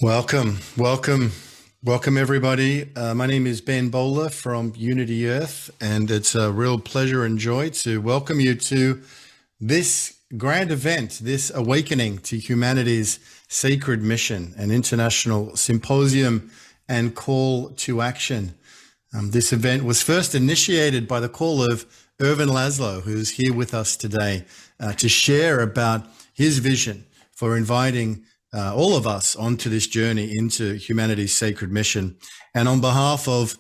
Welcome, welcome, welcome everybody. My name is Ben Bowler from Unity Earth, and it's a real pleasure and joy to welcome you to this grand event, this awakening to humanity's sacred mission, an international symposium and call to action. This event was first initiated by the call of Ervin Laszlo, who's here with us today to share about his vision for inviting all of us onto this journey into humanity's sacred mission. And on behalf of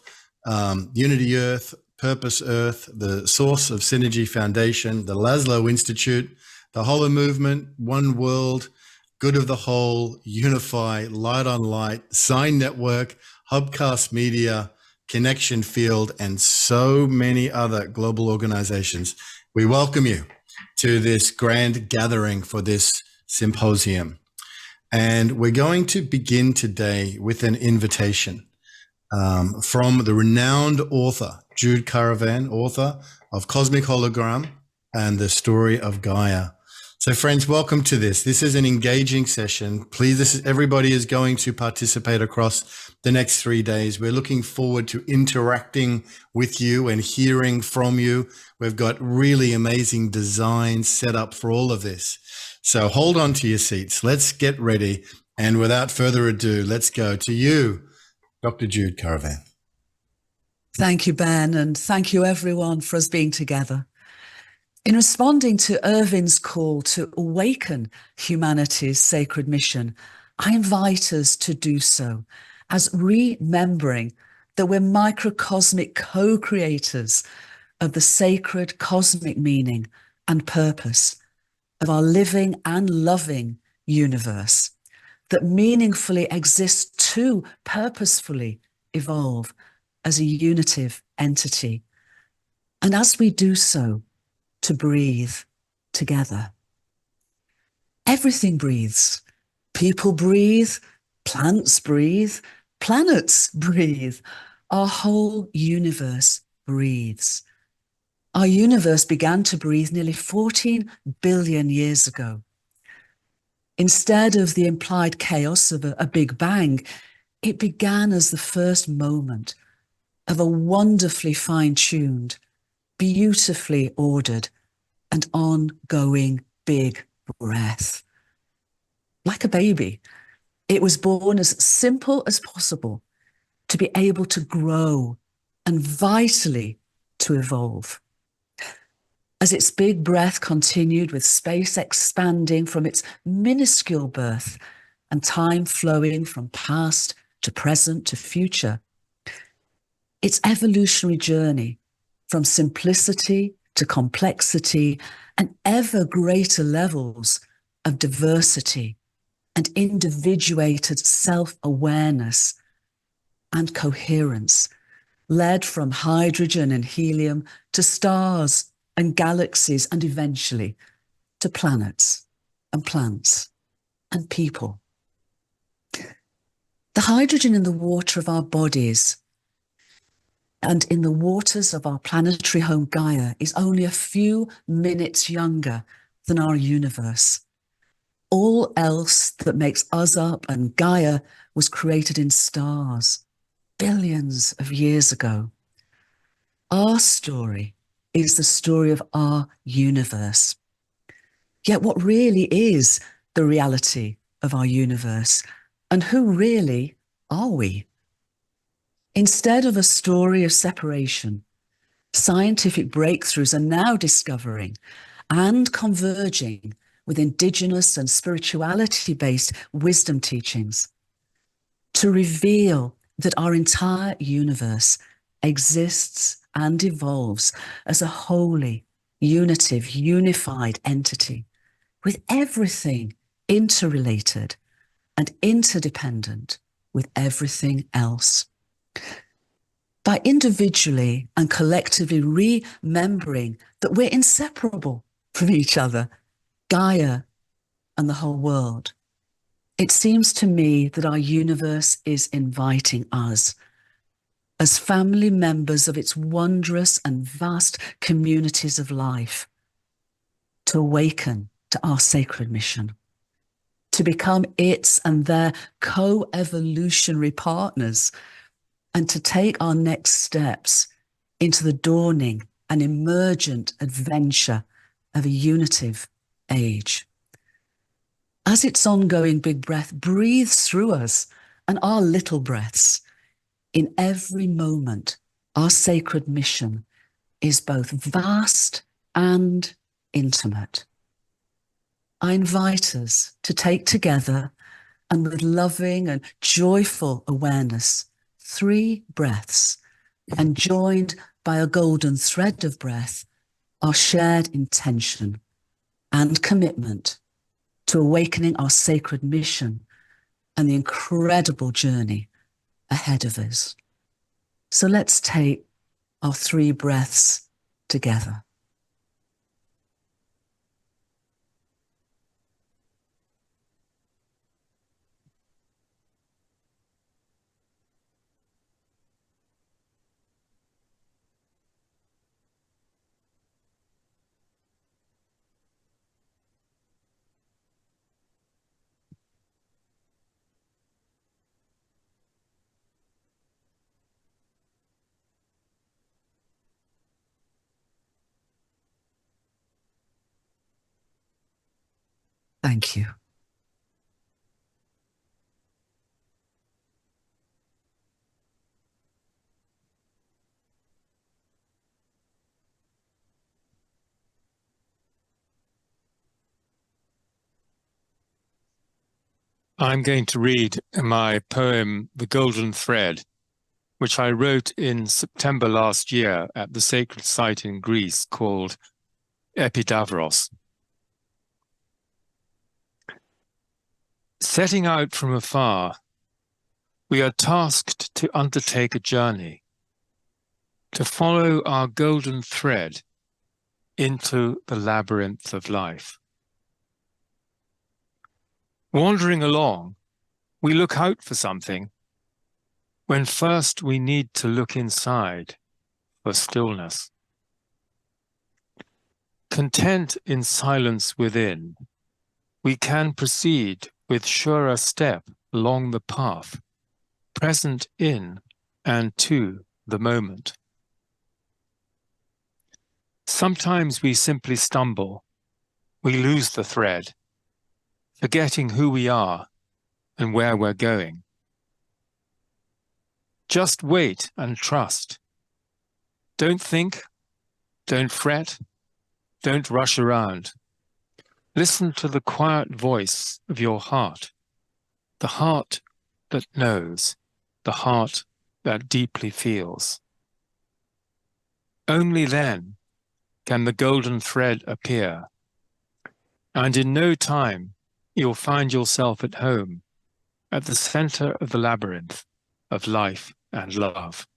Unity Earth, Purpose Earth, the Source of Synergy Foundation, the Laszlo Institute, the Hollow Movement, One World, Good of the Whole, Unify, Light on Light, Sign Network, Hubcast Media, Connection Field, and so many other global organizations, we welcome you to this grand gathering for this symposium. And we're going to begin today with an invitation from the renowned author, Jude Caravan, author of Cosmic Hologram and the Story of Gaia. So friends, welcome to this. This is an engaging session. Please, everybody is going to participate across the next 3 days. We're looking forward to interacting with you and hearing from you. We've got really amazing designs set up for all of this. So hold on to your seats. Let's get ready. And without further ado, let's go to you, Dr. Jude Caravan. Thank you, Ben, and thank you everyone for us being together. In responding to Ervin's call to awaken humanity's sacred mission, I invite us to do so as remembering that we're microcosmic co-creators of the sacred cosmic meaning and purpose of our living and loving universe that meaningfully exists to purposefully evolve as a unitive entity. And as we do so, to breathe together. Everything breathes. People breathe, plants breathe, planets breathe. Our whole universe breathes. Our universe began to breathe nearly 14 billion years ago. Instead of the implied chaos of a big bang, it began as the first moment of a wonderfully fine-tuned, beautifully ordered and ongoing big breath. Like a baby, it was born as simple as possible to be able to grow and vitally to evolve. As its big breath continued with space expanding from its minuscule birth and time flowing from past to present to future, its evolutionary journey from simplicity to complexity and ever greater levels of diversity and individuated self-awareness and coherence led from hydrogen and helium to stars and galaxies and eventually to planets and plants and people. The hydrogen in the water of our bodies and in the waters of our planetary home Gaia is only a few minutes younger than our universe. All else that makes us up and Gaia was created in stars billions of years ago. Our story is the story of our universe. Yet what really is the reality of our universe, and who really are we? Instead of a story of separation, scientific breakthroughs are now discovering and converging with indigenous and spirituality-based wisdom teachings to reveal that our entire universe exists and evolves as a holy, unitive, unified entity with everything interrelated and interdependent with everything else. By individually and collectively remembering that we're inseparable from each other, Gaia and the whole world, it seems to me that our universe is inviting us as family members of its wondrous and vast communities of life to awaken to our sacred mission, to become its and their co-evolutionary partners, and to take our next steps into the dawning and emergent adventure of a unitive age. As its ongoing big breath breathes through us and our little breaths, in every moment, our sacred mission is both vast and intimate. I invite us to take together, and with loving and joyful awareness, 3 breaths, and joined by a golden thread of breath, our shared intention and commitment to awakening our sacred mission and the incredible journey ahead of us. So let's take our 3 breaths together. Thank you. I'm going to read my poem, The Golden Thread, which I wrote in September last year at the sacred site in Greece called Epidavros. Setting out from afar, we are tasked to undertake a journey, to follow our golden thread into the labyrinth of life. Wandering along, we look out for something, when first we need to look inside for stillness. Content in silence within, we can proceed with surer step along the path, present in and to the moment. Sometimes we simply stumble, we lose the thread, forgetting who we are and where we're going. Just wait and trust. Don't think, don't fret, don't rush around. Listen to the quiet voice of your heart, the heart that knows, the heart that deeply feels. Only then can the golden thread appear, and in no time you'll find yourself at home, at the center of the labyrinth of life and love.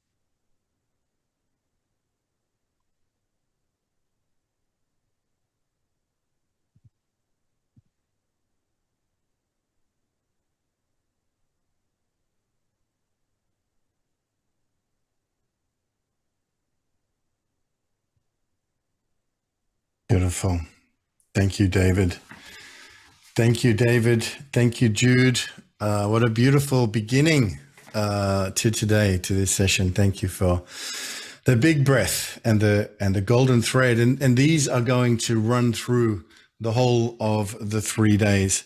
Beautiful. Thank you, David. Thank you, David. Thank you, Jude. What a beautiful beginning to today, to this session. Thank you for the big breath and the golden thread. And these are going to run through the whole of the 3 days.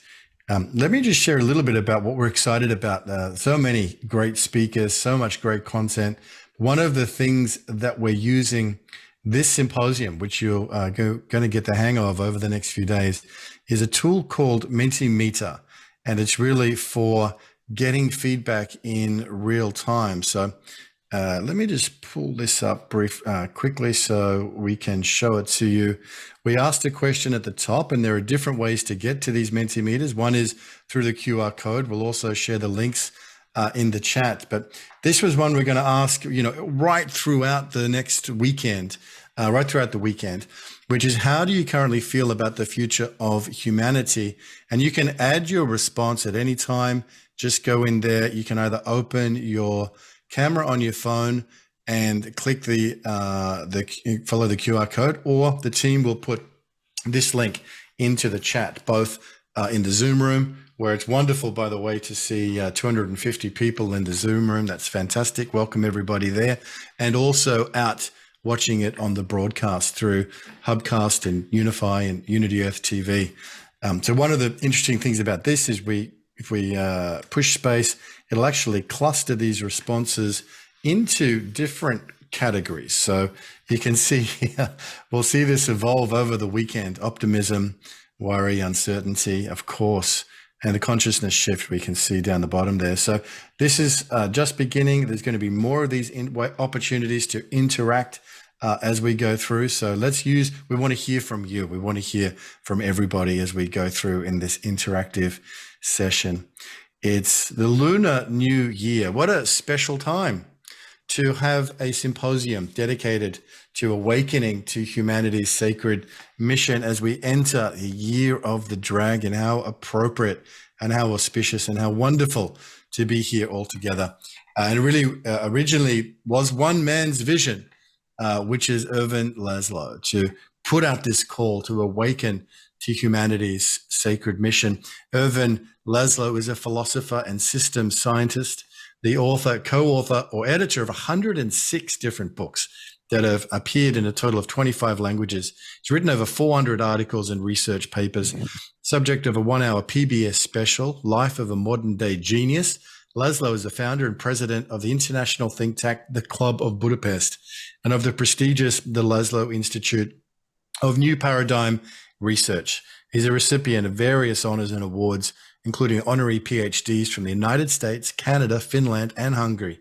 Let me just share a little bit about what we're excited about. So many great speakers, so much great content. One of the things that we're using this symposium, which you're going to get the hang of over the next few days, is a tool called Mentimeter, and it's really for getting feedback in real time. So let me just pull this up quickly so we can show it to you. We asked a question at the top, and there are different ways to get to these Mentimeters. One is through the QR code. We'll also share the links in the chat. But this was one we're going to ask, right throughout the next weekend, right throughout the weekend, which is, how do you currently feel about the future of humanity? And you can add your response at any time. Just go in there. You can either open your camera on your phone and click follow the QR code, or the team will put this link into the chat. Both in the Zoom room, where it's wonderful, by the way, to see 250 people in the Zoom room. That's fantastic. Welcome everybody there. And also out watching it on the broadcast through Hubcast and Unify and Unity Earth TV. So one of the interesting things about this is if we push space, it'll actually cluster these responses into different categories. So you can see here, we'll see this evolve over the weekend: optimism, worry, uncertainty, of course, and the consciousness shift we can see down the bottom there. So this is just beginning. There's going to be more of these opportunities to interact as we go through. So we want to hear from you. We want to hear from everybody as we go through in this interactive session. It's the Lunar New Year. What a special time to have a symposium dedicated to awakening to humanity's sacred mission as we enter the year of the dragon. How appropriate and how auspicious and how wonderful to be here all together. And really originally was one man's vision, which is Ervin Laszlo, to put out this call to awaken to humanity's sacred mission. Ervin Laszlo is a philosopher and systems scientist, the author, co-author, or editor of 106 different books that have appeared in a total of 25 languages. He's written over 400 articles and research papers, subject of a 1-hour PBS special, Life of a Modern Day Genius. Laszlo is the founder and president of the international think tank, the Club of Budapest, and of the prestigious the Laszlo Institute of New Paradigm Research. He's a recipient of various honors and awards, including honorary PhDs from the United States, Canada, Finland, and Hungary.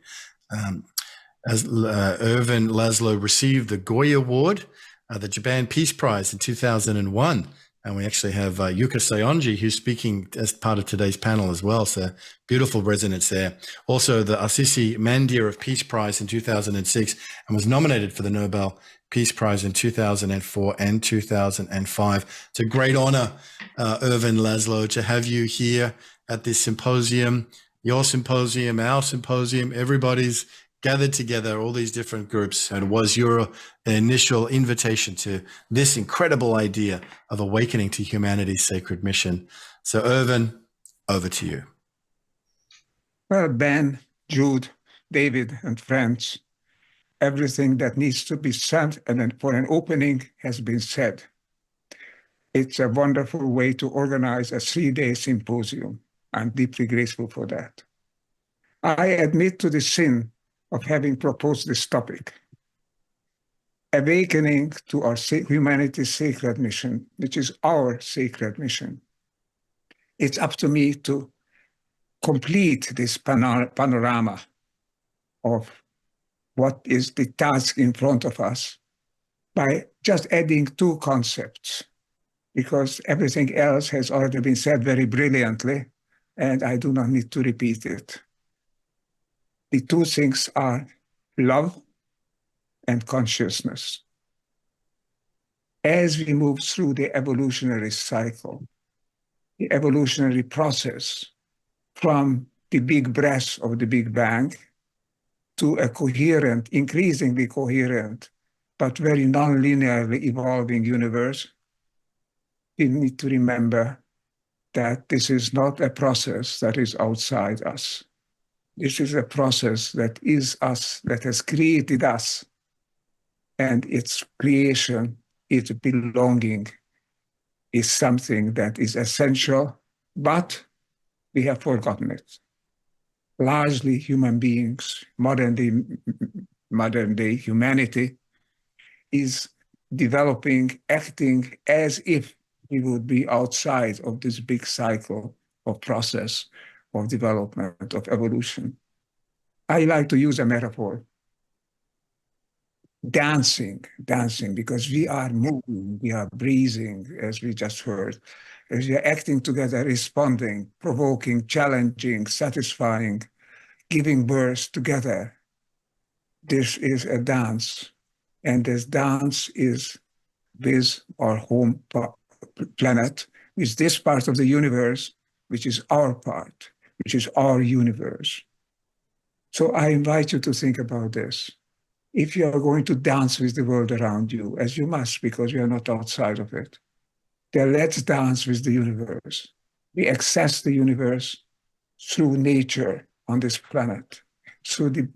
Ervin Laszlo received the Goya Award, the Japan Peace Prize in 2001. And we actually have Yuka Saonji, who's speaking as part of today's panel as well. So beautiful resonance there. Also the Assisi Mandir of Peace Prize in 2006, and was nominated for the Nobel Peace Prize in 2004 and 2005. It's a great honor, Ervin Laszlo, to have you here at this symposium, your symposium, our symposium. Everybody's gathered together, all these different groups, and it was your initial invitation to this incredible idea of awakening to humanity's sacred mission. So Ervin, over to you. Well, Ben, Jude, David, and friends, everything that needs to be said and then for an opening has been said. It's a wonderful way to organize a 3-day symposium. I'm deeply grateful for that. I admit to the sin of having proposed this topic, awakening to our humanity's sacred mission, which is our sacred mission. It's up to me to complete this panorama of what is the task in front of us by just adding 2 concepts, because everything else has already been said very brilliantly, and I do not need to repeat it. The 2 things are love and consciousness. As we move through the evolutionary cycle, the evolutionary process from the big breath of the Big Bang to a coherent, increasingly coherent, but very non-linearly evolving universe, we need to remember that this is not a process that is outside us. This is a process that is us, that has created us, and its creation, its belonging, is something that is essential, but we have forgotten it. Largely human beings, modern day humanity, is developing, acting as if we would be outside of this big cycle of process of development, of evolution. I like to use a metaphor. Dancing, because we are moving, we are breathing, as we just heard, as we are acting together, responding, provoking, challenging, satisfying, giving birth together. This is a dance, and this dance is with our home planet, with this part of the universe, which is our part, which is our universe. So I invite you to think about this. If you are going to dance with the world around you, as you must, because you are not outside of it, then let's dance with the universe. We access the universe through nature on this planet, through the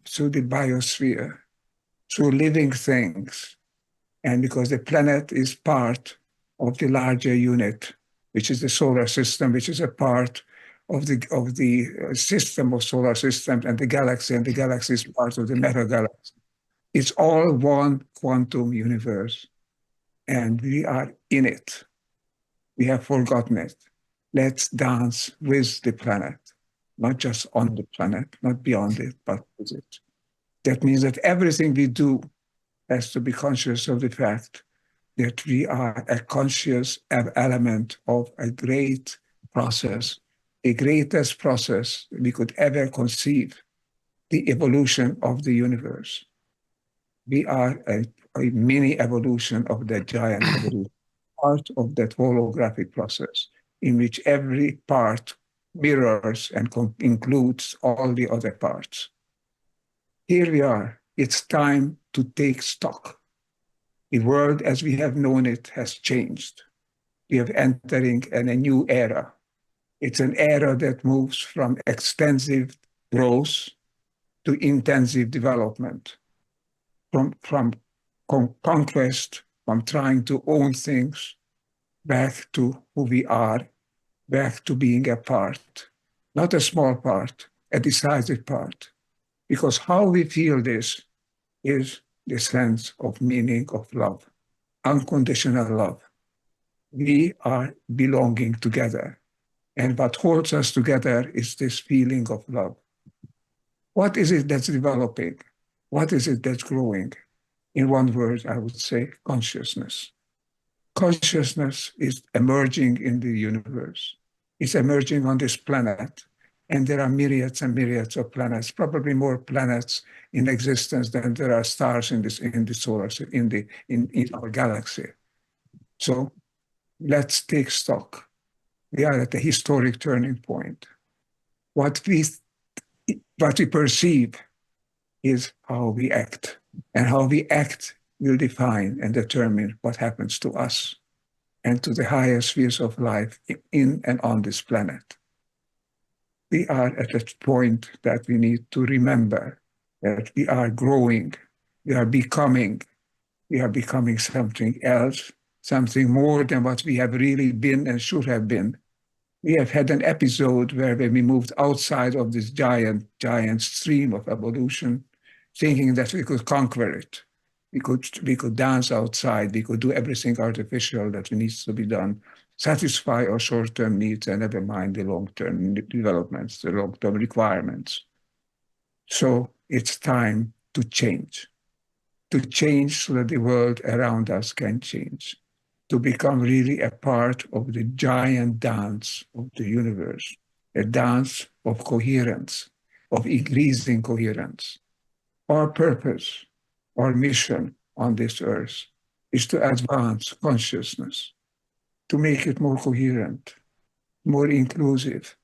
biosphere, through living things. And because the planet is part of the larger unit, which is the solar system, which is a part of the system of solar systems and the galaxy is part of the meta galaxy. It's all one quantum universe, and we are in it. We have forgotten it. Let's dance with the planet, not just on the planet, not beyond it, but with it. That means that everything we do has to be conscious of the fact that we are a conscious element of a great process, the greatest process we could ever conceive, the evolution of the universe. We are a mini evolution of that giant evolution, part of that holographic process in which every part mirrors and includes all the other parts. Here we are. It's time to take stock. The world as we have known it has changed. We are entering a new era. It's an era that moves from extensive growth to intensive development, from conquest, from trying to own things, back to who we are, back to being a part, not a small part, a decisive part. Because how we feel this is the sense of meaning of love, unconditional love. We are belonging together. And what holds us together is this feeling of love. What is it that's developing? What is it that's growing? In one word, I would say consciousness. Consciousness is emerging in the universe. It's emerging on this planet. And there are myriads and myriads of planets, probably more planets in existence than there are stars in our galaxy. So let's take stock. We are at a historic turning point. What we perceive is how we act, and how we act will define and determine what happens to us and to the higher spheres of life in and on this planet. We are at a point that we need to remember that we are growing, we are becoming something else, something more than what we have really been and should have been. We have had an episode where we moved outside of this giant stream of evolution, thinking that we could conquer it. We could dance outside, we could do everything artificial that needs to be done, satisfy our short-term needs and never mind the long-term developments, the long-term requirements. So it's time to change so that the world around us can change, to become really a part of the giant dance of the universe, a dance of coherence, of increasing coherence. Our purpose, our mission on this earth is to advance consciousness, to make it more coherent, more inclusive,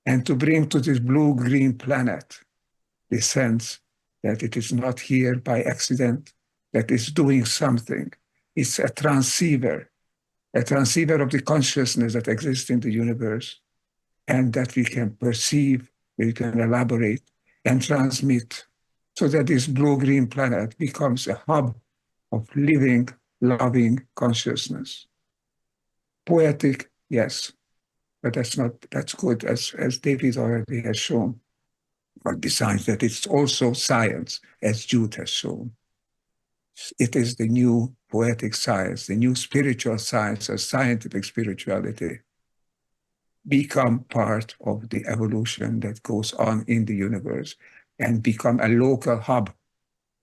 and to bring to this blue-green planet the sense that it is not here by accident, that it's doing something. It's a transceiver of the consciousness that exists in the universe, and that we can perceive, we can elaborate and transmit, so that this blue-green planet becomes a hub of living, loving consciousness. Poetic, yes, but that's good, as David already has shown. But besides that, it's also science, as Jude has shown. It is the new poetic science, the new spiritual science, as scientific spirituality, become part of the evolution that goes on in the universe and become a local hub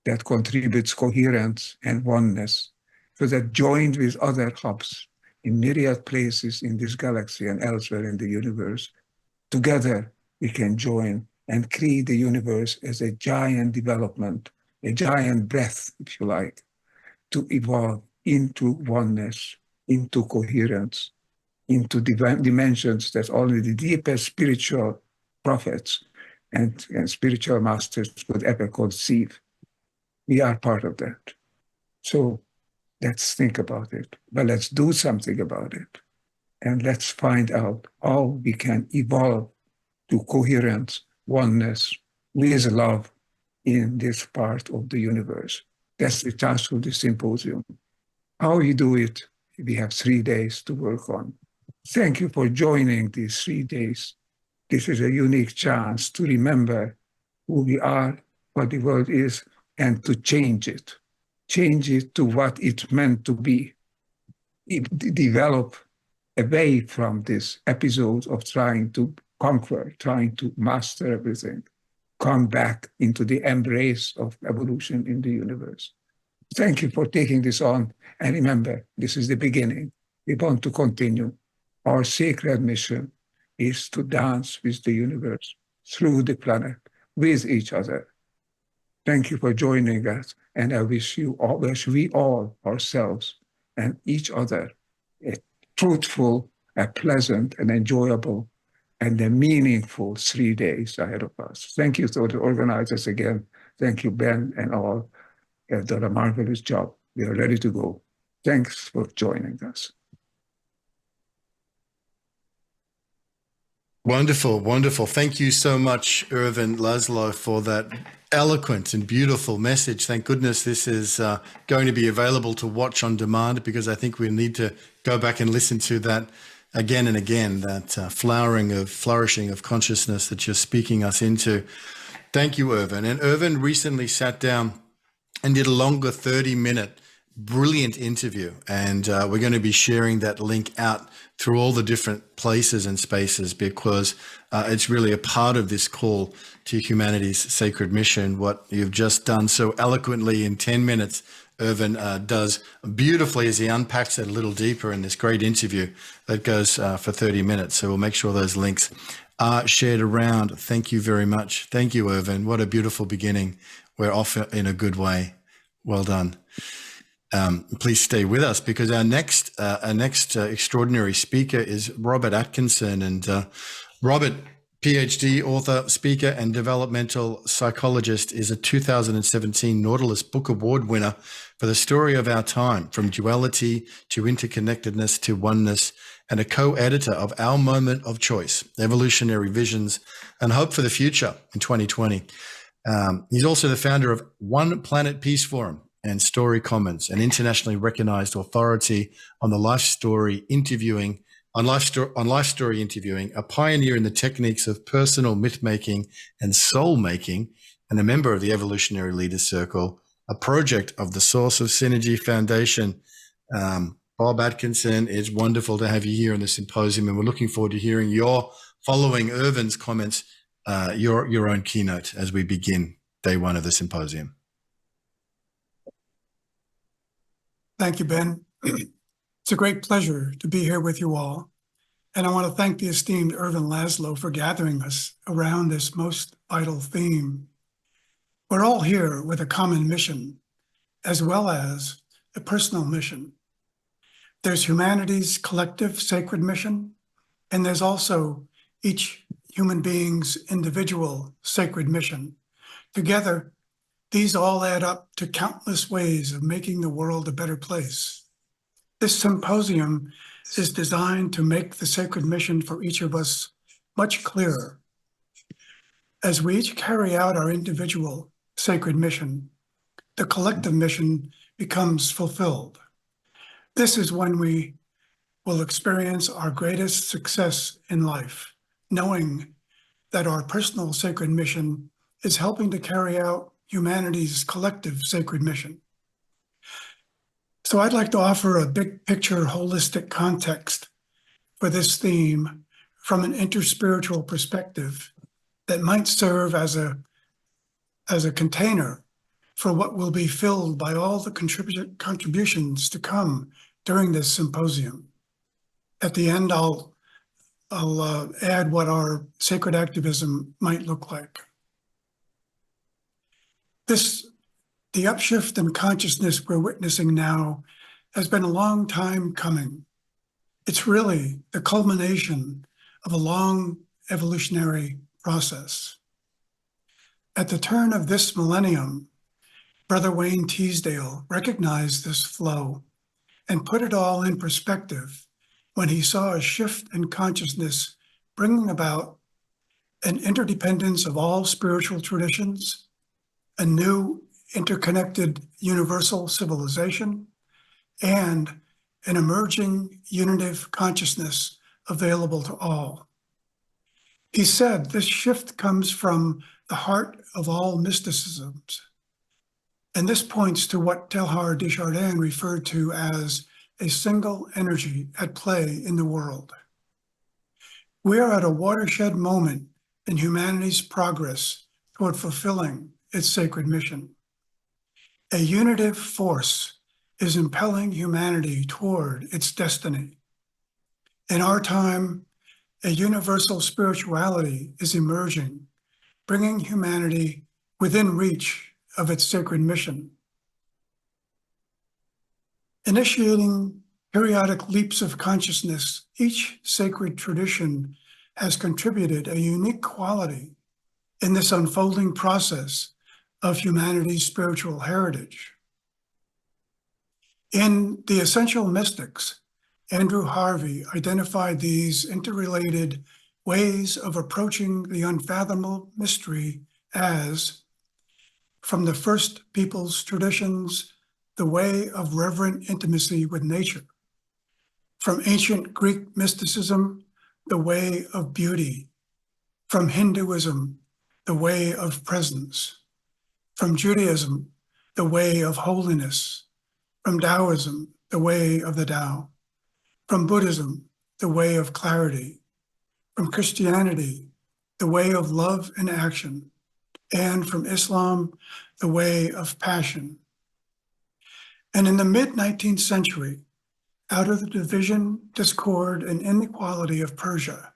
that contributes coherence and oneness, so that joined with other hubs in myriad places in this galaxy and elsewhere in the universe, together we can join and create the universe as a giant development, a giant breath, if you like, to evolve into oneness, into coherence, into dimensions that only the deepest spiritual prophets and spiritual masters could ever conceive. We are part of that. So let's think about it, but let's do something about it. and let's find out how we can evolve to coherence, oneness, with love in this part of the universe. That's the task of the symposium. How you do it, we have 3 days to work on. Thank you for joining these 3 days. This is a unique chance to remember who we are, what the world is, and to change it to what it's meant to be. Develop away from this episode of trying to conquer, trying to master everything. Come back into the embrace of evolution in the universe. Thank you for taking this on. And remember, this is the beginning. We want to continue. Our sacred mission is to dance with the universe, through the planet, with each other. Thank you for joining us. And I wish we all ourselves and each other a fruitful, a pleasant, and enjoyable, and a meaningful 3 days ahead of us. Thank you to the organizers again. Thank you, Ben, and all. Have done a marvelous job. We are ready to go. Thanks for joining us. Wonderful, wonderful. Thank you so much, Ervin, Laszlo, for that eloquent and beautiful message. Thank goodness this is going to be available to watch on demand, because I think we need to go back and listen to that again and again, that flourishing of consciousness that you're speaking us into. Thank you, Ervin. And Ervin recently sat down and did a longer 30-minute brilliant interview. And we're going to be sharing that link out through all the different places and spaces, because it's really a part of this call to humanity's sacred mission. What you've just done so eloquently in 10 minutes, Ervin does beautifully as he unpacks it a little deeper in this great interview that goes for 30 minutes. So we'll make sure those links are shared around. Thank you very much. Thank you, Ervin. What a beautiful beginning. We're off in a good way. Well done. Please stay with us, because our next extraordinary speaker is Robert Atkinson. And Robert, PhD, author, speaker, and developmental psychologist, is a 2017 Nautilus Book Award winner for The Story of Our Time, From Duality to Interconnectedness to Oneness, and a co-editor of Our Moment of Choice, Evolutionary Visions and Hope for the Future in 2020. He's also the founder of One Planet Peace Forum and Story Commons, an internationally recognized authority on the life story interviewing, life story interviewing, a pioneer in the techniques of personal myth-making and soul-making, and a member of the Evolutionary Leaders Circle, a project of the Source of Synergy Foundation. Bob Atkinson, it's wonderful to have you here in the symposium, and we're looking forward to hearing your, following Ervin's comments, your own keynote as we begin day one of the symposium. Thank you, Ben. It's a great pleasure to be here with you all. And I want to thank the esteemed Ervin Laszlo for gathering us around this most vital theme. We're all here with a common mission, as well as a personal mission. There's humanity's collective sacred mission, and there's also each human being's individual sacred mission. Together, these all add up to countless ways of making the world a better place. This symposium is designed to make the sacred mission for each of us much clearer. As we each carry out our individual sacred mission, the collective mission becomes fulfilled. This is when we will experience our greatest success in life, knowing that our personal sacred mission is helping to carry out humanity's collective sacred mission. So I'd like to offer a big picture, holistic context for this theme from an interspiritual perspective that might serve as a container for what will be filled by all the contributions to come during this symposium. At the end, I'll add what our sacred activism might look like. The upshift in consciousness we're witnessing now has been a long time coming. It's really the culmination of a long evolutionary process. At the turn of this millennium, Brother Wayne Teasdale recognized this flow and put it all in perspective when he saw a shift in consciousness bringing about an interdependence of all spiritual traditions, a new interconnected universal civilization, and an emerging unitive consciousness available to all. He said this shift comes from the heart of all mysticisms, and this points to what Teilhard de Chardin referred to as a single energy at play in the world. We are at a watershed moment in humanity's progress toward fulfilling its sacred mission. A unitive force is impelling humanity toward its destiny. In our time, a universal spirituality is emerging, bringing humanity within reach of its sacred mission. Initiating periodic leaps of consciousness, each sacred tradition has contributed a unique quality in this unfolding process of humanity's spiritual heritage. In The Essential Mystics, Andrew Harvey identified these interrelated ways of approaching the unfathomable mystery as, from the first people's traditions, the way of reverent intimacy with nature. From ancient Greek mysticism, the way of beauty. From Hinduism, the way of presence. From Judaism, the way of holiness. From Taoism, the way of the Tao. From Buddhism, the way of clarity. From Christianity, the way of love and action. And from Islam, the way of passion. And in the mid-19th century, out of the division, discord, and inequality of Persia,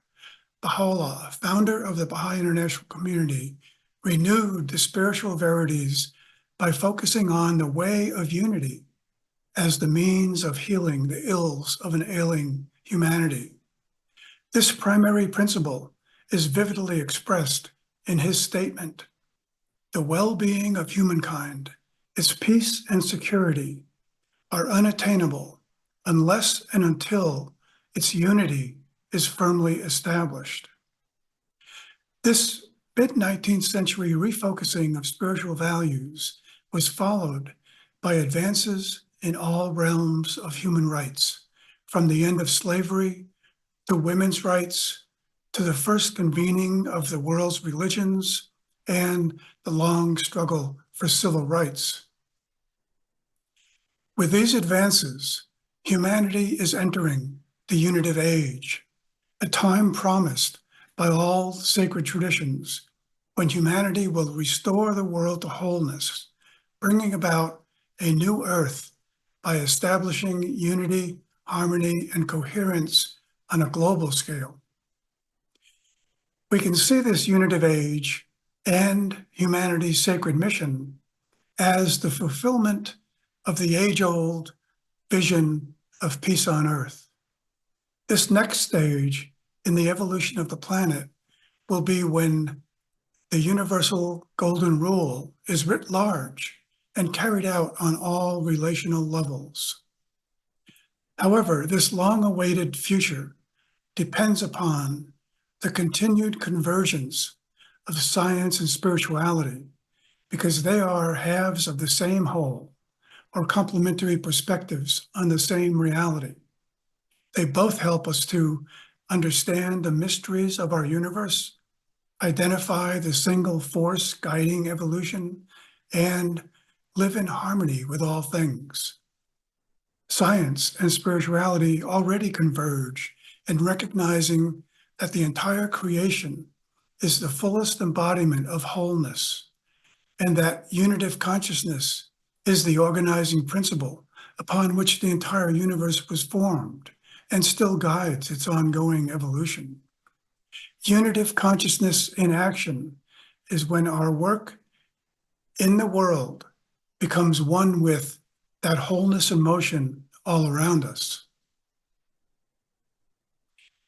Baha'u'llah, founder of the Baha'i International Community, renewed the spiritual verities by focusing on the way of unity as the means of healing the ills of an ailing humanity. This primary principle is vividly expressed in his statement: the well-being of humankind, its peace and security, are unattainable unless and until its unity is firmly established. This mid-19th century refocusing of spiritual values was followed by advances in all realms of human rights, from the end of slavery to women's rights, to the first convening of the world's religions and the long struggle for civil rights. With these advances, humanity is entering the unitive age, a time promised by all sacred traditions when humanity will restore the world to wholeness, bringing about a new earth by establishing unity, harmony, and coherence on a global scale. We can see this unitive age and humanity's sacred mission as the fulfillment of the age-old vision of peace on earth. This next stage in the evolution of the planet will be when the universal golden rule is writ large and carried out on all relational levels. However, this long-awaited future depends upon the continued convergence of science and spirituality, because they are halves of the same whole, or complementary perspectives on the same reality. They both help us to understand the mysteries of our universe, identify the single force guiding evolution, and live in harmony with all things. Science and spirituality already converge in recognizing that the entire creation is the fullest embodiment of wholeness, and that unitive consciousness is the organizing principle upon which the entire universe was formed and still guides its ongoing evolution. Unitive consciousness in action is when our work in the world becomes one with that wholeness and motion all around us.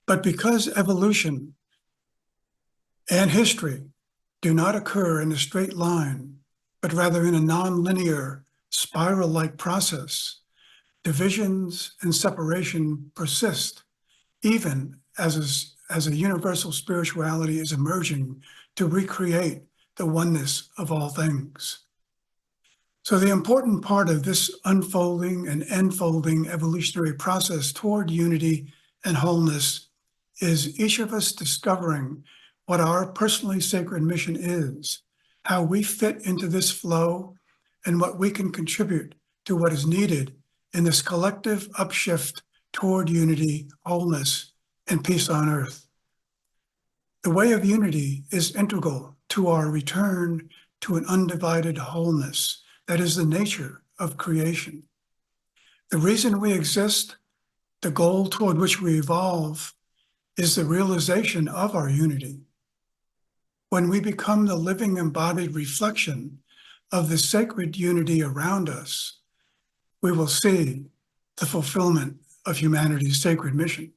But because evolution and history do not occur in a straight line, but rather in a non-linear, spiral-like process, divisions and separation persist even as a universal spirituality is emerging to recreate the oneness of all things. So the important part of this unfolding and enfolding evolutionary process toward unity and wholeness is each of us discovering what our personally sacred mission is, how we fit into this flow, and what we can contribute to what is needed in this collective upshift toward unity, wholeness, and peace on earth. The way of unity is integral to our return to an undivided wholeness that is the nature of creation. The reason we exist, the goal toward which we evolve, is the realization of our unity. When we become the living embodied reflection of the sacred unity around us, we will see the fulfillment of humanity's sacred mission.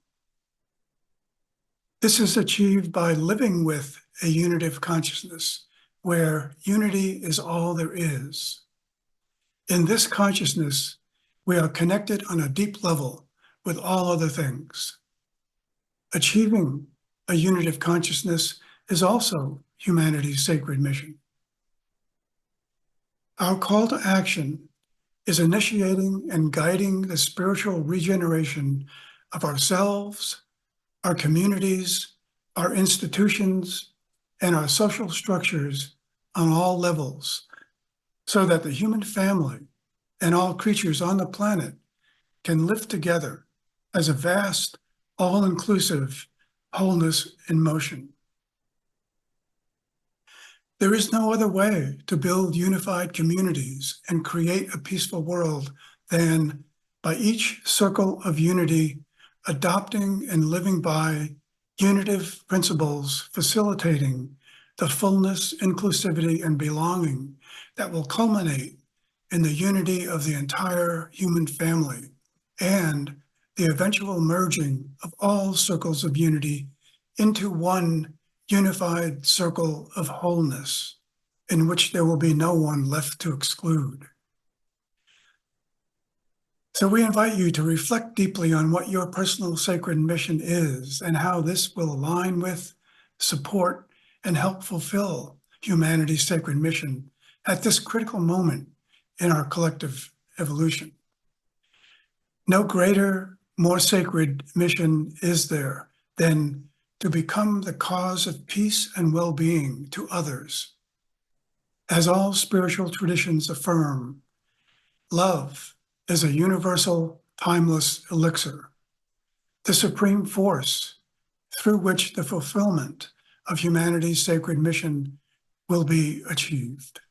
This is achieved by living with a unitive consciousness where unity is all there is. In this consciousness, we are connected on a deep level with all other things. Achieving a unitive consciousness is also humanity's sacred mission. Our call to action is initiating and guiding the spiritual regeneration of ourselves, our communities, our institutions, and our social structures on all levels, so that the human family and all creatures on the planet can live together as a vast, all-inclusive wholeness in motion. There is no other way to build unified communities and create a peaceful world than by each circle of unity adopting and living by unitive principles facilitating the fullness, inclusivity, and belonging that will culminate in the unity of the entire human family and the eventual merging of all circles of unity into one unified circle of wholeness in which there will be no one left to exclude. So we invite you to reflect deeply on what your personal sacred mission is and how this will align with, support, and help fulfill humanity's sacred mission at this critical moment in our collective evolution. No greater, more sacred mission is there than to become the cause of peace and well-being to others. As all spiritual traditions affirm, love is a universal, timeless elixir, the supreme force through which the fulfillment of humanity's sacred mission will be achieved.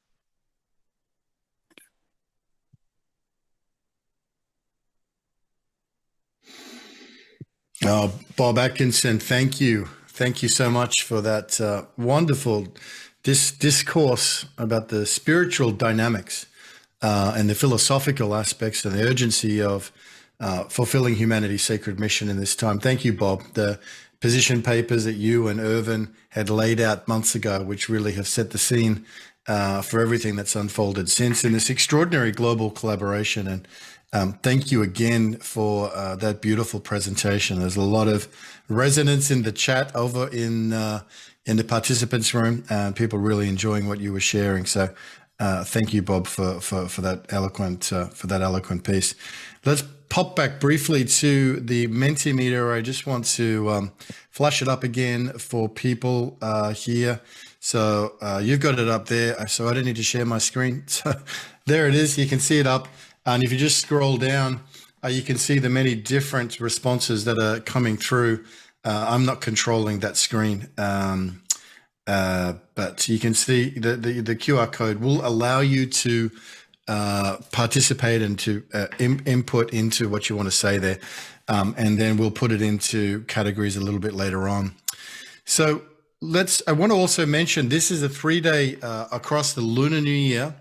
Bob Atkinson, thank you. Thank you so much for that wonderful discourse about the spiritual dynamics and the philosophical aspects and the urgency of fulfilling humanity's sacred mission in this time. Thank you, Bob. The position papers that you and Ervin had laid out months ago, which really have set the scene for everything that's unfolded since in this extraordinary global collaboration. And thank you again for that beautiful presentation. There's a lot of resonance in the chat over in the participants room, and people really enjoying what you were sharing. So thank you, Bob, for that eloquent piece. Let's pop back briefly to the Mentimeter. I just want to flash it up again for people here. So you've got it up there, so I don't need to share my screen. So there it is. You can see it up. And if you just scroll down, you can see the many different responses that are coming through. I'm not controlling that screen, but you can see the QR code will allow you to participate and to input into what you want to say there. And then we'll put it into categories a little bit later on. So I want to also mention this is a 3-day across the Lunar New Year.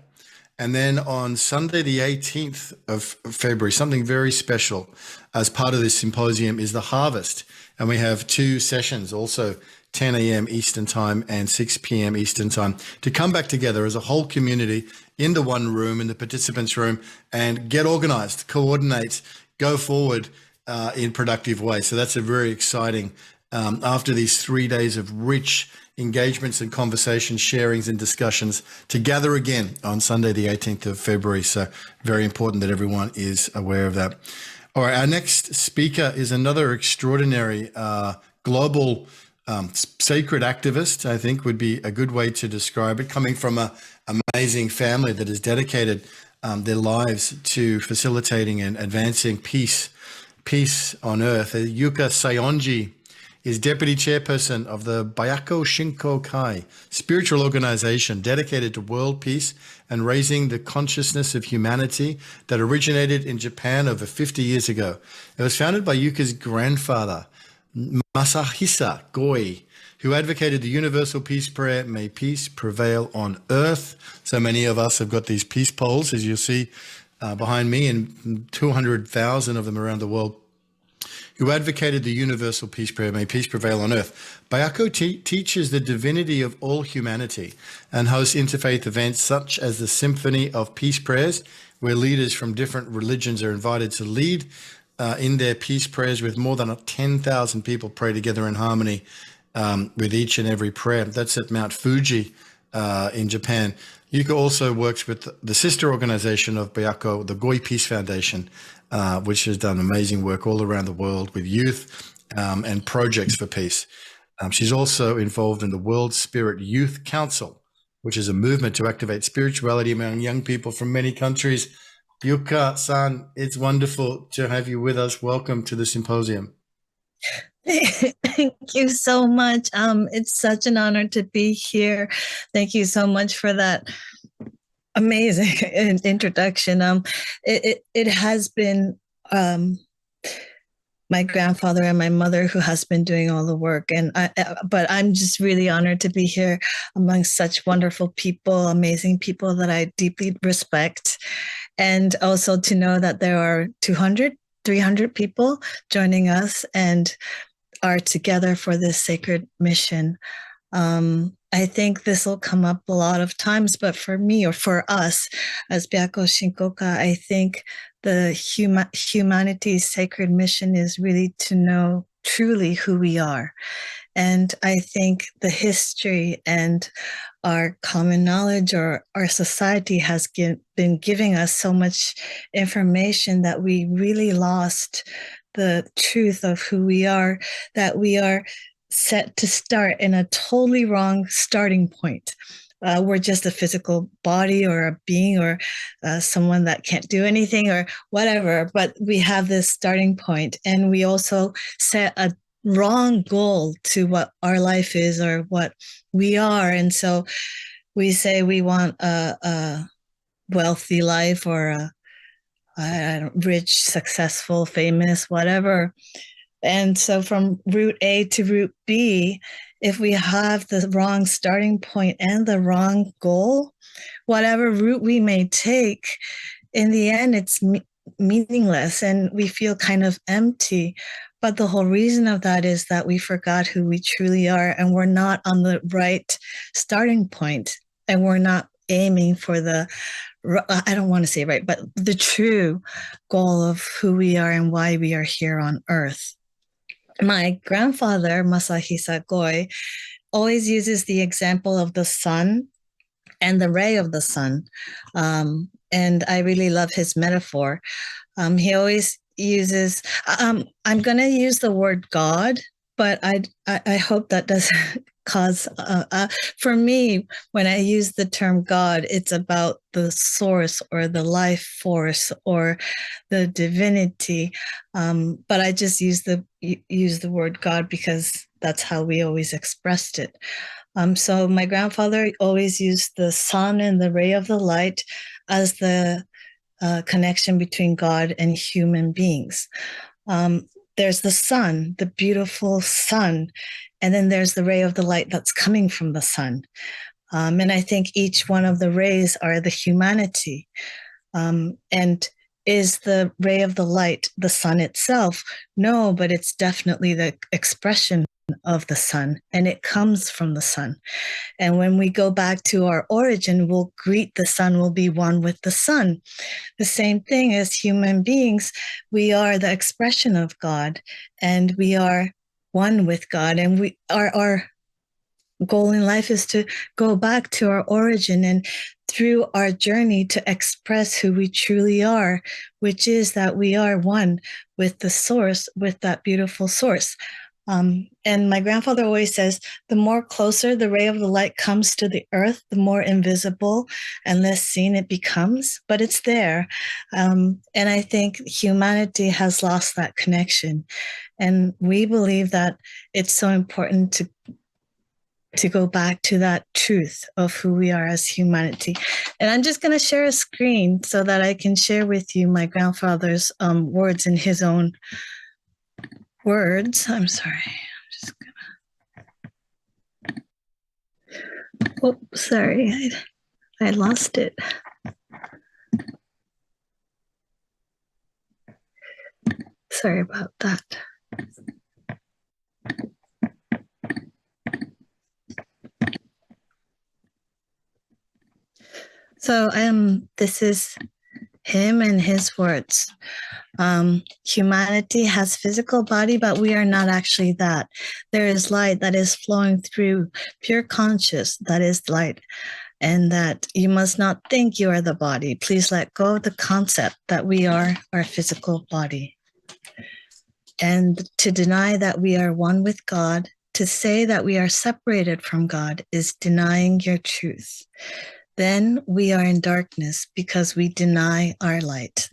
And then on Sunday, the 18th of February, something very special as part of this symposium is the harvest. And we have 2 sessions, also 10 a.m. Eastern time and 6 p.m. Eastern time, to come back together as a whole community in the one room, in the participants room, and get organized, coordinate, go forward in productive ways. So that's a very exciting, after these 3 days of rich engagements and conversations, sharings and discussions, to gather again on Sunday, the 18th of February. So very important that everyone is aware of that. All right, our next speaker is another extraordinary global sacred activist, I think would be a good way to describe it, coming from an amazing family that has dedicated their lives to facilitating and advancing peace on earth. Yuka Saonji is deputy chairperson of the Bayako Shinko Kai, spiritual organization dedicated to world peace and raising the consciousness of humanity that originated in Japan over 50 years ago. It was founded by Yuka's grandfather, Masahisa Goi, who advocated the universal peace prayer, may peace prevail on earth. So many of us have got these peace poles, as you'll see behind me, and 200,000 of them around the world, who advocated the universal peace prayer, may peace prevail on earth. Bayako teaches the divinity of all humanity and hosts interfaith events such as the Symphony of Peace Prayers, where leaders from different religions are invited to lead in their peace prayers, with more than 10,000 people pray together in harmony with each and every prayer. That's at Mount Fuji in Japan. Yuka also works with the sister organization of Bayako, the Goi Peace Foundation, which has done amazing work all around the world with youth and projects for peace. She's also involved in the World Spirit Youth Council, which is a movement to activate spirituality among young people from many countries. Yuka-san, it's wonderful to have you with us. Welcome to the symposium. Thank you so much. It's such an honor to be here. Thank you so much for that amazing introduction. It has been my grandfather and my mother who has been doing all the work, but I'm just really honored to be here among such wonderful people, amazing people that I deeply respect, and also to know that there are 200, 300 people joining us and are together for this sacred mission. I think this will come up a lot of times, but for me, or for us as Byako Shinkoka, I think the humanity's sacred mission is really to know truly who we are. And I think the history and our common knowledge, or our society has been giving us so much information that we really lost the truth of who we are, that we are set to start in a totally wrong starting point. We're just a physical body or a being or someone that can't do anything or whatever, but we have this starting point, and we also set a wrong goal to what our life is or what we are. And so we say we want a wealthy life or a rich, successful, famous, whatever. And so from route A to route B, if we have the wrong starting point and the wrong goal, whatever route we may take, in the end, it's meaningless and we feel kind of empty. But the whole reason of that is that we forgot who we truly are, and we're not on the right starting point, and we're not aiming for the, I don't want to say right, but the true goal of who we are and why we are here on earth. My grandfather, Masahisa Goi, always uses the example of the sun and the ray of the sun. And I really love his metaphor. He always uses, I'm going to use the word God, but I hope that doesn't cause, for me, when I use the term God, it's about the source or the life force or the divinity. But I just use the word God because that's how we always expressed it. So my grandfather always used the sun and the ray of the light as the connection between God and human beings. There's the sun, the beautiful sun, and then there's the ray of the light that's coming from the sun. And I think each one of the rays are the humanity. And is the ray of the light the sun itself? No, but it's definitely the expression of the sun, and it comes from the sun. And when we go back to our origin, we'll greet the sun, we'll be one with the sun. The same thing as human beings, we are the expression of God, and we are one with God. And we our goal in life is to go back to our origin and through our journey to express who we truly are, which is that we are one with the source, with that beautiful source. And my grandfather always says, the more closer the ray of the light comes to the earth, the more invisible and less seen it becomes, but it's there. And I think humanity has lost that connection. And we believe that it's so important to go back to that truth of who we are as humanity. And I'm just going to share a screen so that I can share with you my grandfather's words in his own words. I'm sorry. I'm just gonna. Oh, sorry. I lost it. Sorry about that. So this is him and his words. Humanity has physical body, but we are not actually that. There is light that is flowing through pure conscious, that is light, and that you must not think you are the body. Please let go of the concept that we are our physical body. And to deny that we are one with God, to say that we are separated from God is denying your truth. Then we are in darkness because we deny our light.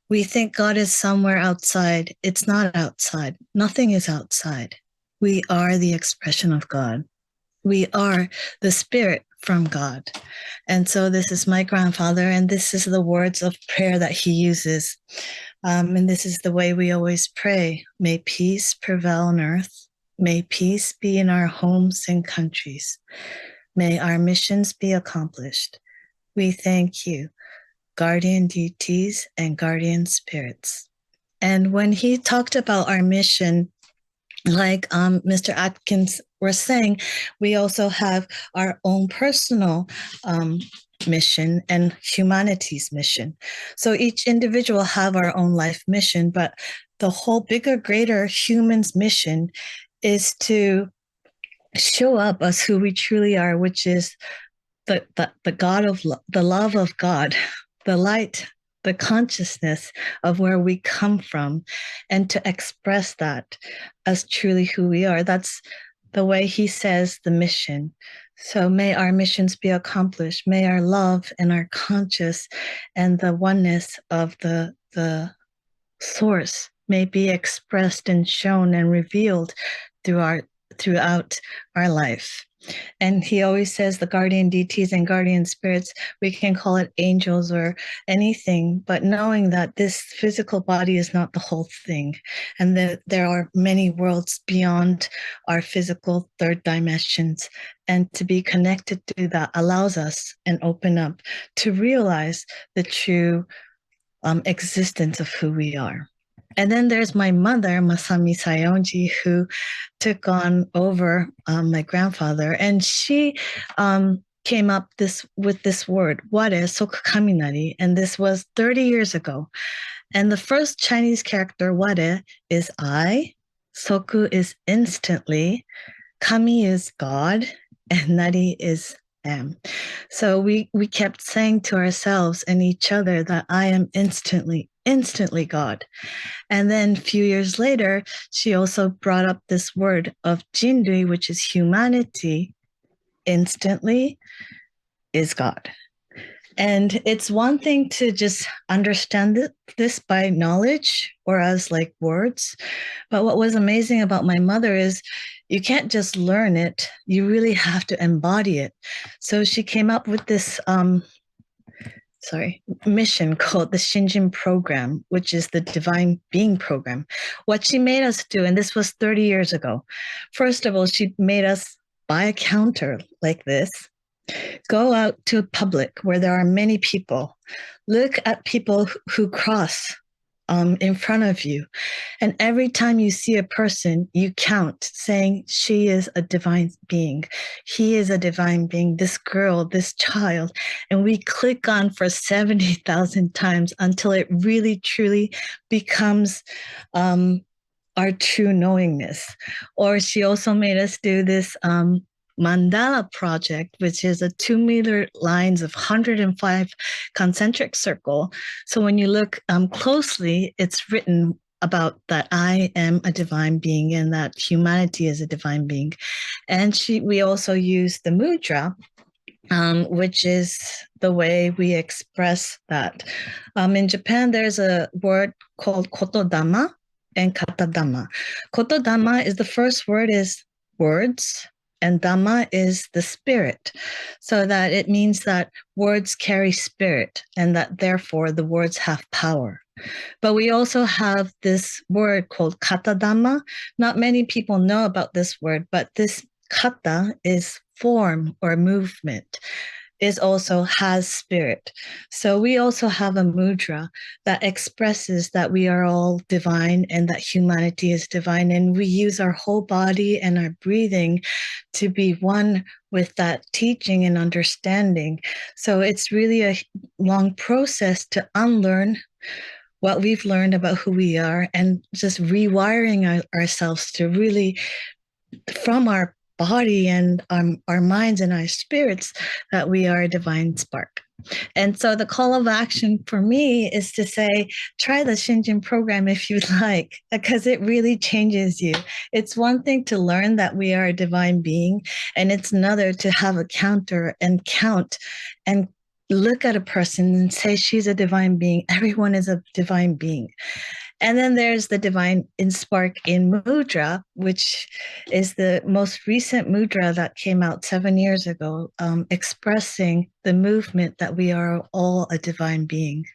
We think God is somewhere outside. It's not outside. Nothing is outside. We are the expression of God. We are the spirit from God. And so this is my grandfather, and this is the words of prayer that he uses. And this is the way we always pray. May peace prevail on earth. May peace be in our homes and countries. May our missions be accomplished. We thank you, guardian deities and guardian spirits. And when he talked about our mission, like Mr. Atkinson was saying, we also have our own personal mission and humanity's mission. So each individual have our own life mission, but the whole bigger, greater human's mission is to show up as who we truly are, which is the God of the love of God, the light, the consciousness of where we come from, and to express that as truly who we are. That's the way he says the mission. So may our missions be accomplished. May our love and our conscious and the oneness of the source may be expressed and shown and revealed throughout our life. And he always says the guardian deities and guardian spirits, we can call it angels or anything, but knowing that this physical body is not the whole thing, and that there are many worlds beyond our physical third dimensions, and to be connected to that allows us and open up to realize the true existence of who we are. And then there's my mother, Masami Saonji, who took on over my grandfather, and she came up with this word, ware soku kaminari, and this was 30 years ago. And the first Chinese character, ware, is I, soku is instantly, kami is God, and nari is am. So we kept saying to ourselves and each other that I am instantly God. And then a few years later, she also brought up this word of Jindui, which is humanity, instantly is God. And it's one thing to just understand this by knowledge or as like words. But what was amazing about my mother is you can't just learn it, you really have to embody it. So she came up with this mission called the Shinjin Program, which is the Divine Being Program. What she made us do, and this was 30 years ago, first of all, she made us buy a counter like this, Go out to a public where there are many people. Look at people who cross in front of you. And every time you see a person, you count, saying, she is a divine being. He is a divine being, this girl, this child. And we click on for 70,000 times until it really, truly becomes our true knowingness. Or she also made us do this mandala project, which is a 2-meter lines of 105 concentric circle. So when you look closely, it's written about that I am a divine being and that humanity is a divine being. And we also use the mudra, which is the way we express that. In Japan, there's a word called kotodama and katadama. Kotodama is the first word is words, and Dhamma is the spirit. So that it means that words carry spirit and that therefore the words have power. But we also have this word called kata Dhamma. Not many people know about this word, but this kata is form or movement. Also has spirit. So we also have a mudra that expresses that we are all divine and that humanity is divine. And we use our whole body and our breathing to be one with that teaching and understanding. So it's really a long process to unlearn what we've learned about who we are and just rewiring ourselves to really, from our body and our minds and our spirits, that we are a divine spark. And so the call of action for me is to say, try the Shinjin program if you'd like, because it really changes you. It's one thing to learn that we are a divine being, and it's another to have a counter and count and look at a person and say, she's a divine being. Everyone is a divine being. And then there's the divine in spark in mudra, which is the most recent mudra that came out 7 years ago, expressing the movement that we are all a divine being.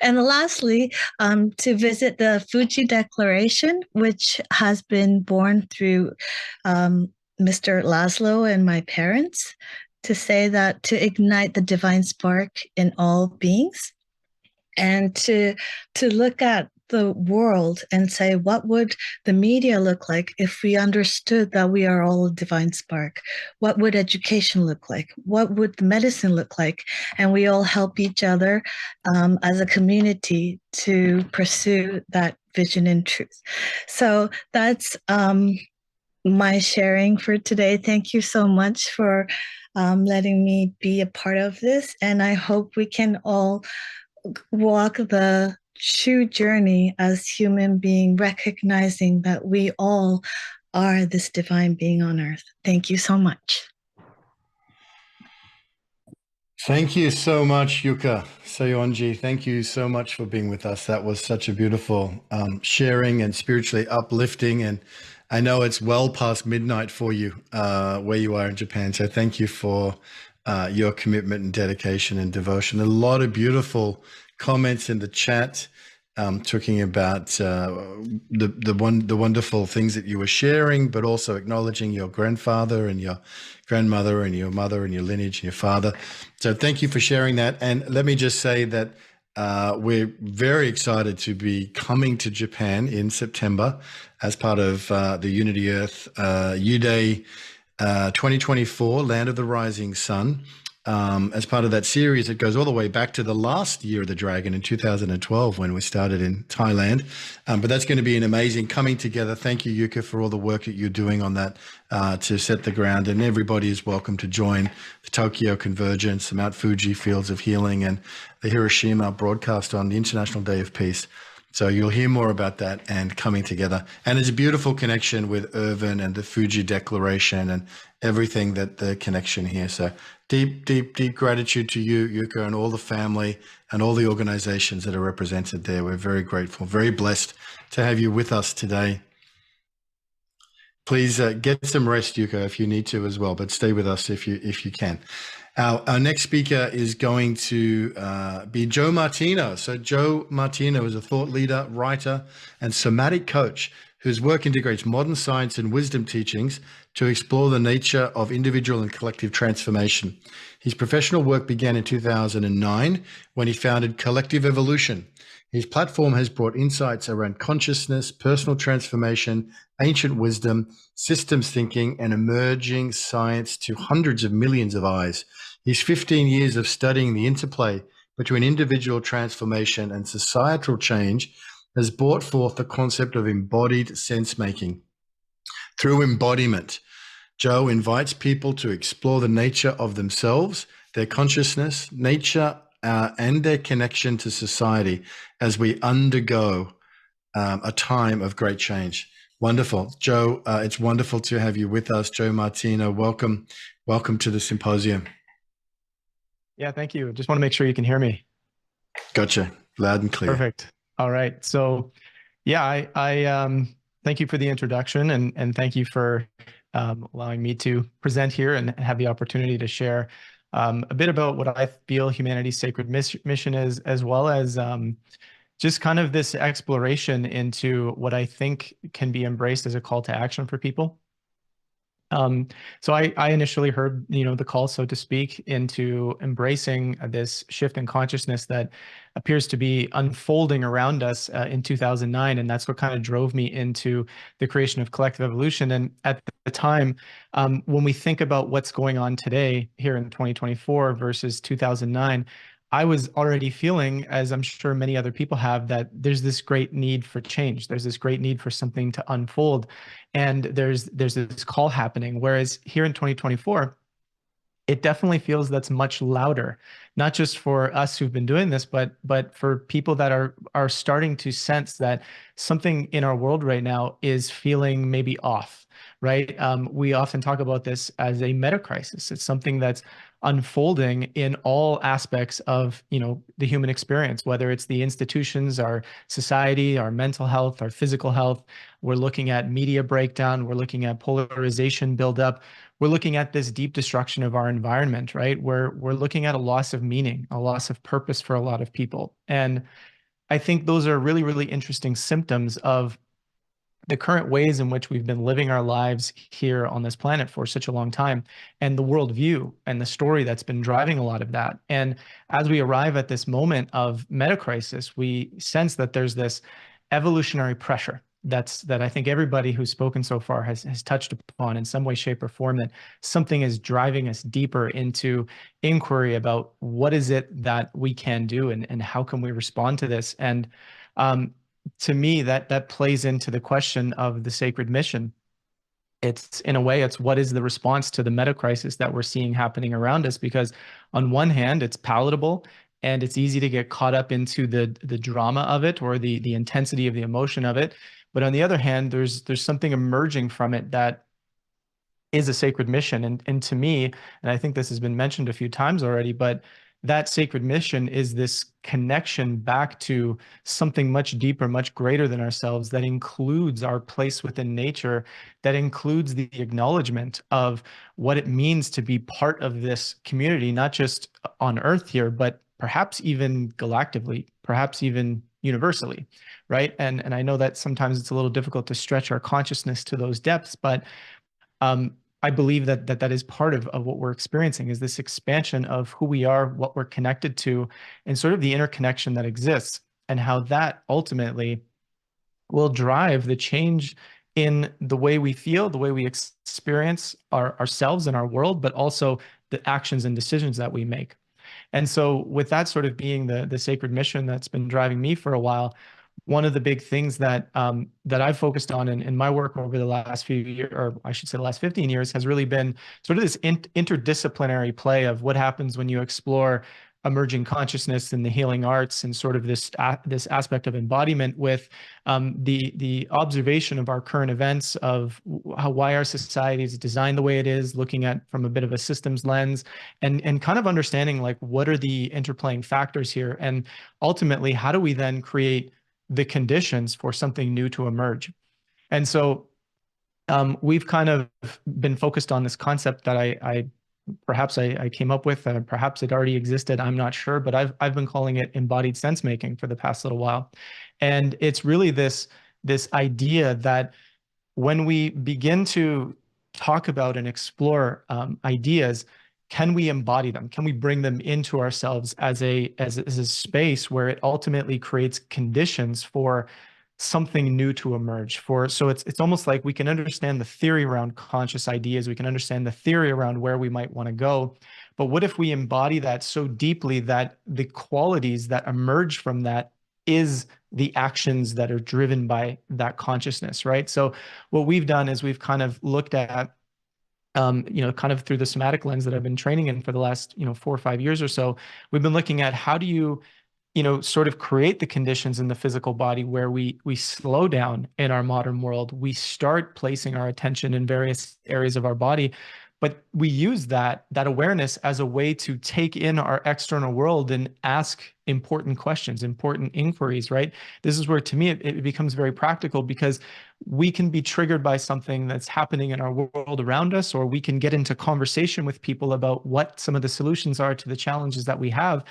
And lastly, to visit the Fuji Declaration, which has been born through Mr. Laszlo and my parents, to say that to ignite the divine spark in all beings, and to look at the world and say, what would the media look like if we understood that we are all a divine spark? What would education look like? What would the medicine look like? And we all help each other as a community to pursue that vision and truth. So that's my sharing for today. Thank you so much for letting me be a part of this. And I hope we can all walk the true journey as human being, recognizing that we all are this divine being on earth. Thank you so much. Thank you so much, Yuka. Saonji, thank you so much for being with us. That was such a beautiful sharing and spiritually uplifting. And I know it's well past midnight for you where you are in Japan. So thank you for your commitment and dedication and devotion. A lot of beautiful comments in the chat talking about the wonderful things that you were sharing, but also acknowledging your grandfather and your grandmother and your mother and your lineage and your father. So thank you for sharing that. And let me just say that we're very excited to be coming to Japan in September as part of the Unity Earth U-Day 2024, Land of the Rising Sun. As part of that series, it goes all the way back to the last year of the dragon in 2012 when we started in Thailand. But that's going to be an amazing coming together. Thank you, Yuka, for all the work that you're doing on that to set the ground. And everybody is welcome to join the Tokyo Convergence, the Mount Fuji Fields of Healing, and the Hiroshima broadcast on the International Day of Peace. So you'll hear more about that and coming together. And it's a beautiful connection with Ervin and the Fuji Declaration and everything that the connection here. So deep, deep, deep gratitude to you, Yuka, and all the family and all the organizations that are represented there. We're very grateful, very blessed to have you with us today. Please get some rest, Yuka, if you need to as well, but stay with us if you can. Our next speaker is going to be Joe Martino. So Joe Martino is a thought leader, writer, and somatic coach whose work integrates modern science and wisdom teachings to explore the nature of individual and collective transformation. His professional work began in 2009 when he founded Collective Evolution. His platform has brought insights around consciousness, personal transformation, ancient wisdom, systems thinking, and emerging science to hundreds of millions of eyes. His 15 years of studying the interplay between individual transformation and societal change has brought forth the concept of embodied sense-making. Through embodiment, Joe invites people to explore the nature of themselves, their consciousness, nature, and their connection to society as we undergo a time of great change. Wonderful. Joe, it's wonderful to have you with us. Joe Martino, welcome to the symposium. Yeah, thank you. Just want to make sure you can hear me. Gotcha. Loud and clear. Perfect. All right. So yeah, I thank you for the introduction and thank you for allowing me to present here and have the opportunity to share a bit about what I feel humanity's sacred mission is, as well as just kind of this exploration into what I think can be embraced as a call to action for people. So I initially heard, the call, so to speak, into embracing this shift in consciousness that appears to be unfolding around us in 2009. And that's what kind of drove me into the creation of Collective Evolution. And at the time, when we think about what's going on today here in 2024 versus 2009, I was already feeling, as I'm sure many other people have, that there's this great need for change. There's this great need for something to unfold. And there's this call happening. Whereas here in 2024, it definitely feels that's much louder, not just for us who've been doing this, but for people that are starting to sense that something in our world right now is feeling maybe off, right? We often talk about this as a meta crisis. It's something that's unfolding in all aspects of, the human experience, whether it's the institutions, our society, our mental health, our physical health. We're looking at media breakdown. We're looking at polarization buildup. We're looking at this deep destruction of our environment, right? We're looking at a loss of meaning, a loss of purpose for a lot of people. And I think those are really, really interesting symptoms of the current ways in which we've been living our lives here on this planet for such a long time, and the worldview and the story that's been driving a lot of that. And as we arrive at this moment of meta crisis, we sense that there's this evolutionary pressure that I think everybody who's spoken so far has touched upon in some way, shape, or form, that something is driving us deeper into inquiry about what is it that we can do and how can we respond to this. And to me, that plays into the question of the sacred mission. It's, in a way, it's what is the response to the meta crisis that we're seeing happening around us? Because on one hand, it's palatable and it's easy to get caught up into the drama of it or the intensity of the emotion of it. But on the other hand, there's something emerging from it that is a sacred mission. And to me, and I think this has been mentioned a few times already, but that sacred mission is this connection back to something much deeper, much greater than ourselves, that includes our place within nature, that includes the acknowledgement of what it means to be part of this community, not just on Earth here, but perhaps even galactically, perhaps even universally, right? And I know that sometimes it's a little difficult to stretch our consciousness to those depths, but I believe that is part of what we're experiencing, is this expansion of who we are, what we're connected to, and sort of the interconnection that exists, and how that ultimately will drive the change in the way we feel, the way we experience ourselves and our world, but also the actions and decisions that we make. And so with that sort of being the sacred mission that's been driving me for a while, one of the big things that I've focused on in my work over the last few years, or I should say the last 15 years, has really been sort of this interdisciplinary play of what happens when you explore emerging consciousness and the healing arts, and sort of this aspect of embodiment with the observation of our current events, of why our society is designed the way it is, looking at from a bit of a systems lens, and kind of understanding like what are the interplaying factors here, and ultimately how do we then create the conditions for something new to emerge. And so we've kind of been focused on this concept that I perhaps I came up with, perhaps it already existed, I'm not sure, but I've been calling it embodied sense making for the past little while. And it's really this idea that when we begin to talk about and explore ideas, can we embody them? Can we bring them into ourselves as a space where it ultimately creates conditions for something new to emerge? So it's almost like we can understand the theory around conscious ideas, we can understand the theory around where we might want to go, but what if we embody that so deeply that the qualities that emerge from that is the actions that are driven by that consciousness, right? So what we've done is we've kind of looked at kind of through the somatic lens that I've been training in for the last, 4 or 5 years or so, we've been looking at how do you, sort of create the conditions in the physical body where we slow down in our modern world. We start placing our attention in various areas of our body, but we use that awareness as a way to take in our external world and ask important questions, important inquiries, right? This is where, to me, it becomes very practical, because we can be triggered by something that's happening in our world around us, or we can get into conversation with people about what some of the solutions are to the challenges that we have.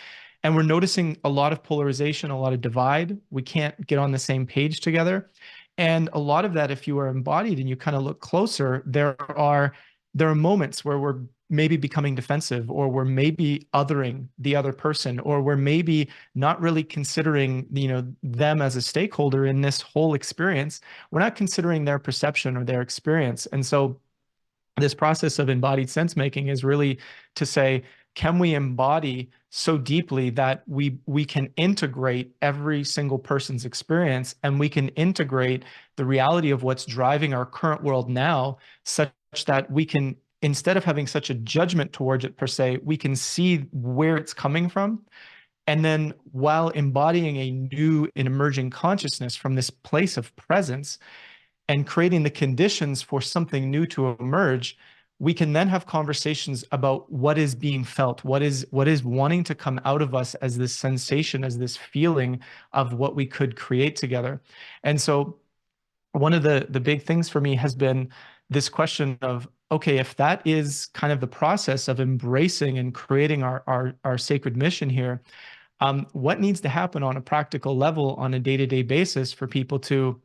And we're noticing a lot of polarization, a lot of divide. We can't get on the same page together. And a lot of that, if you are embodied and you kind of look closer, there are moments where we're maybe becoming defensive, or we're maybe othering the other person, or we're maybe not really considering, them as a stakeholder in this whole experience. We're not considering their perception or their experience. And so this process of embodied sense making is really to say, can we embody so deeply that we can integrate every single person's experience, and we can integrate the reality of what's driving our current world now, such that we can, instead of having such a judgment towards it per se, we can see where it's coming from. And then while embodying a new and emerging consciousness from this place of presence and creating the conditions for something new to emerge, we can then have conversations about what is being felt, what is wanting to come out of us as this sensation, as this feeling of what we could create together. And so one of the big things for me has been this question of, okay, if that is kind of the process of embracing and creating our sacred mission here, what needs to happen on a practical level on a day-to-day basis for people to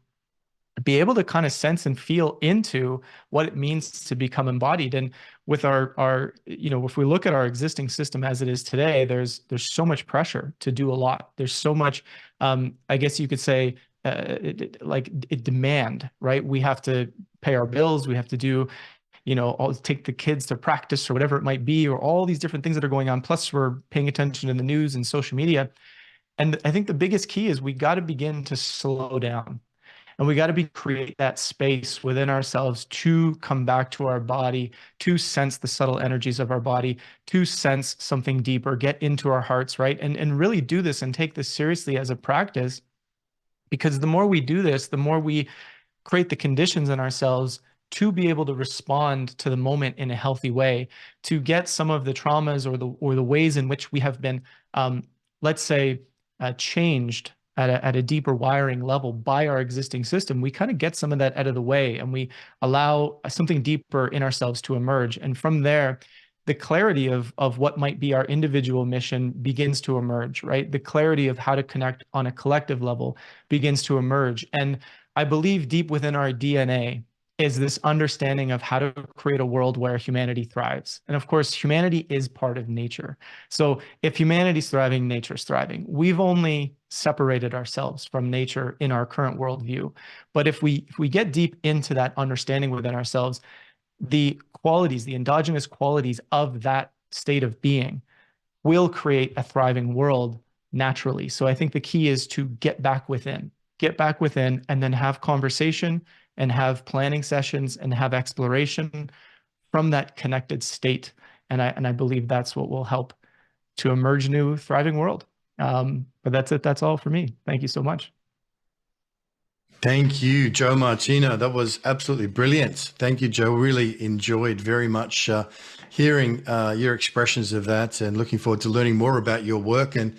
be able to kind of sense and feel into what it means to become embodied? And with our if we look at our existing system as it is today, there's so much pressure to do a lot. There's so much, I guess you could say, demand, right? We have to pay our bills. We have to do, take the kids to practice or whatever it might be, or all these different things that are going on. Plus, we're paying attention to the news and social media. And I think the biggest key is we got to begin to slow down. And we got to create that space within ourselves to come back to our body, to sense the subtle energies of our body, to sense something deeper, get into our hearts, right? And really do this and take this seriously as a practice, because the more we do this, the more we create the conditions in ourselves to be able to respond to the moment in a healthy way, to get some of the traumas or the ways in which we have been, let's say, changed at a deeper wiring level by our existing system. We kind of get some of that out of the way, and we allow something deeper in ourselves to emerge. And from there, the clarity of what might be our individual mission begins to emerge, right? The clarity of how to connect on a collective level begins to emerge. And I believe deep within our DNA is this understanding of how to create a world where humanity thrives. And of course, humanity is part of nature. So if humanity's thriving, nature's thriving. We've only separated ourselves from nature in our current worldview. But if we get deep into that understanding within ourselves, the qualities, the endogenous qualities of that state of being will create a thriving world naturally. So I think the key is to get back within, and then have conversation and have planning sessions and have exploration from that connected state. And I believe that's what will help to emerge a new thriving world. But that's it. That's all for me. Thank you so much. Thank you, Joe Martino. That was absolutely brilliant. Thank you, Joe. Really enjoyed very much hearing your expressions of that, and looking forward to learning more about your work and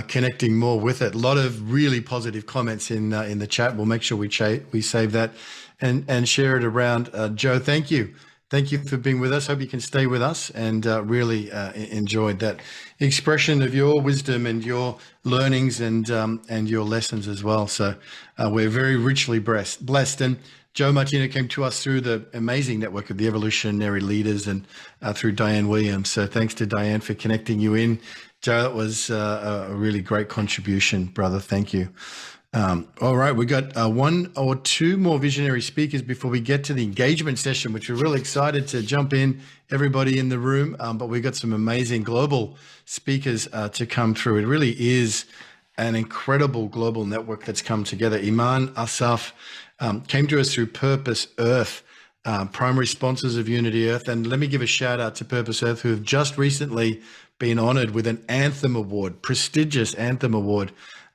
connecting more with it. A lot of really positive comments in the chat. We'll make sure we save that and share it around. Joe, thank you Thank you for being with us. Hope you can stay with us, and really enjoyed that expression of your wisdom and your learnings and your lessons as well. So we're very richly blessed. And Joe Martino came to us through the amazing network of the evolutionary leaders and through Diane Williams. So thanks to Diane for connecting you in. Joe, that was a really great contribution, brother. Thank you. All right, we got one or two more visionary speakers before we get to the engagement session, which we're really excited to jump in, everybody in the room. But we've got some amazing global speakers to come through. It really is an incredible global network that's come together. Imane, Assaf came to us through Purpose Earth, primary sponsors of Unity Earth. And let me give a shout out to Purpose Earth, who have just recently been honored with an Anthem Award, prestigious Anthem Award.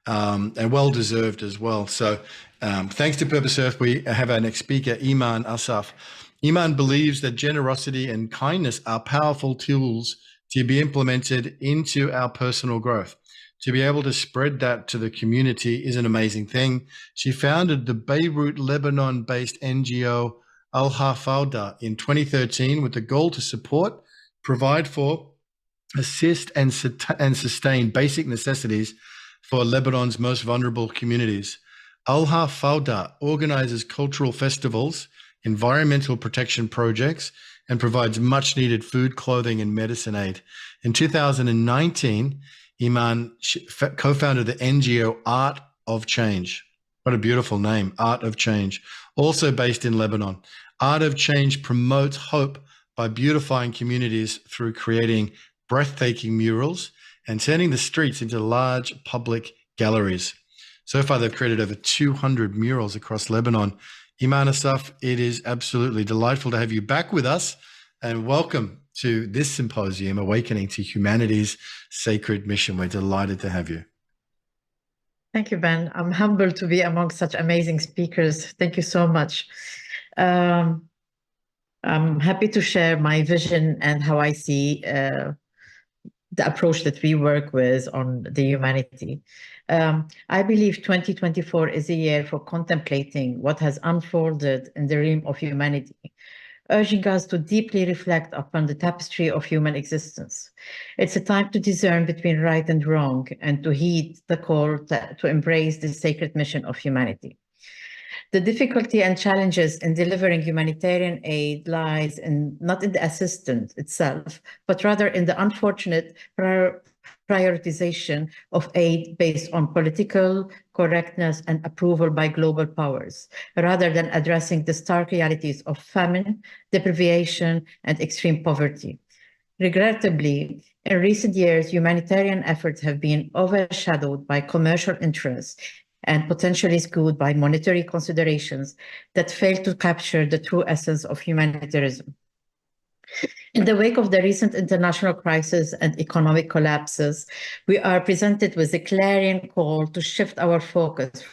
And well-deserved as well. So thanks to Purpose Earth, we have our next speaker, Imane Assaf. Imane believes that generosity and kindness are powerful tools to be implemented into our personal growth. To be able to spread that to the community is an amazing thing. She founded the Beirut, Lebanon-based NGO Al-Hafawda in 2013 with the goal to support, provide for, assist, and sustain basic necessities for Lebanon's most vulnerable communities. Al-Hafawda organizes cultural festivals, environmental protection projects, and provides much needed food, clothing, and medicine aid. In 2019, Imane co-founded the NGO Art of Change. What a beautiful name, Art of Change, also based in Lebanon. Art of Change promotes hope by beautifying communities through creating breathtaking murals and turning the streets into large public galleries. So far, they've created over 200 murals across Lebanon. Imane Assaf, it is absolutely delightful to have you back with us, and welcome to this symposium, Awakening to Humanity's Sacred Mission. We're delighted to have you. Thank you, Ben. I'm humbled to be among such amazing speakers. Thank you so much. I'm happy to share my vision and how I see the approach that we work with on the humanity. I believe 2024 is a year for contemplating what has unfolded in the realm of humanity, urging us to deeply reflect upon the tapestry of human existence. It's a time to discern between right and wrong and to heed the call to embrace the sacred mission of humanity. The difficulty and challenges in delivering humanitarian aid lies not in the assistance itself, but rather in the unfortunate prioritization of aid based on political correctness and approval by global powers, rather than addressing the stark realities of famine, deprivation, and extreme poverty. Regrettably, in recent years, humanitarian efforts have been overshadowed by commercial interests and potentially skewed by monetary considerations that fail to capture the true essence of humanitarianism. In the wake of the recent international crisis and economic collapses, we are presented with a clarion call to shift our focus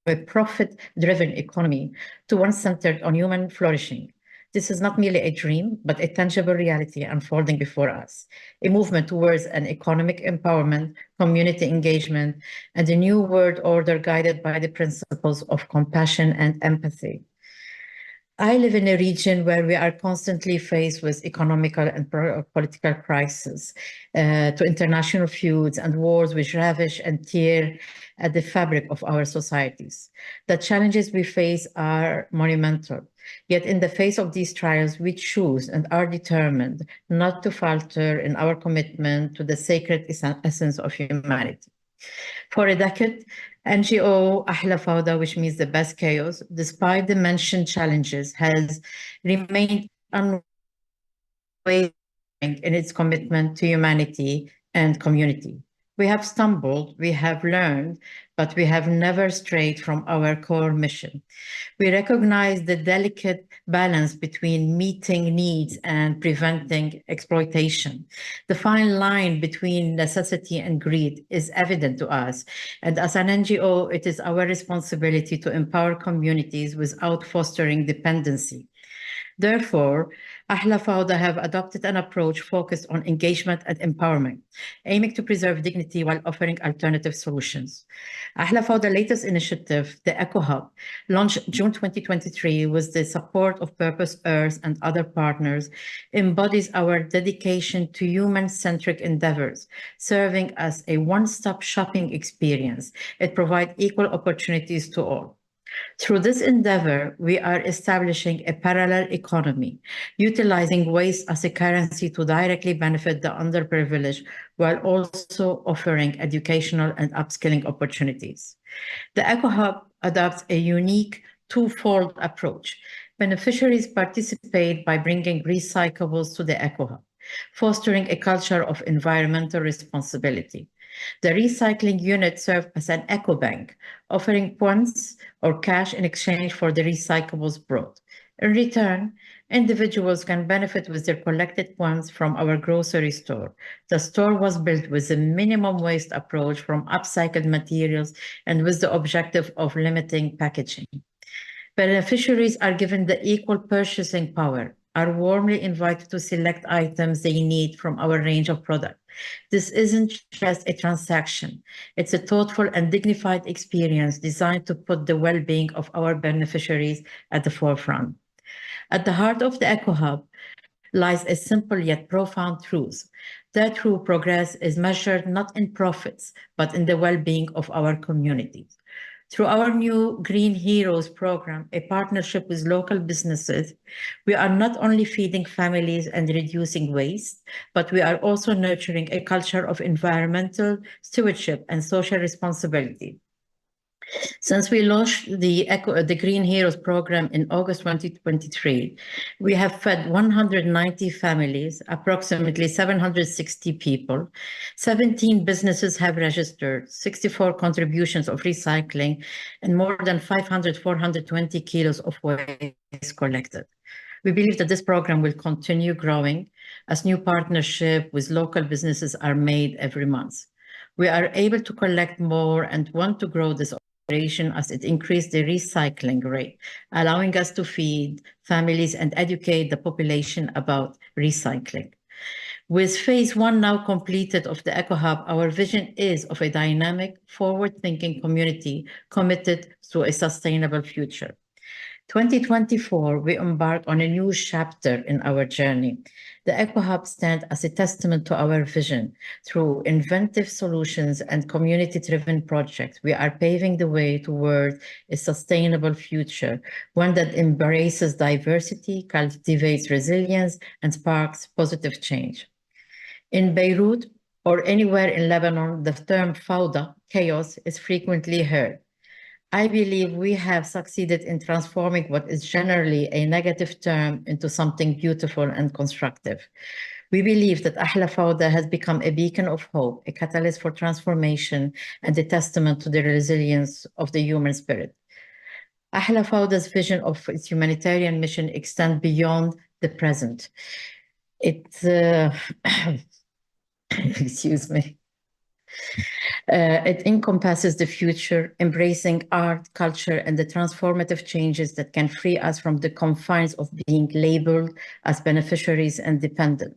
from a profit-driven economy to one centered on human flourishing. This is not merely a dream, but a tangible reality unfolding before us, a movement towards an economic empowerment, community engagement, and a new world order guided by the principles of compassion and empathy. I live in a region where we are constantly faced with economical and political crises, to international feuds and wars which ravish and tear at the fabric of our societies. The challenges we face are monumental. Yet in the face of these trials, we choose and are determined not to falter in our commitment to the sacred essence of humanity. For a decade, NGO Al-Hafawda, which means the best chaos, despite the mentioned challenges, has remained unwavering in its commitment to humanity and community. We have stumbled, we have learned, but we have never strayed from our core mission. We recognize the delicate balance between meeting needs and preventing exploitation. The fine line between necessity and greed is evident to us. And as an NGO, it is our responsibility to empower communities without fostering dependency. Therefore, Ahla Fawda have adopted an approach focused on engagement and empowerment, aiming to preserve dignity while offering alternative solutions. Ahla Fawda's latest initiative, the Eco Hub, launched June 2023 with the support of Purpose Earth and other partners, embodies our dedication to human-centric endeavors, serving as a one-stop shopping experience. It provides equal opportunities to all. Through this endeavor, we are establishing a parallel economy, utilizing waste as a currency to directly benefit the underprivileged, while also offering educational and upskilling opportunities. The Eco Hub adopts a unique twofold approach. Beneficiaries participate by bringing recyclables to the Eco Hub, fostering a culture of environmental responsibility. The recycling unit serves as an eco bank, offering points or cash in exchange for the recyclables brought. In return, individuals can benefit with their collected points from our grocery store. The store was built with a minimum waste approach from upcycled materials and with the objective of limiting packaging. Beneficiaries are given the equal purchasing power, are warmly invited to select items they need from our range of products. This isn't just a transaction. It's a thoughtful and dignified experience designed to put the well-being of our beneficiaries at the forefront. At the heart of the Eco Hub lies a simple yet profound truth. That true progress is measured not in profits, but in the well-being of our communities. Through our new Green Heroes program, a partnership with local businesses, we are not only feeding families and reducing waste, but we are also nurturing a culture of environmental stewardship and social responsibility. Since we launched the Green Heroes program in August 2023, we have fed 190 families, approximately 760 people. 17 businesses have registered, 64 contributions of recycling, and more than 420 kilos of waste collected. We believe that this program will continue growing as new partnerships with local businesses are made every month. We are able to collect more and want to grow this as it increased the recycling rate, allowing us to feed families and educate the population about recycling. With phase 1 now completed of the Eco Hub, our vision is of a dynamic, forward-thinking community committed to a sustainable future. 2024, we embarked on a new chapter in our journey. The Eco Hub stands as a testament to our vision. Through inventive solutions and community-driven projects, we are paving the way toward a sustainable future, one that embraces diversity, cultivates resilience, and sparks positive change. In Beirut or anywhere in Lebanon, the term fawda, chaos, is frequently heard. I believe we have succeeded in transforming what is generally a negative term into something beautiful and constructive. We believe that Ahla Fawda has become a beacon of hope, a catalyst for transformation, and a testament to the resilience of the human spirit. Ahla Fawda's vision of its humanitarian mission extends beyond the present. Excuse me. It encompasses the future, embracing art, culture, and the transformative changes that can free us from the confines of being labeled as beneficiaries and dependent.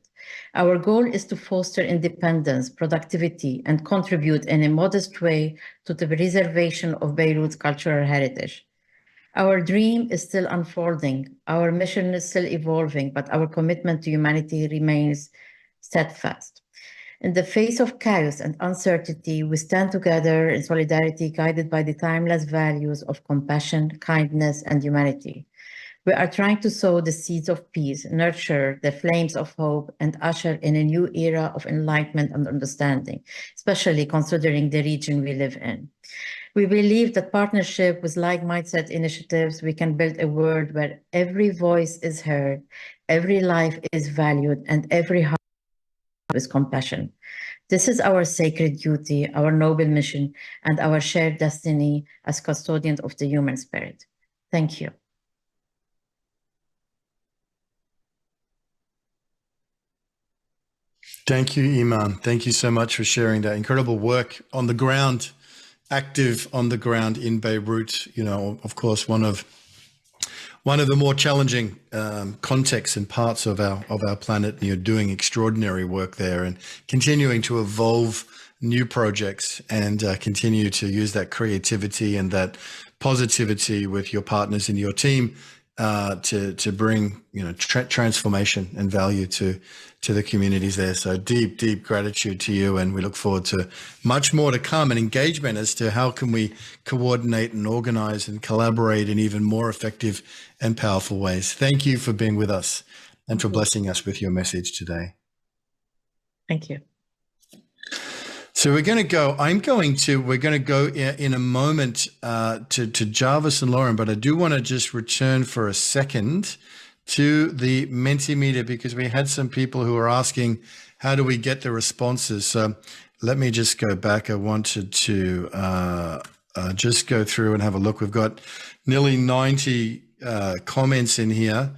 Our goal is to foster independence, productivity, and contribute in a modest way to the preservation of Beirut's cultural heritage. Our dream is still unfolding, our mission is still evolving, but our commitment to humanity remains steadfast. In the face of chaos and uncertainty, we stand together in solidarity, guided by the timeless values of compassion, kindness, and humanity. We are trying to sow the seeds of peace, nurture the flames of hope, and usher in a new era of enlightenment and understanding, especially considering the region we live in. We believe that partnership with like-minded initiatives, we can build a world where every voice is heard, every life is valued, and every heart is compassion. This is our sacred duty, our noble mission, and our shared destiny as custodians of the human spirit. Thank you. Thank you, Imane. Thank you so much for sharing that incredible work on the ground, active on the ground in Beirut. You know, of course, one of one of the more challenging contexts and parts of our planet. You're doing extraordinary work there and continuing to evolve new projects and continue to use that creativity and that positivity with your partners in your team to bring transformation and value to the communities there. So deep gratitude to you, and we look forward to much more to come and engagement as to how can we coordinate and organize and collaborate in even more effective and powerful ways. Thank you for being with us and for blessing us with your message today. Thank you. So we're going to go in a moment to Jarvis and Lauren, but I do want to just return for a second to the Mentimeter, because we had some people who are asking, how do we get the responses? So let me just go back. I wanted to just go through and have a look. We've got nearly 90 comments in here.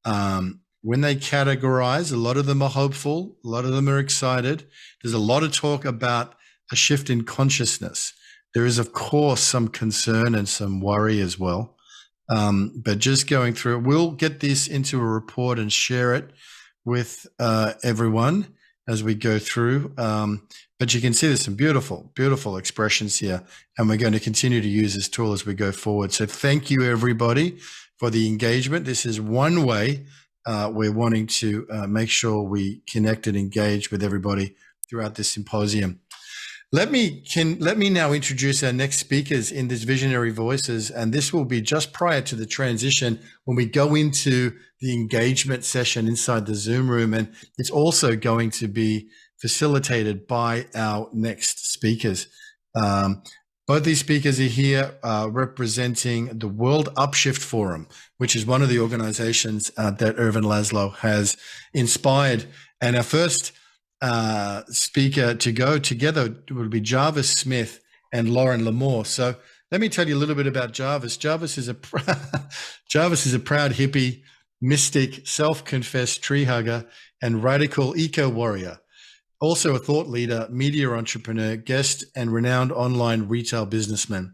When they categorize, a lot of them are hopeful, a lot of them are excited. There's a lot of talk about a shift in consciousness. There is, of course, some concern and some worry as well. But just going through it, we'll get this into a report and share it with everyone as we go through. But you can see there's some beautiful expressions here, and we're going to continue to use this tool as we go forward. So thank you, everybody, for the engagement. This is one way we're wanting to make sure we connect and engage with everybody throughout this symposium. Let me now introduce our next speakers in this Visionary Voices, and this will be just prior to the transition when we go into the engagement session inside the Zoom room, and it's also going to be facilitated by our next speakers. Both these speakers are here representing the World Upshift Forum, which is one of the organizations that Ervin Laszlo has inspired. And our first speaker to go together will be Jarvis Smith and Lauren L'Amour. So let me tell you a little bit about Jarvis. Jarvis is a proud hippie, mystic, self-confessed tree hugger, and radical eco-warrior. Also a thought leader, media entrepreneur, guest, and renowned online retail businessman.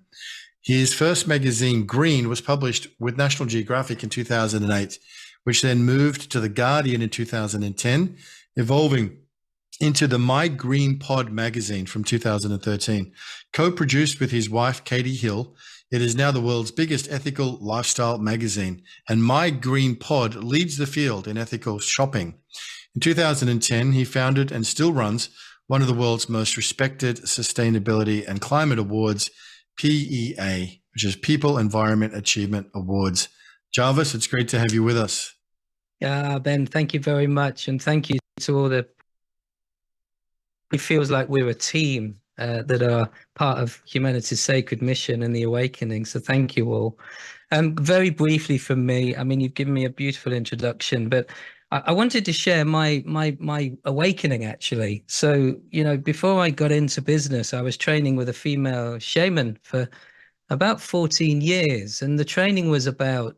His first magazine, Green, was published with National Geographic in 2008, which then moved to The Guardian in 2010, evolving into the My Green Pod magazine from 2013. Co-produced with his wife, Katie Hill, it is now the world's biggest ethical lifestyle magazine, and My Green Pod leads the field in ethical shopping. In 2010, he founded and still runs one of the world's most respected sustainability and climate awards, PEA, which is People Environment Achievement Awards. Jarvis, it's great to have you with us. Yeah, Ben, thank you very much. And thank you to all the... It feels like we're a team that are part of humanity's sacred mission and the awakening. So thank you all. Very briefly from me, I mean, you've given me a beautiful introduction, but I wanted to share my awakening, actually. So, before I got into business, I was training with a female shaman for about 14 years. And the training was about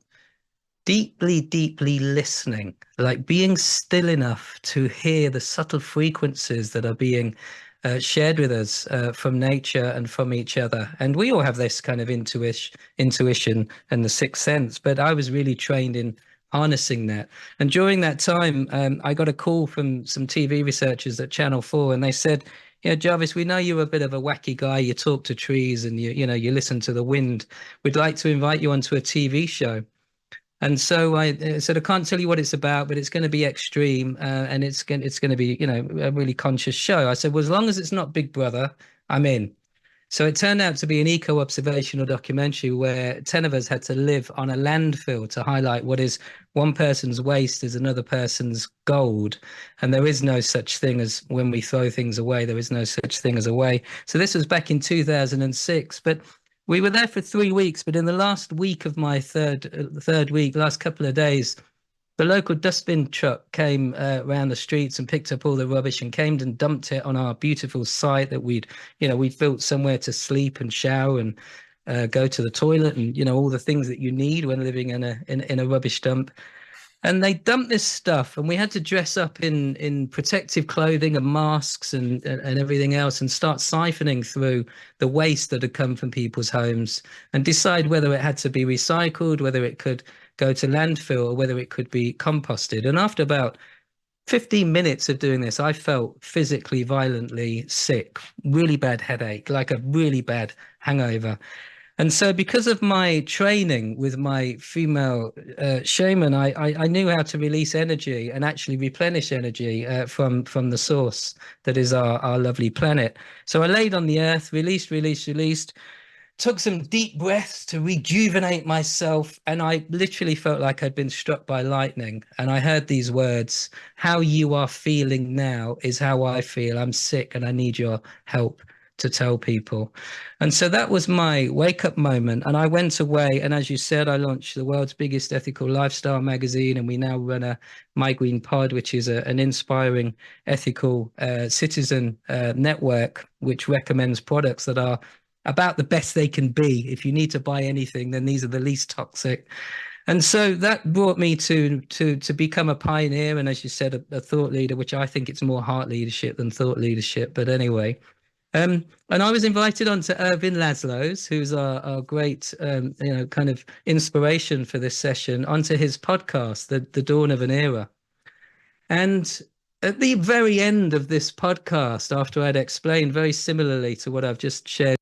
deeply listening, like being still enough to hear the subtle frequencies that are being shared with us from nature and from each other. And we all have this kind of intuition and the sixth sense, but I was really trained in harnessing that. And during that time, I got a call from some TV researchers at Channel 4, and they said, Jarvis, we know you're a bit of a wacky guy. You talk to trees and you listen to the wind. We'd like to invite you onto a TV show. And so I said, I can't tell you what it's about, but it's going to be extreme, and it's going to be, a really conscious show. I said, well, as long as it's not Big Brother, I'm in. So it turned out to be an eco-observational documentary where 10 of us had to live on a landfill to highlight what is one person's waste is another person's gold. And there is no such thing as when we throw things away, there is no such thing as away. So this was back in 2006, but we were there for 3 weeks. But in the last week of my third week, last couple of days, the local dustbin truck came around the streets and picked up all the rubbish and came and dumped it on our beautiful site that we'd built somewhere to sleep and shower and go to the toilet and, all the things that you need when living in a rubbish dump. And they dumped this stuff, and we had to dress up in protective clothing and masks and everything else and start siphoning through the waste that had come from people's homes and decide whether it had to be recycled, whether it could go to landfill or whether it could be composted. And after about 15 minutes of doing this, I felt physically violently sick, really bad headache, like a really bad hangover. And so because of my training with my female shaman, I knew how to release energy and actually replenish energy from the source that is our lovely planet. So I laid on the earth, released, took some deep breaths to rejuvenate myself. And I literally felt like I'd been struck by lightning. And I heard these words: how you are feeling now is how I feel. I'm sick and I need your help to tell people. And so that was my wake up moment. And I went away. And as you said, I launched the world's biggest ethical lifestyle magazine. And we now run a My Green Pod, which is an inspiring ethical citizen network, which recommends products that are about the best they can be. If you need to buy anything, then these are the least toxic. And so that brought me to become a pioneer. And as you said, a thought leader, which I think it's more heart leadership than thought leadership. But anyway, and I was invited onto Ervin Laszlo's, who's our great, kind of inspiration for this session, onto his podcast, The Dawn of an Era. And at the very end of this podcast, after I'd explained very similarly to what I've just shared,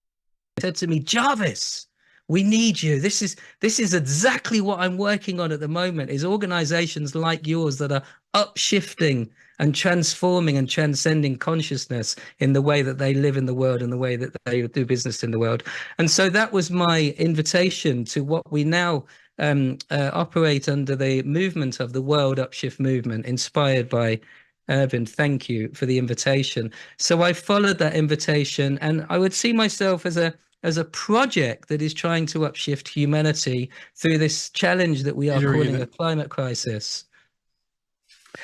he said to me, "Jarvis, we need you. This is exactly what I'm working on at the moment, is organizations like yours that are upshifting and transforming and transcending consciousness in the way that they live in the world and the way that they do business in the world." And so that was my invitation to what we now operate under the movement of the World Upshift Movement, inspired by Ervin. Thank you for the invitation. So I followed that invitation, and I would see myself as a project that is trying to upshift humanity through this challenge that we are calling a climate crisis.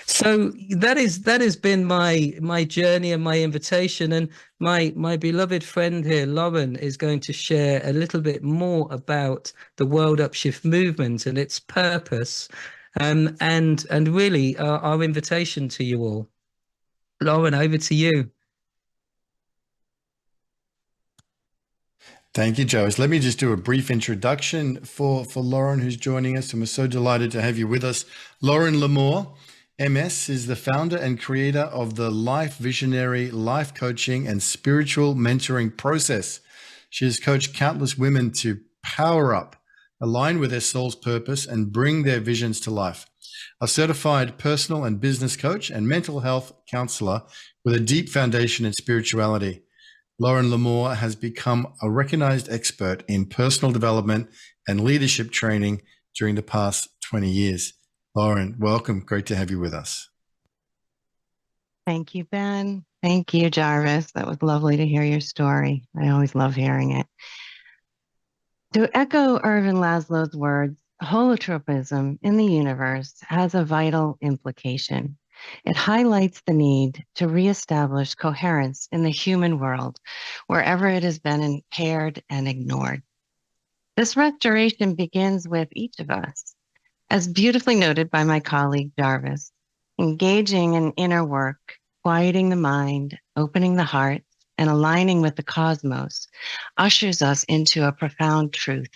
So that has been my journey and my invitation. And my beloved friend here, Lauren, is going to share a little bit more about the World Upshift Movement and its purpose, and really our invitation to you all. Lauren, over to you. Thank you, Jarvis. Let me just do a brief introduction for Lauren, who's joining us, and we're so delighted to have you with us. Lauren L'Amour, MS, is the founder and creator of the Life Visionary Life Coaching and Spiritual Mentoring Process. She has coached countless women to power up, align with their soul's purpose, and bring their visions to life. A certified personal and business coach and mental health counselor with a deep foundation in spirituality, Lauren L'Amour has become a recognized expert in personal development and leadership training during the past 20 years. Lauren, welcome. Great to have you with us. Thank you, Ben. Thank you, Jarvis. That was lovely to hear your story. I always love hearing it. To echo Ervin Laszlo's words, holotropism in the universe has a vital implication. It highlights the need to reestablish coherence in the human world wherever it has been impaired and ignored. This restoration begins with each of us. As beautifully noted by my colleague Jarvis, engaging in inner work, quieting the mind, opening the heart, and aligning with the cosmos ushers us into a profound truth,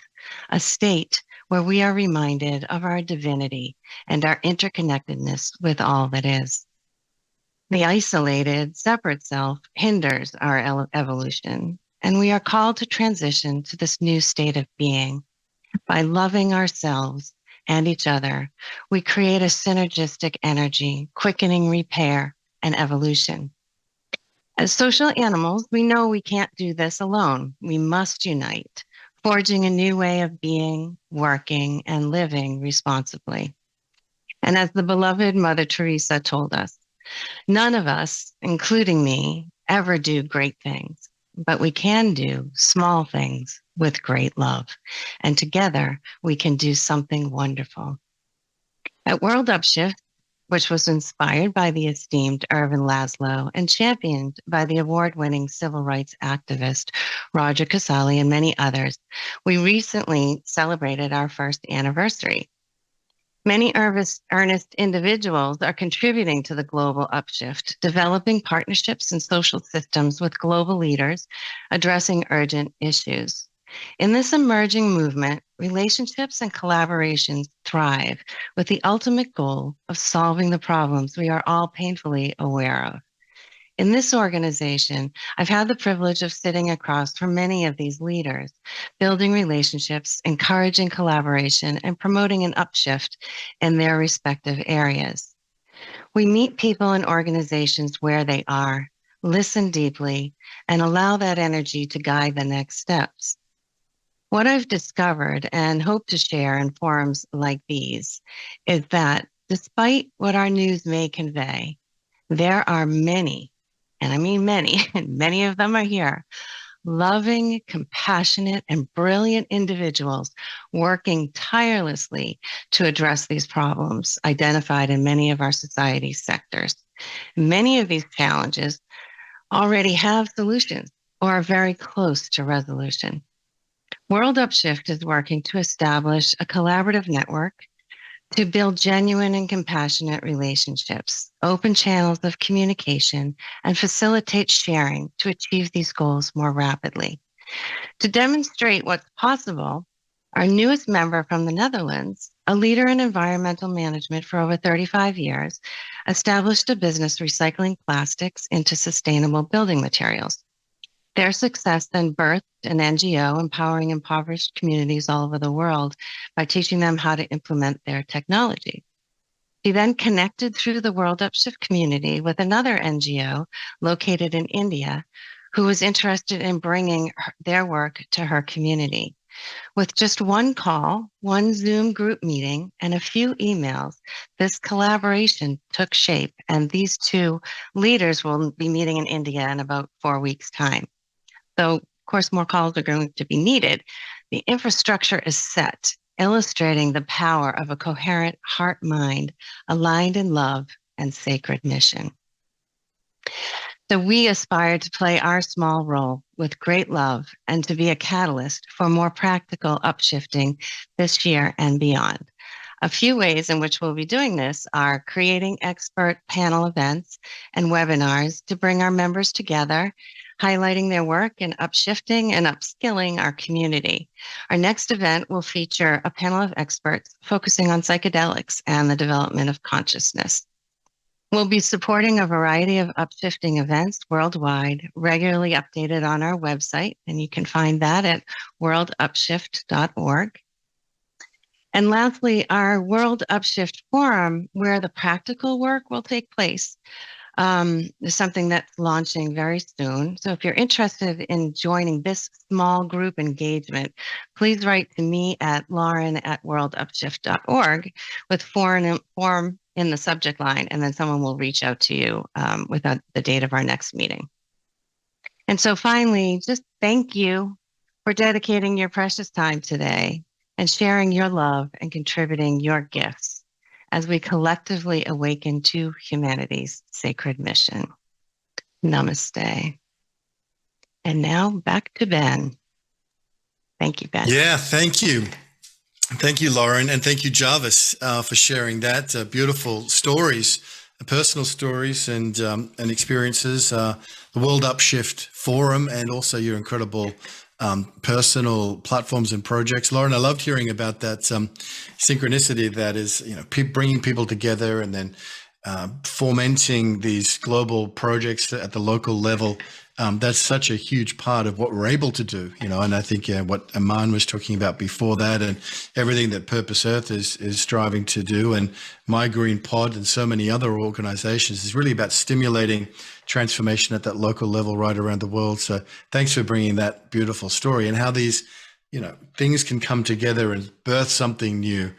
a state where we are reminded of our divinity and our interconnectedness with all that is. The isolated, separate self hinders our evolution, and we are called to transition to this new state of being. By loving ourselves and each other, we create a synergistic energy, quickening repair and evolution. As social animals, we know we can't do this alone. We must unite, forging a new way of being, working, and living responsibly. And as the beloved Mother Teresa told us, none of us, including me, ever do great things, but we can do small things with great love. And together, we can do something wonderful. At World Upshift, which was inspired by the esteemed Ervin Laszlo and championed by the award-winning civil rights activist Roger Casale and many others, we recently celebrated our first anniversary. Many earnest individuals are contributing to the global upshift, developing partnerships and social systems with global leaders, addressing urgent issues. In this emerging movement, relationships and collaborations thrive with the ultimate goal of solving the problems we are all painfully aware of. In this organization, I've had the privilege of sitting across from many of these leaders, building relationships, encouraging collaboration, and promoting an upshift in their respective areas. We meet people and organizations where they are, listen deeply, and allow that energy to guide the next steps. What I've discovered and hope to share in forums like these is that despite what our news may convey, there are many, and I mean many, and many of them are here, loving, compassionate, and brilliant individuals working tirelessly to address these problems identified in many of our society's sectors. Many of these challenges already have solutions or are very close to resolution. World Upshift is working to establish a collaborative network to build genuine and compassionate relationships, open channels of communication, and facilitate sharing to achieve these goals more rapidly. To demonstrate what's possible, our newest member from the Netherlands, a leader in environmental management for over 35 years, established a business recycling plastics into sustainable building materials. Their success then birthed an NGO empowering impoverished communities all over the world by teaching them how to implement their technology. She then connected through the World Upshift community with another NGO located in India who was interested in bringing their work to her community. With just one call, one Zoom group meeting, and a few emails, this collaboration took shape, and these two leaders will be meeting in India in about 4 weeks' time. Though, of course, more calls are going to be needed, the infrastructure is set, illustrating the power of a coherent heart-mind aligned in love and sacred mission. So we aspire to play our small role with great love and to be a catalyst for more practical upshifting this year and beyond. A few ways in which we'll be doing this are creating expert panel events and webinars to bring our members together, highlighting their work and upshifting and upskilling our community. Our next event will feature a panel of experts focusing on psychedelics and the development of consciousness. We'll be supporting a variety of upshifting events worldwide, regularly updated on our website, and you can find that at worldupshift.org. And lastly, our World Upshift Forum, where the practical work will take place, is something that's launching very soon. So if you're interested in joining this small group engagement, please write to me at lauren@worldupshift.org with forum in the subject line, and then someone will reach out to you with the date of our next meeting. And so finally, just thank you for dedicating your precious time today and sharing your love and contributing your gifts as we collectively awaken to humanity's sacred mission. Namaste. And now back to Ben. Thank you, Ben. Yeah, thank you. Thank you, Lauren, and thank you, Jarvis, for sharing that. Beautiful stories, personal stories and experiences, the World Upshift Forum, and also your incredible personal platforms and projects. Lauren, I loved hearing about that synchronicity that is, bringing people together and then fomenting these global projects at the local level. That's such a huge part of what we're able to do, and I think what Imane was talking about before that and everything that Purpose Earth is striving to do, and My Green Pod and so many other organizations is really about stimulating transformation at that local level right around the world. So thanks for bringing that beautiful story and how these, things can come together and birth something new.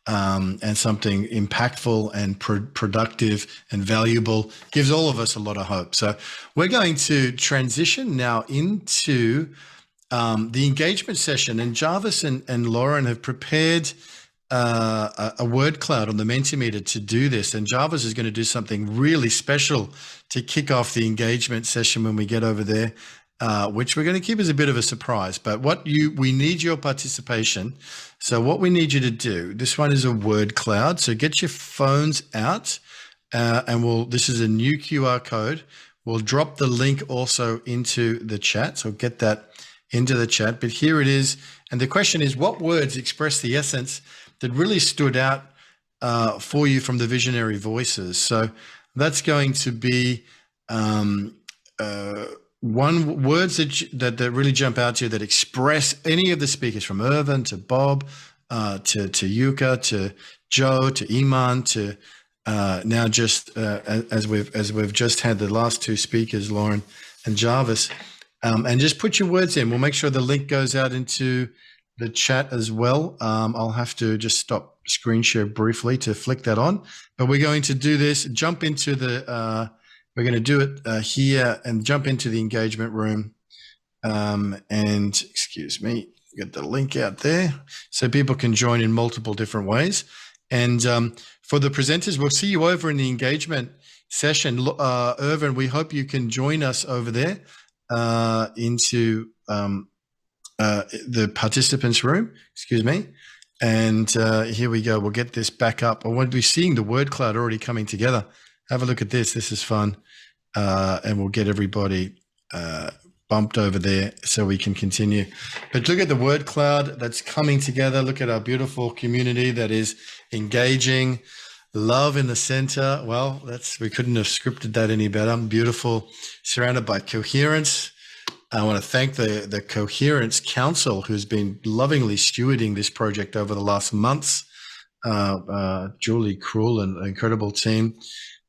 And something impactful and productive and valuable, gives all of us a lot of hope. So we're going to transition now into the engagement session, and Jarvis and Lauren have prepared a word cloud on the Mentimeter to do this, and Jarvis is going to do something really special to kick off the engagement session when we get over there. Which we're going to keep as a bit of a surprise, but we need your participation. So what we need you to do, this one is a word cloud. So get your phones out and this is a new QR code. We'll drop the link also into the chat. So get that into the chat, but here it is. And the question is, what words express the essence that really stood out for you from the visionary voices? So that's going to be one words that really jump out to you that express any of the speakers, from Ervin to Bob, to Yuka, to Joe, to Imane, to now just as we've just had the last two speakers, Lauren and Jarvis, and just put your words in. We'll make sure the link goes out into the chat as well. I'll have to just stop screen share briefly to flick that on, but we're going to do this, jump into the, we're going to do it here and jump into the engagement room. And excuse me, get the link out there so people can join in multiple different ways. And for the presenters, we'll see you over in the engagement session. Ervin, we hope you can join us over there into the participants room, excuse me. And here we go. We'll get this back up. I want to be seeing the word cloud already coming together. Have a look at this. This is fun. And we'll get everybody bumped over there so we can continue. But look at the word cloud that's coming together. Look at our beautiful community that is engaging. Love in the center. Well, we couldn't have scripted that any better. Beautiful, surrounded by coherence. I want to thank the Coherence Council, who's been lovingly stewarding this project over the last months. Julie Krull and an incredible team.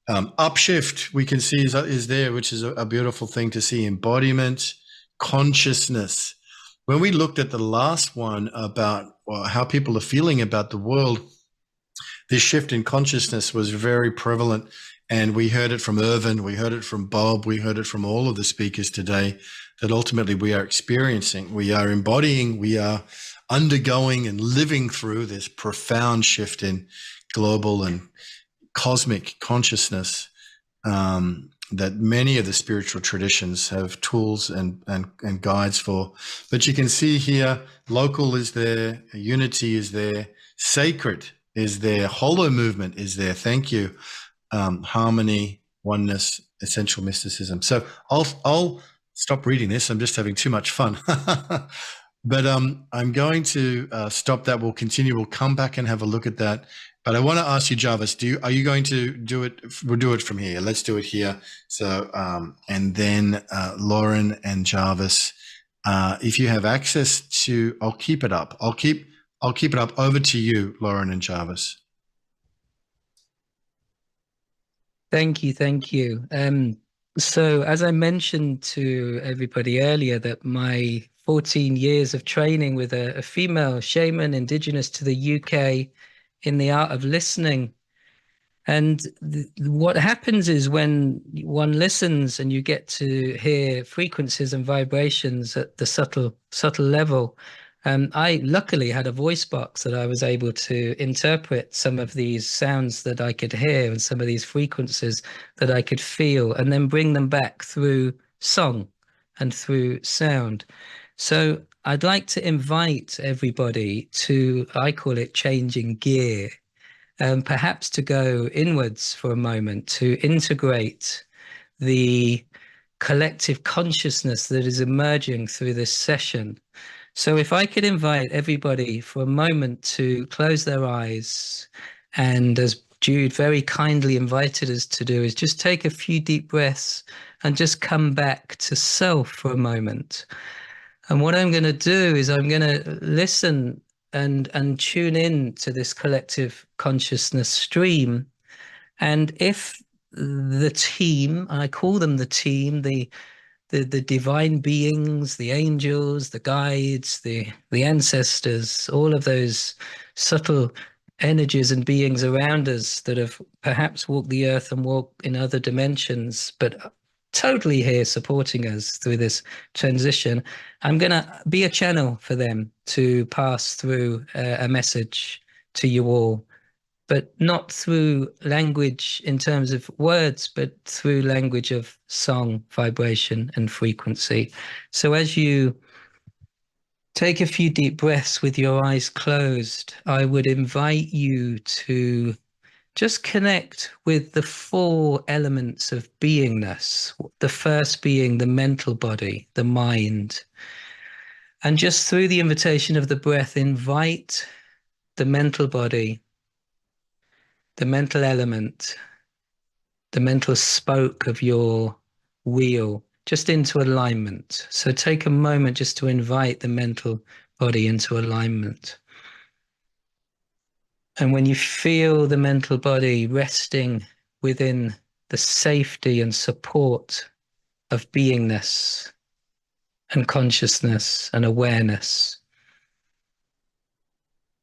Upshift, we can see is there, which is a beautiful thing to see. Embodiment, consciousness. When we looked at the last one about how people are feeling about the world, this shift in consciousness was very prevalent. And we heard it from Ervin, we heard it from Bob, we heard it from all of the speakers today, that ultimately we are experiencing, we are embodying, we are undergoing and living through this profound shift in global and cosmic consciousness that many of the spiritual traditions have tools and guides for. But you can see here, local is there, unity is there, sacred is there, hollow movement is there. Thank you. Harmony, oneness, essential mysticism. So I'll stop reading this. I'm just having too much fun. But I'm going to stop that. We'll continue. We'll come back and have a look at that. But I want to ask you, Jarvis, are you going to do it? We'll do it from here. Let's do it here. So, and then Lauren and Jarvis, if you have access to, I'll keep it up. I'll keep it up. Over to you, Lauren and Jarvis. Thank you. Thank you. So as I mentioned to everybody earlier, that my 14 years of training with a female shaman indigenous to the UK in the art of listening. And what happens is when one listens and you get to hear frequencies and vibrations at the subtle level, I luckily had a voice box that I was able to interpret some of these sounds that I could hear and some of these frequencies that I could feel, and then bring them back through song and through sound. So I'd like to invite everybody to, I call it changing gear, perhaps to go inwards for a moment, to integrate the collective consciousness that is emerging through this session. So if I could invite everybody for a moment to close their eyes, and as Jude very kindly invited us to do, is just take a few deep breaths and just come back to self for a moment. And what I'm going to do is I'm going to listen and tune in to this collective consciousness stream. And if the team, I call them the team, the divine beings, the angels, the guides, the ancestors, all of those subtle energies and beings around us that have perhaps walked the earth and walked in other dimensions, but totally here supporting us through this transition. I'm going to be a channel for them to pass through a message to you all, but not through language in terms of words, but through language of song, vibration, and frequency. So as you take a few deep breaths with your eyes closed, I would invite you to just connect with the 4 elements of beingness. The first being the mental body, the mind. And just through the invitation of the breath, invite the mental body, the mental element, the mental spoke of your wheel just into alignment. So take a moment just to invite the mental body into alignment. And when you feel the mental body resting within the safety and support of beingness and consciousness and awareness,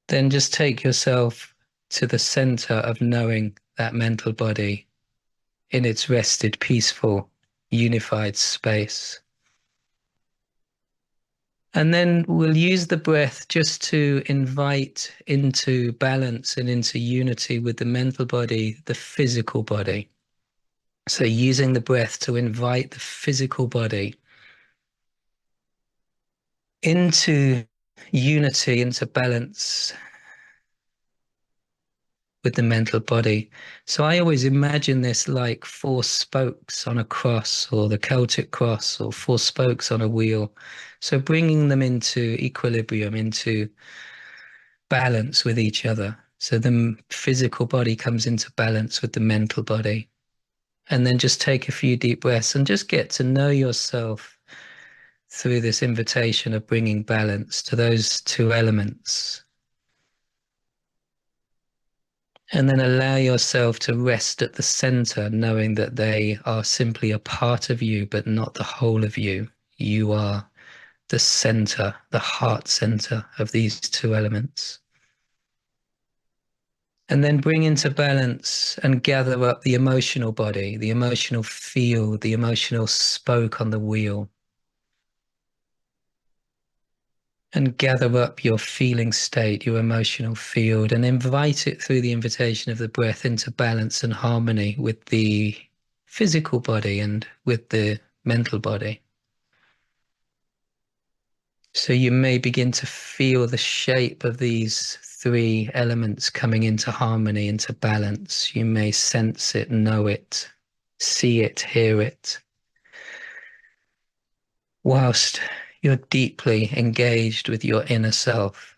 then just take yourself to the center of knowing that mental body in its rested, peaceful, unified space. And then we'll use the breath just to invite into balance and into unity with the mental body, the physical body. So using the breath to invite the physical body into unity, into balance with the mental body. So I always imagine this like 4 spokes on a cross, or the Celtic cross, or 4 spokes on a wheel. So bringing them into equilibrium, into balance with each other. So the physical body comes into balance with the mental body. And then just take a few deep breaths and just get to know yourself through this invitation of bringing balance to those 2 elements. And then allow yourself to rest at the center, knowing that they are simply a part of you, but not the whole of you. You are the center, the heart center of these 2 elements. And then bring into balance and gather up the emotional body, the emotional field, the emotional spoke on the wheel. And gather up your feeling state, your emotional field, and invite it through the invitation of the breath into balance and harmony with the physical body and with the mental body. So you may begin to feel the shape of these 3 elements coming into harmony, into balance. You may sense it, know it, see it, hear it, whilst you're deeply engaged with your inner self.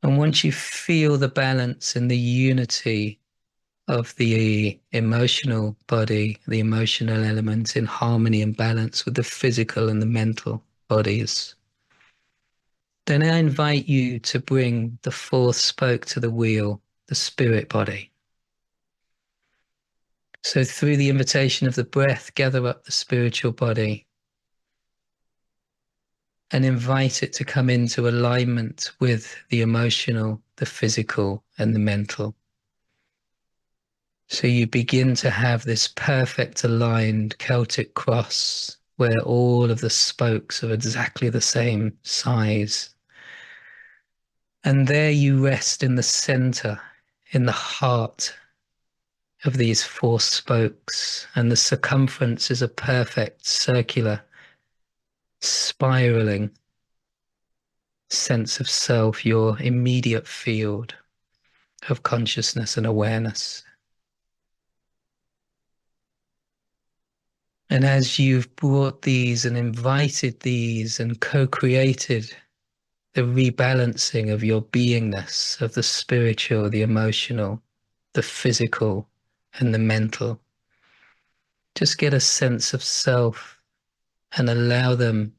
And once you feel the balance and the unity of the emotional body, the emotional elements in harmony and balance with the physical and the mental bodies, then I invite you to bring the 4th spoke to the wheel, the spirit body. So through the invitation of the breath, gather up the spiritual body and invite it to come into alignment with the emotional, the physical, and the mental. So you begin to have this perfect aligned Celtic cross where all of the spokes are exactly the same size. And there you rest in the center, in the heart of these 4 spokes, and the circumference is a perfect circular, spiraling sense of self, your immediate field of consciousness and awareness. And as you've brought these and invited these and co-created the rebalancing of your beingness, of the spiritual, the emotional, the physical, and the mental, just get a sense of self and allow them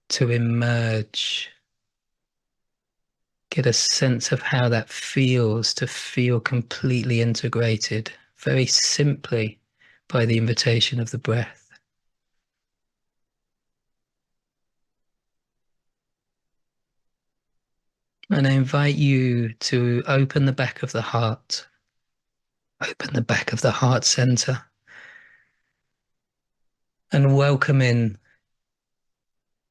to emerge. Get a sense of how that feels to feel completely integrated, very simply by the invitation of the breath. And I invite you to open the back of the heart, open the back of the heart center, and welcome in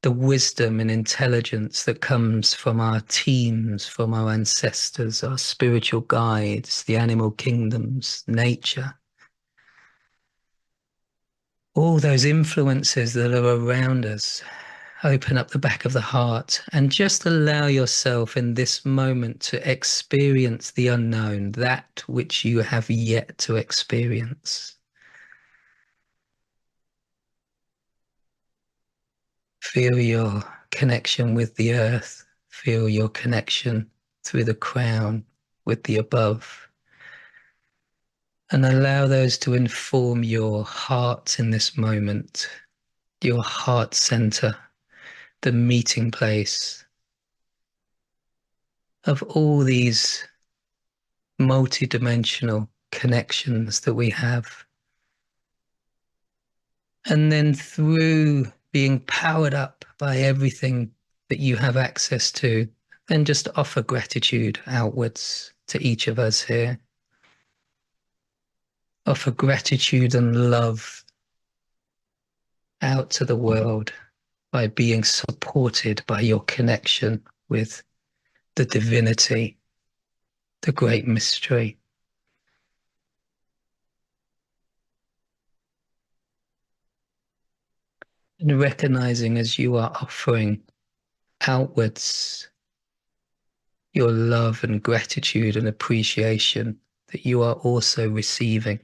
the wisdom and intelligence that comes from our teams, from our ancestors, our spiritual guides, the animal kingdoms, nature. All those influences that are around us. Open up the back of the heart and just allow yourself in this moment to experience the unknown, that which you have yet to experience. Feel your connection with the earth. Feel your connection through the crown with the above. And allow those to inform your heart in this moment, your heart center, the meeting place of all these multidimensional connections that we have. And then through being powered up by everything that you have access to, then just offer gratitude outwards to each of us here. Offer gratitude and love out to the world by being supported by your connection with the divinity, the great mystery. And recognizing as you are offering outwards your love and gratitude and appreciation that you are also receiving.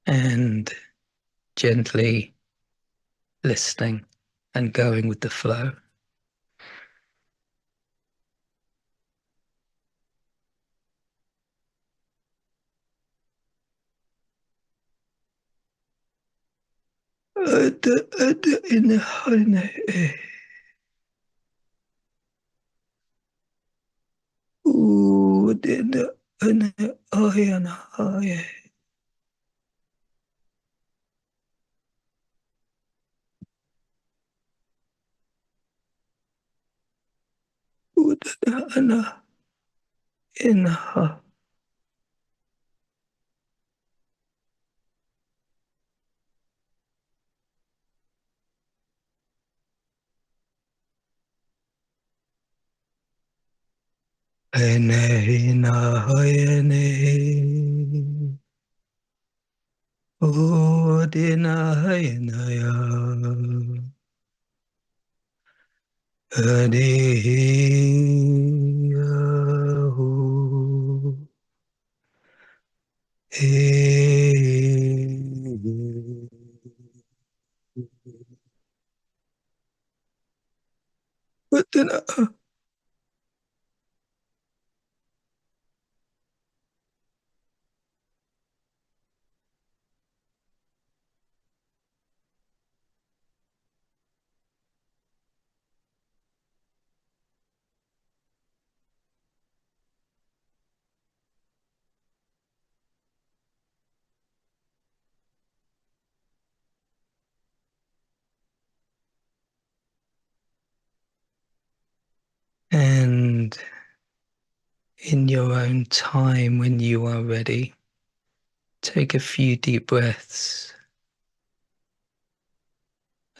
And gently listening and going with the flow. And in your own time, when you are ready, take a few deep breaths.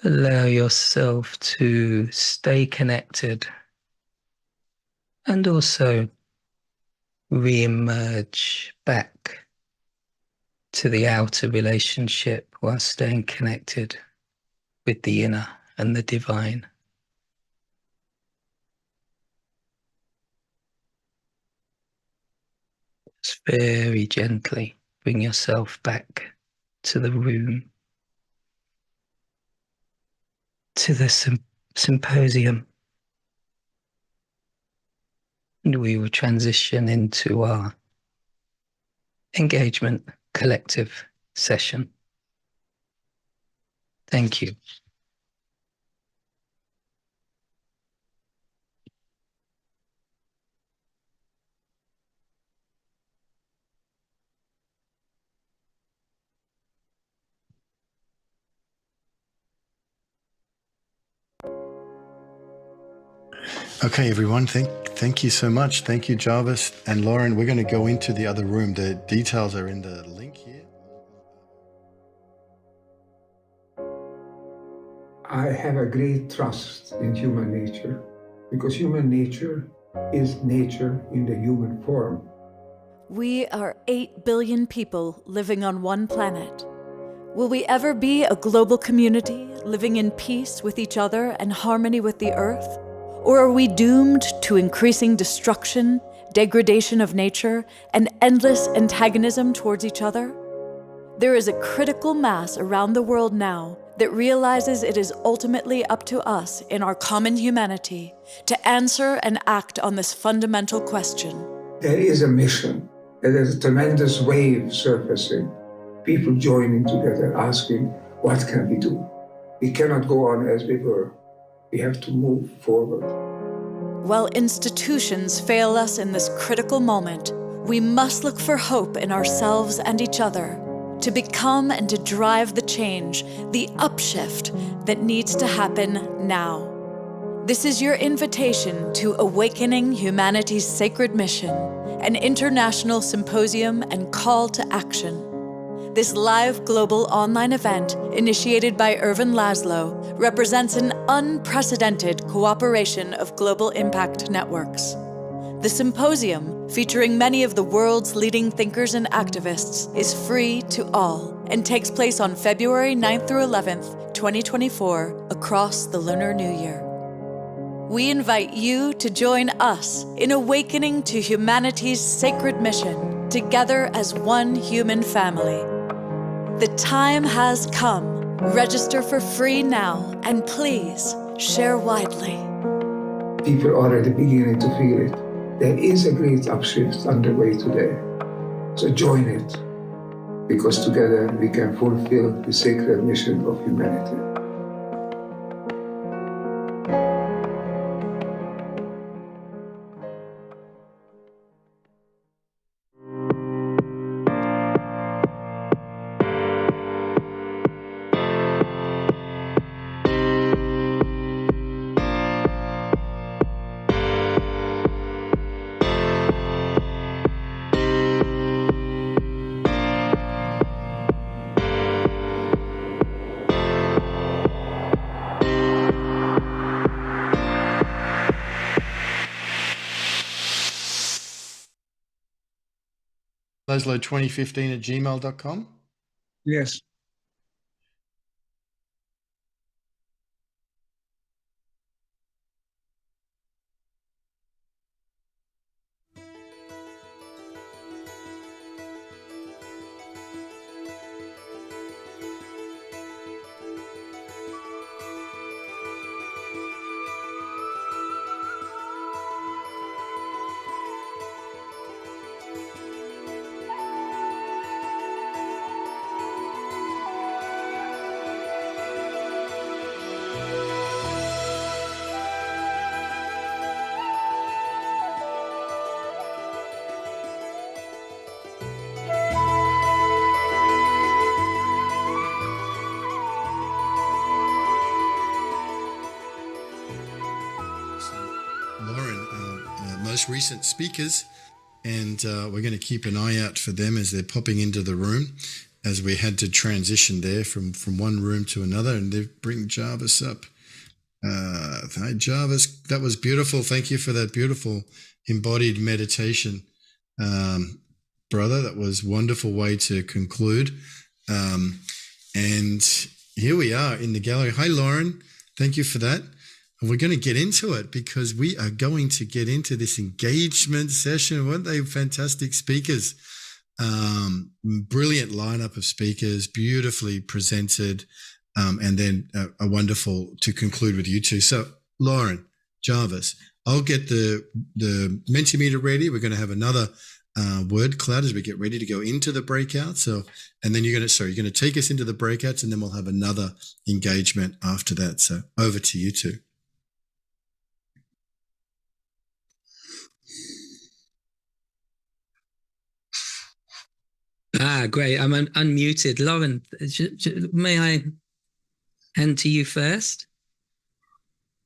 Allow yourself to stay connected and also re-emerge back to the outer relationship while staying connected with the inner and the divine. Just very gently bring yourself back to the room, to the symposium. And we will transition into our engagement collective session. Thank you. Okay, everyone, thank you so much. Thank you, Jarvis and Lauren. We're going to go into the other room. The details are in the link here. I have a great trust in human nature because human nature is nature in the human form. We are 8 billion people living on one planet. Will we ever be a global community living in peace with each other and harmony with the earth? Or are we doomed to increasing destruction degradation of nature, and endless antagonism towards each other? There is a critical mass around the world now that realizes it is ultimately up to us in our common humanity to answer and act on this fundamental question. There is a mission. There is a tremendous wave surfacing. People joining together, asking, what can we do? We cannot go on as we were. We have to move forward. While institutions fail us in this critical moment, we must look for hope in ourselves and each other to become and to drive the change, the upshift that needs to happen now. This is your invitation to Awakening Humanity's Sacred Mission, an international symposium and call to action. This live global online event, initiated by Ervin Laszlo, represents an unprecedented cooperation of global impact networks. The symposium, featuring many of the world's leading thinkers and activists, is free to all and takes place on February 9th through 11th, 2024, across the Lunar New Year. We invite you to join us in awakening to humanity's sacred mission, together as one human family. The time has come. Register for free now, and please share widely. People are already beginning to feel it. There is a great upshift underway today. So join it, because together we can fulfill the sacred mission of humanity. Laszlo2015@gmail.com. Yes. Lauren, our most recent speakers, and we're going to keep an eye out for them as they're popping into the room, as we had to transition there from one room to another, and they bring Jarvis up. Hi, Jarvis. That was beautiful. Thank you for that beautiful embodied meditation, brother. That was a wonderful way to conclude. And here we are in the gallery. Hi, Lauren. Thank you for that. And we're going to get into it because we are going to get into this engagement session. Weren't they fantastic speakers? Brilliant lineup of speakers, beautifully presented, and then a wonderful to conclude with you two. So, Lauren, Jarvis, I'll get the Mentimeter ready. We're going to have another word cloud as we get ready to go into the breakout. So, and then you're going to take us into the breakouts, and then we'll have another engagement after that. So, over to you two. Great. I'm unmuted. Lauren, may I hand to you first?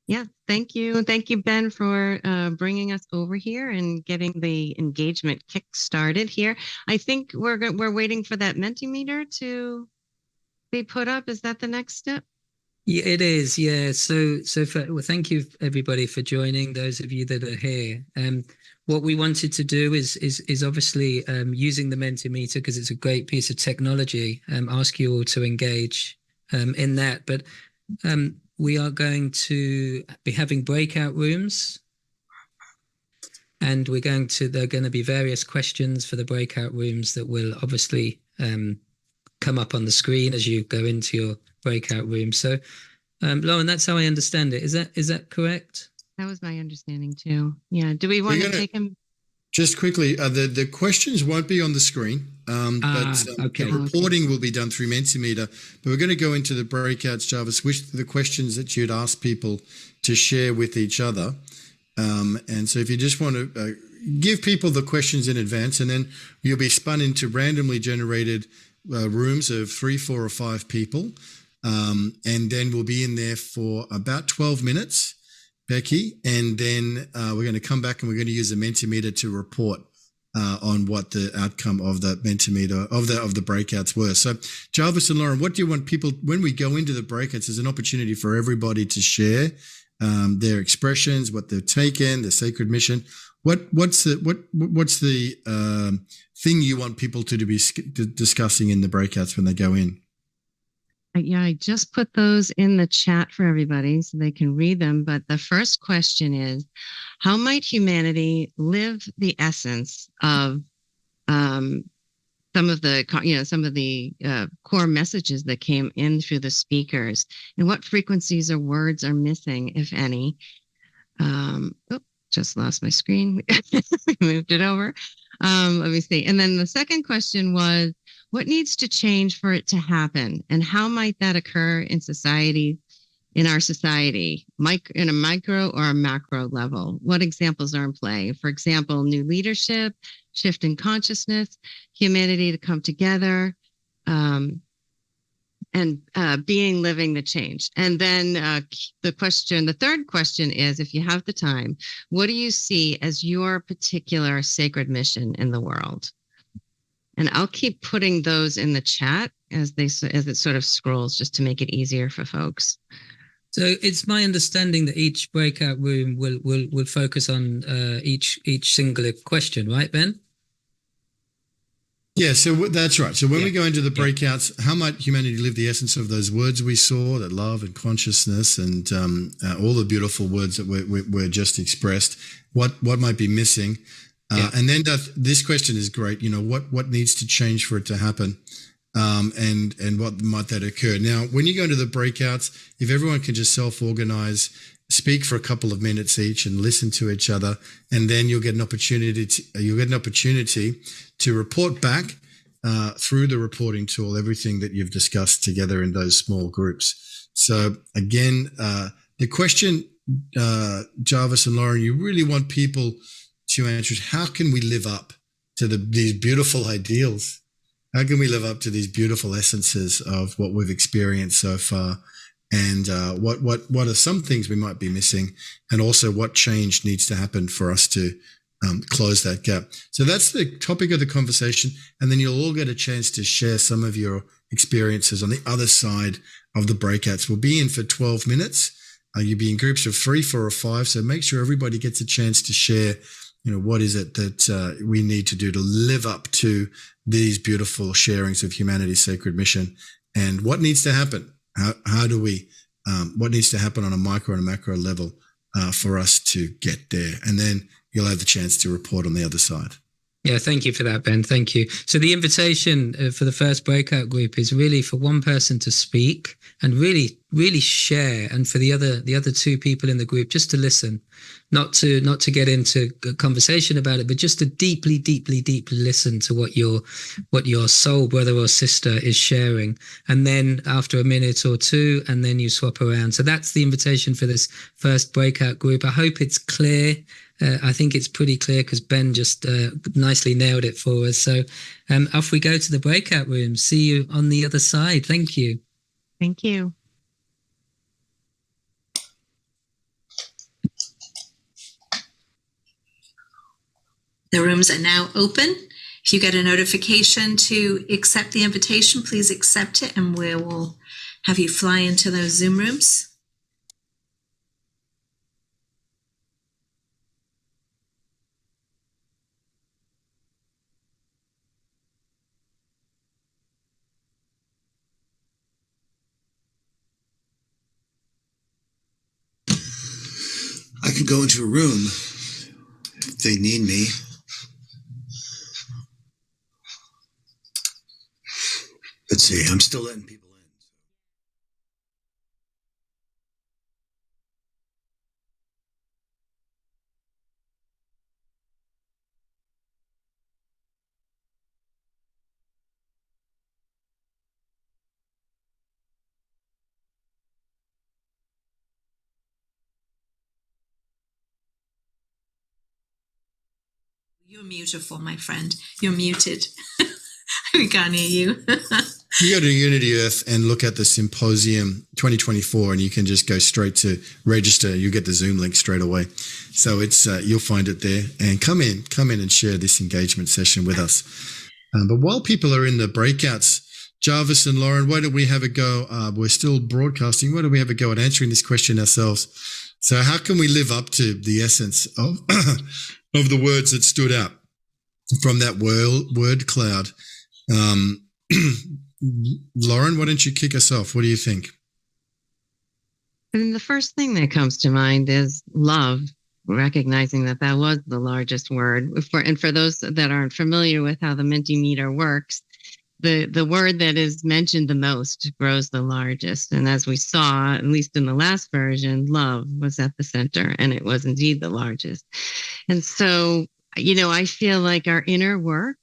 Yeah, thank you. Thank you, Ben, for bringing us over here and getting the engagement kick started here. I think we're waiting for that Mentimeter to be put up. Is that the next step? Yeah, it is. Yeah. So thank you everybody for joining. Those of you that are here. What we wanted to do is obviously using the Mentimeter, because it's a great piece of technology. Ask you all to engage in that, but we are going to be having breakout rooms And there are going to be various questions for the breakout rooms that will obviously come up on the screen as you go into your breakout room. So, Lauren, that's how I understand it. Is that correct? That was my understanding too. Yeah. Do we want to take him? Just quickly, the questions won't be on the screen, but okay. the reporting will be done through Mentimeter. But we're going to go into the breakouts, Jarvis, with the questions that you'd ask people to share with each other. And so if you just want to give people the questions in advance, and then you'll be spun into randomly generated rooms of 3, 4, or 5 people. And then we'll be in there for about 12 minutes, Becky. And then we're going to come back and we're going to use the Mentimeter to report on what the outcome of the Mentimeter of the breakouts were. So Jarvis and Lauren, what do you want people, when we go into the breakouts, there's an opportunity for everybody to share their expressions, what they've taken, their sacred mission. What's the thing you want people to be discussing in the breakouts when they go in? Yeah, I just put those in the chat for everybody so they can read them. But the first question is, how might humanity live the essence of some of the core messages that came in through the speakers, and what frequencies or words are missing, if any? Just lost my screen. Moved it over. Let me see. And then the second question was, what needs to change for it to happen? And how might that occur in society, in our society, in a micro or a macro level? What examples are in play? For example, new leadership, shift in consciousness, humanity to come together, and being living the change. And then the third question is, if you have the time, what do you see as your particular sacred mission in the world? And I'll keep putting those in the chat as it sort of scrolls, just to make it easier for folks. So it's my understanding that each breakout room will focus on each singular question, right, Ben? Yeah, so that's right. So when we go into the breakouts, how might humanity live the essence of those words we saw, that love and consciousness, and all the beautiful words that were just expressed? What might be missing? And then this question is great. You know, what needs to change for it to happen? And what might that occur? Now, when you go into the breakouts, if everyone can just self-organize, speak for a couple of minutes each and listen to each other, and then you'll get an opportunity to report back through the reporting tool everything that you've discussed together in those small groups. So again, the question, Jarvis and Lauren, you really want people to answer, how can we live up to these beautiful ideals? How can we live up to these beautiful essences of what we've experienced so far? And what are some things we might be missing? And also what change needs to happen for us to close that gap? So that's the topic of the conversation. And then you'll all get a chance to share some of your experiences on the other side of the breakouts. We'll be in for 12 minutes. You'll be in groups of 3, 4, or 5. So make sure everybody gets a chance to share, you know, what is it that we need to do to live up to these beautiful sharings of humanity's sacred mission, and what needs to happen? How do we, what needs to happen on a micro and a macro level for us to get there? And then you'll have the chance to report on the other side. Yeah, thank you for that, Ben. Thank you. So the invitation for the first breakout group is really for one person to speak and really share, and for the other 2 people in the group just to listen, not to get into a conversation about it, but just to deeply listen to what your soul brother or sister is sharing. And then after a minute or 2, and then you swap around. So that's the invitation for this first breakout group. I hope it's clear. I think it's pretty clear because Ben just nicely nailed it for us. So off we go to the breakout room. See you on the other side. Thank you. Thank you. The rooms are now open. If you get a notification to accept the invitation, please accept it, and we will have you fly into those Zoom rooms. I could go into a room, they need me. Let's see, I'm still letting people in. You're mutable, my friend. You're muted. We can't hear you. You go to Unity Earth and look at the Symposium 2024, and you can just go straight to register. You get the Zoom link straight away. So it's you'll find it there. And come in and share this engagement session with us. But while people are in the breakouts, Jarvis and Lauren, why don't we have a go? We're still broadcasting. Why don't we have a go at answering this question ourselves? So how can we live up to the essence of of the words that stood out from that word cloud? Lauren, why don't you kick us off? What do you think? And the first thing that comes to mind is love, recognizing that that was the largest word. For those that aren't familiar with how the Mentimeter works, the word that is mentioned the most grows the largest. And as we saw, at least in the last version, love was at the center, and it was indeed the largest. And so, I feel like our inner work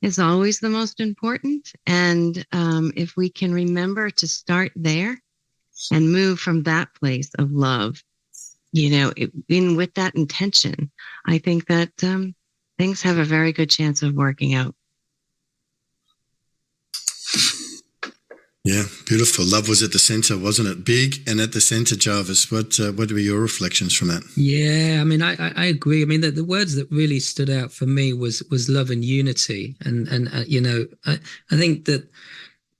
is always the most important. And if we can remember to start there and move from that place of love, with that intention, I think that things have a very good chance of working out. Yeah, beautiful. Love was at the center, wasn't it? Big and at the center, Jarvis. What were your reflections from that? Yeah, I mean, I agree. I mean, the words that really stood out for me was love and unity, and I think that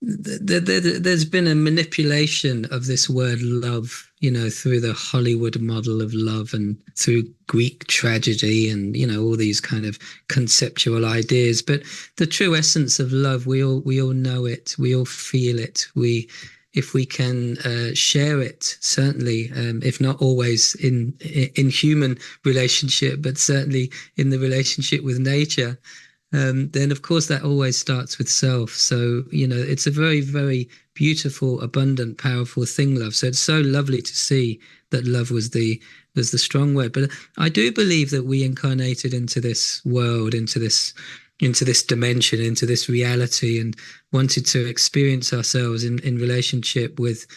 there's been a manipulation of this word love, through the Hollywood model of love and through Greek tragedy and, all these kind of conceptual ideas. But the true essence of love, we all know it. We all feel it. If we can share it, certainly, if not always in human relationship, but certainly in the relationship with nature, then of course that always starts with self. So, it's a very, very beautiful, abundant, powerful thing, love. So it's so lovely to see that love was the strong word. But I do believe that we incarnated into this world, into this dimension, into this reality, and wanted to experience ourselves in relationship with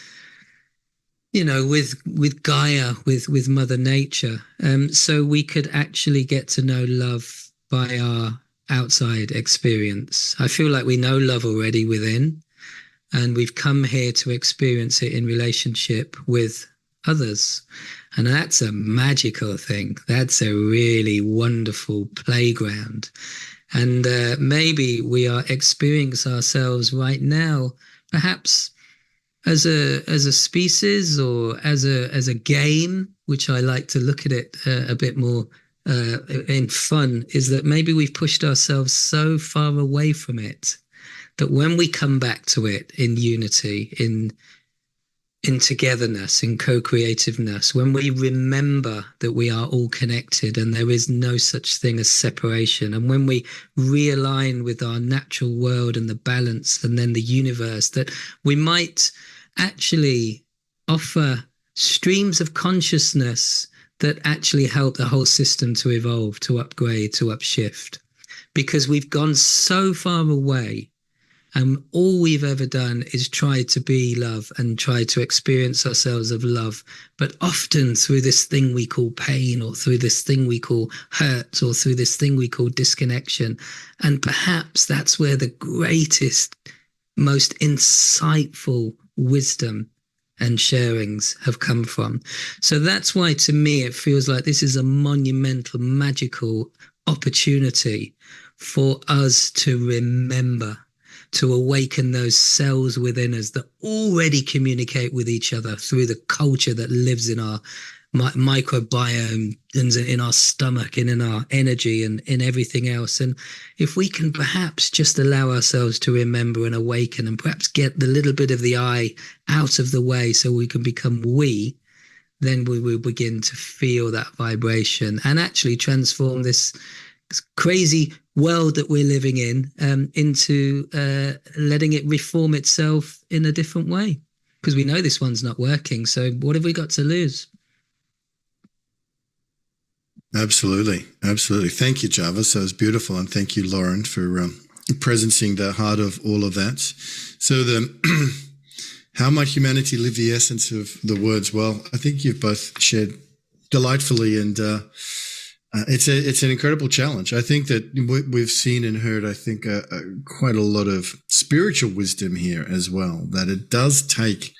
Gaia, with Mother Nature, so we could actually get to know love by our outside experience. I feel like we know love already within, and we've come here to experience it in relationship with others. And that's a magical thing. That's a really wonderful playground. And maybe we are experiencing ourselves right now, perhaps as a species or as a game, which I like to look at it a bit more in fun, is that maybe we've pushed ourselves so far away from it that when we come back to it in unity, in togetherness, in co-creativeness, when we remember that we are all connected and there is no such thing as separation, and when we realign with our natural world and the balance and then the universe, that we might actually offer streams of consciousness that actually help the whole system to evolve, to upgrade, to upshift. Because we've gone so far away, and all we've ever done is try to be love and try to experience ourselves of love, but often through this thing we call pain, or through this thing we call hurt, or through this thing we call disconnection. And perhaps that's where the greatest, most insightful wisdom and sharings have come from. So that's why, to me, it feels like this is a monumental, magical opportunity for us to remember, to awaken those cells within us that already communicate with each other through the culture that lives in our microbiome and in our stomach and in our energy and in everything else. And if we can perhaps just allow ourselves to remember and awaken, and perhaps get the little bit of the I out of the way so we can become we, then we will begin to feel that vibration and actually transform this crazy world that we're living in into letting it reform itself in a different way. Because we know this one's not working. So what have we got to lose? Absolutely. Absolutely. Thank you, Jarvis. That was beautiful. And thank you, Lauren, for presencing the heart of all of that. So how might humanity live the essence of the words? Well, I think you've both shared delightfully, and it's an incredible challenge. I think that we've seen and heard, I think, quite a lot of spiritual wisdom here as well, that it does take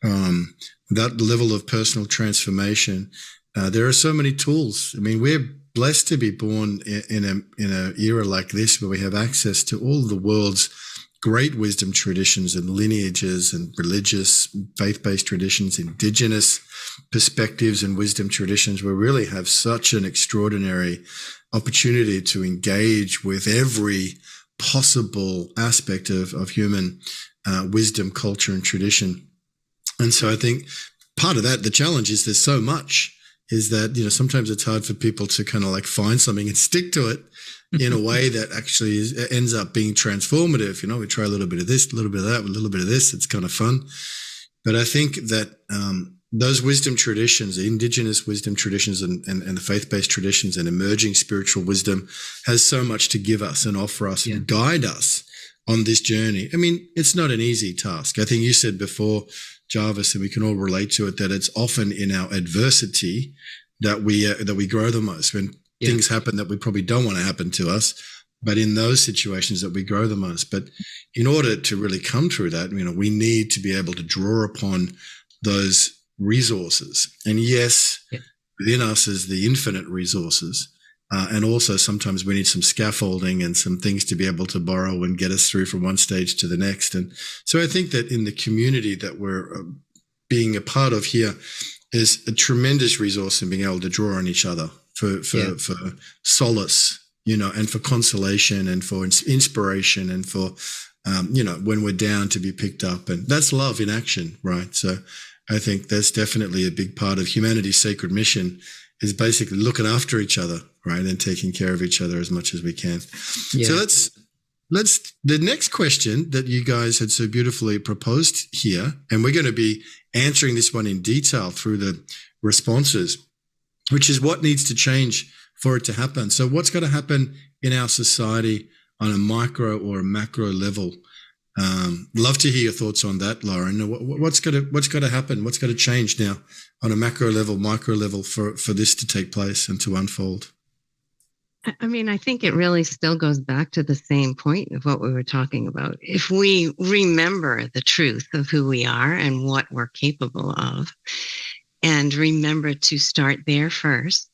that level of personal transformation. There are so many tools. I mean, we're blessed to be born in an era like this, where we have access to all the world's great wisdom traditions and lineages and religious faith-based traditions, indigenous perspectives and wisdom traditions. We really have such an extraordinary opportunity to engage with every possible aspect of human wisdom, culture, and tradition. And so I think part of that, the challenge is there's so much, is that, sometimes it's hard for people to kind of like find something and stick to it in a way that actually ends up being transformative. We try a little bit of this, a little bit of that, a little bit of this. It's kind of fun. But I think that those wisdom traditions, the indigenous wisdom traditions and the faith-based traditions and emerging spiritual wisdom, has so much to give us and offer us and guide us on this journey. I mean, it's not an easy task. I think you said before, Jarvis, and we can all relate to it, that it's often in our adversity that we grow the most. When things happen that we probably don't want to happen to us, but in those situations that we grow the most. But in order to really come through that, we need to be able to draw upon those resources. And yes, within us is the infinite resources. And also sometimes we need some scaffolding and some things to be able to borrow and get us through from one stage to the next. And so I think that in the community that we're being a part of here is a tremendous resource in being able to draw on each other for solace, and for consolation and for inspiration and for, when we're down, to be picked up. And that's love in action, right? So I think that's definitely a big part of humanity's sacred mission, is basically looking after each other, right, and taking care of each other as much as we can. So let's the next question that you guys had so beautifully proposed here, and we're going to be answering this one in detail through the responses, which is what needs to change for it to happen. So what's got to happen in our society on a micro or a macro level? Love to hear your thoughts on that, Lauren. What's got to happen? What's got to change now on a macro level, micro level for this to take place and to unfold? I mean, I think it really still goes back to the same point of what we were talking about. If we remember the truth of who we are and what we're capable of, and remember to start there first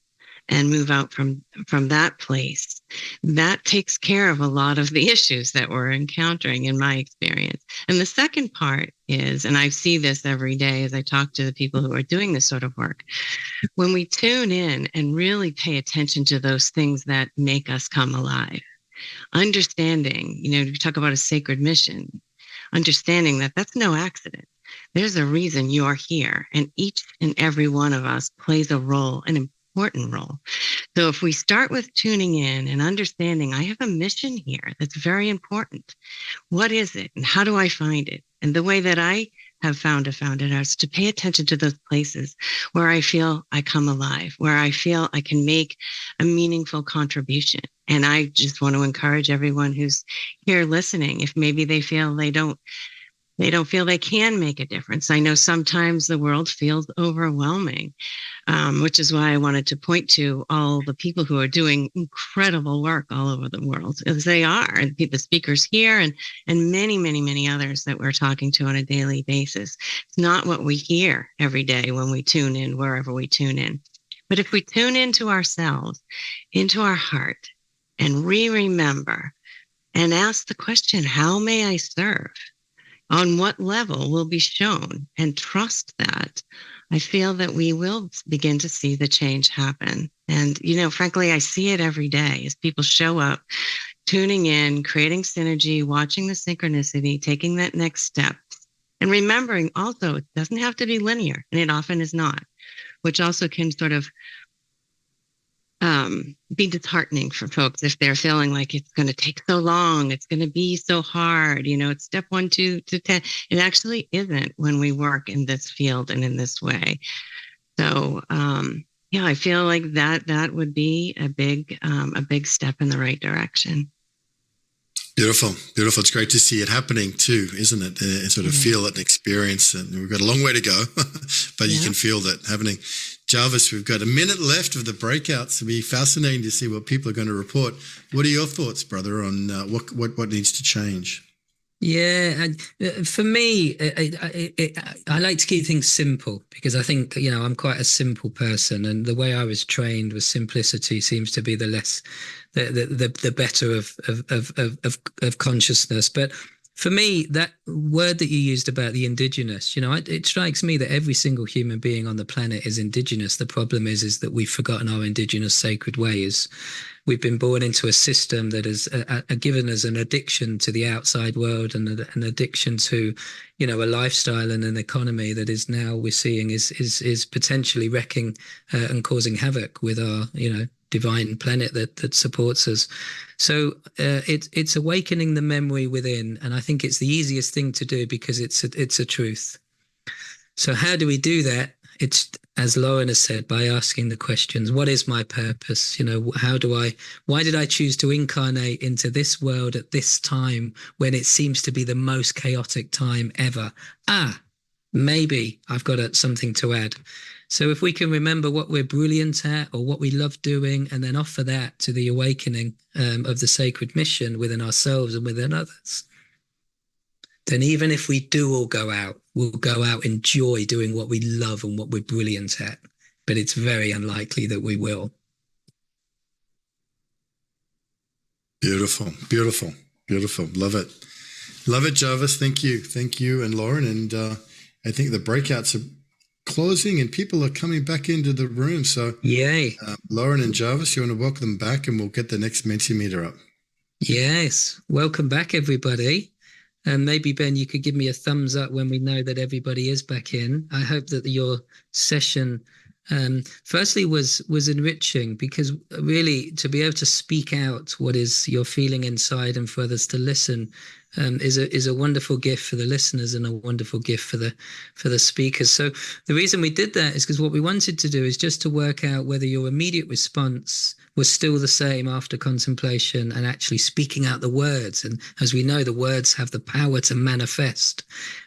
and move out from that place, that takes care of a lot of the issues that we're encountering, in my experience. And the second part is, and I see this every day as I talk to the people who are doing this sort of work, when we tune in and really pay attention to those things that make us come alive, understanding, you talk about a sacred mission, understanding that that's no accident. There's a reason you are here, and each and every one of us plays a role, an important role. So if we start with tuning in and understanding, I have a mission here that's very important. What is it, and how do I find it? And the way that I have found it is to pay attention to those places where I feel I come alive, where I feel I can make a meaningful contribution. And I just want to encourage everyone who's here listening, if maybe they feel they don't feel they can make a difference. I know sometimes the world feels overwhelming, which is why I wanted to point to all the people who are doing incredible work all over the world, as they are, and the speakers here and many, many, many others that we're talking to on a daily basis. It's not what we hear every day when we tune in, wherever we tune in. But if we tune into ourselves, into our heart, and remember and ask the question, how may I serve? On what level will be shown, and trust that, I feel that we will begin to see the change happen. And, frankly, I see it every day as people show up, tuning in, creating synergy, watching the synchronicity, taking that next step, and remembering also it doesn't have to be linear, and it often is not. which also can sort of be disheartening for folks if they're feeling like it's going to take so long, it's going to be so hard. It's step 1, 2 to 10. It actually isn't when we work in this field and in this way. So yeah, I feel like that would be a big step in the right direction. Beautiful. It's great to see it happening too, isn't it? And sort of feel it and experience it. And we've got a long way to go, but you can feel that happening. Jarvis, we've got a minute left of the breakouts. It'll be fascinating to see what people are going to report. What are your thoughts, brother, on what needs to change? Yeah, and for me, I like to keep things simple because I think, I'm quite a simple person, and the way I was trained was simplicity seems to be the better of consciousness. But for me, that word that you used about the indigenous, it strikes me that every single human being on the planet is indigenous. The problem is that we've forgotten our indigenous sacred ways. We've been born into a system that has given us an addiction to the outside world and an addiction to, a lifestyle and an economy that is now we're seeing is potentially wrecking and causing havoc with our, divine planet that supports us. So it's awakening the memory within, and I think it's the easiest thing to do because it's a truth. So how do we do that? It's, as Lauren has said, by asking the questions: what is my purpose? Why did I choose to incarnate into this world at this time when it seems to be the most chaotic time ever? Maybe I've got something to add. So if we can remember what we're brilliant at or what we love doing, and then offer that to the awakening of the sacred mission within ourselves and within others, then even if we do all go out, we'll go out in joy doing what we love and what we're brilliant at. But it's very unlikely that we will. Beautiful. Love it, Jarvis. Thank you, and Lauren. And I think the breakouts are closing and people are coming back into the room. So yay. Lauren and Jarvis, you want to welcome them back, and we'll get the next Mentimeter up. Yes. Welcome back, everybody. And maybe, Ben, you could give me a thumbs up when we know that everybody is back in. I hope that your session, firstly, was enriching, because really to be able to speak out what is you're feeling inside and for others to listen is a wonderful gift for the listeners and a wonderful gift for the speakers. So the reason we did that is because what we wanted to do is just to work out whether your immediate response was still the same after contemplation and actually speaking out the words. And as we know, the words have the power to manifest.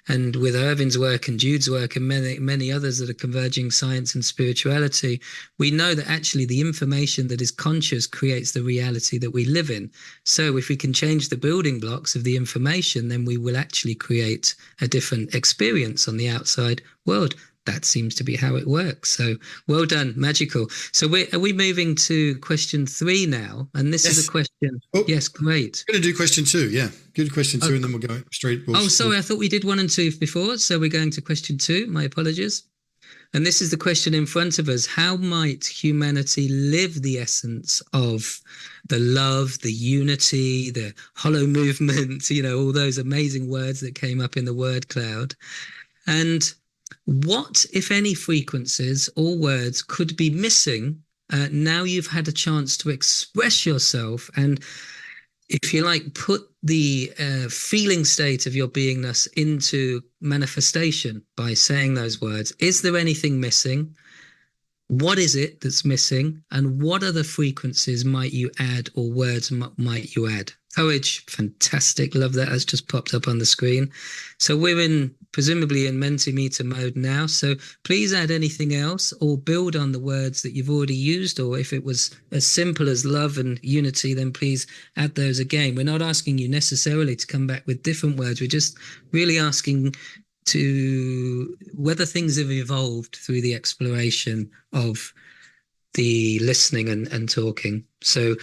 And with Ervin's work and Jude's work and many others that are converging science and spirituality, we know that actually the information that is conscious creates the reality that we live in. So if we can change the building blocks of the information, then we will actually create a different experience on the outside world. That seems to be how it works. So well done, magical. So are we moving to question 3 now? And this is a question. Oh, yes, great. We're going to do question 2. Yeah, do question 2 and then we'll go straight. Sorry, I thought we did 1 and 2 before. So we're going to question 2. My apologies. And this is the question in front of us. How might humanity live the essence of the love, the unity, the hollow movement, all those amazing words that came up in the word cloud? And what, if any, frequencies or words could be missing now you've had a chance to express yourself and, if you like, put the feeling state of your beingness into manifestation by saying those words? Is there anything missing? What is it that's missing? And what other frequencies might you add, or words might you add? Courage, fantastic. Love that. Has just popped up on the screen. So we're presumably in Mentimeter mode now. So please add anything else or build on the words that you've already used. Or if it was as simple as love and unity, then please add those again. We're not asking you necessarily to come back with different words. We're just really asking to whether things have evolved through the exploration of the listening and talking. So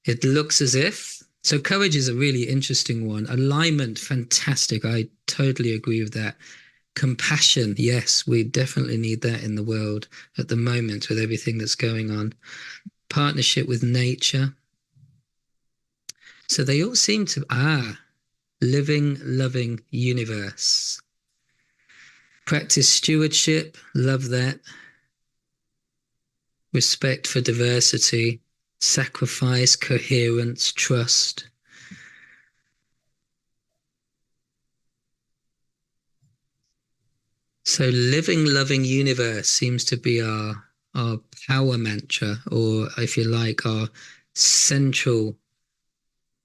it looks as if, so courage is a really interesting one. Alignment, fantastic. I totally agree with that. Compassion, yes, we definitely need that in the world at the moment with everything that's going on. Partnership with nature. So they all seem to, living, loving universe. Practice stewardship, love that. respect for diversity, sacrifice, coherence, trust. So living, loving universe seems to be our power mantra, or if you like, our central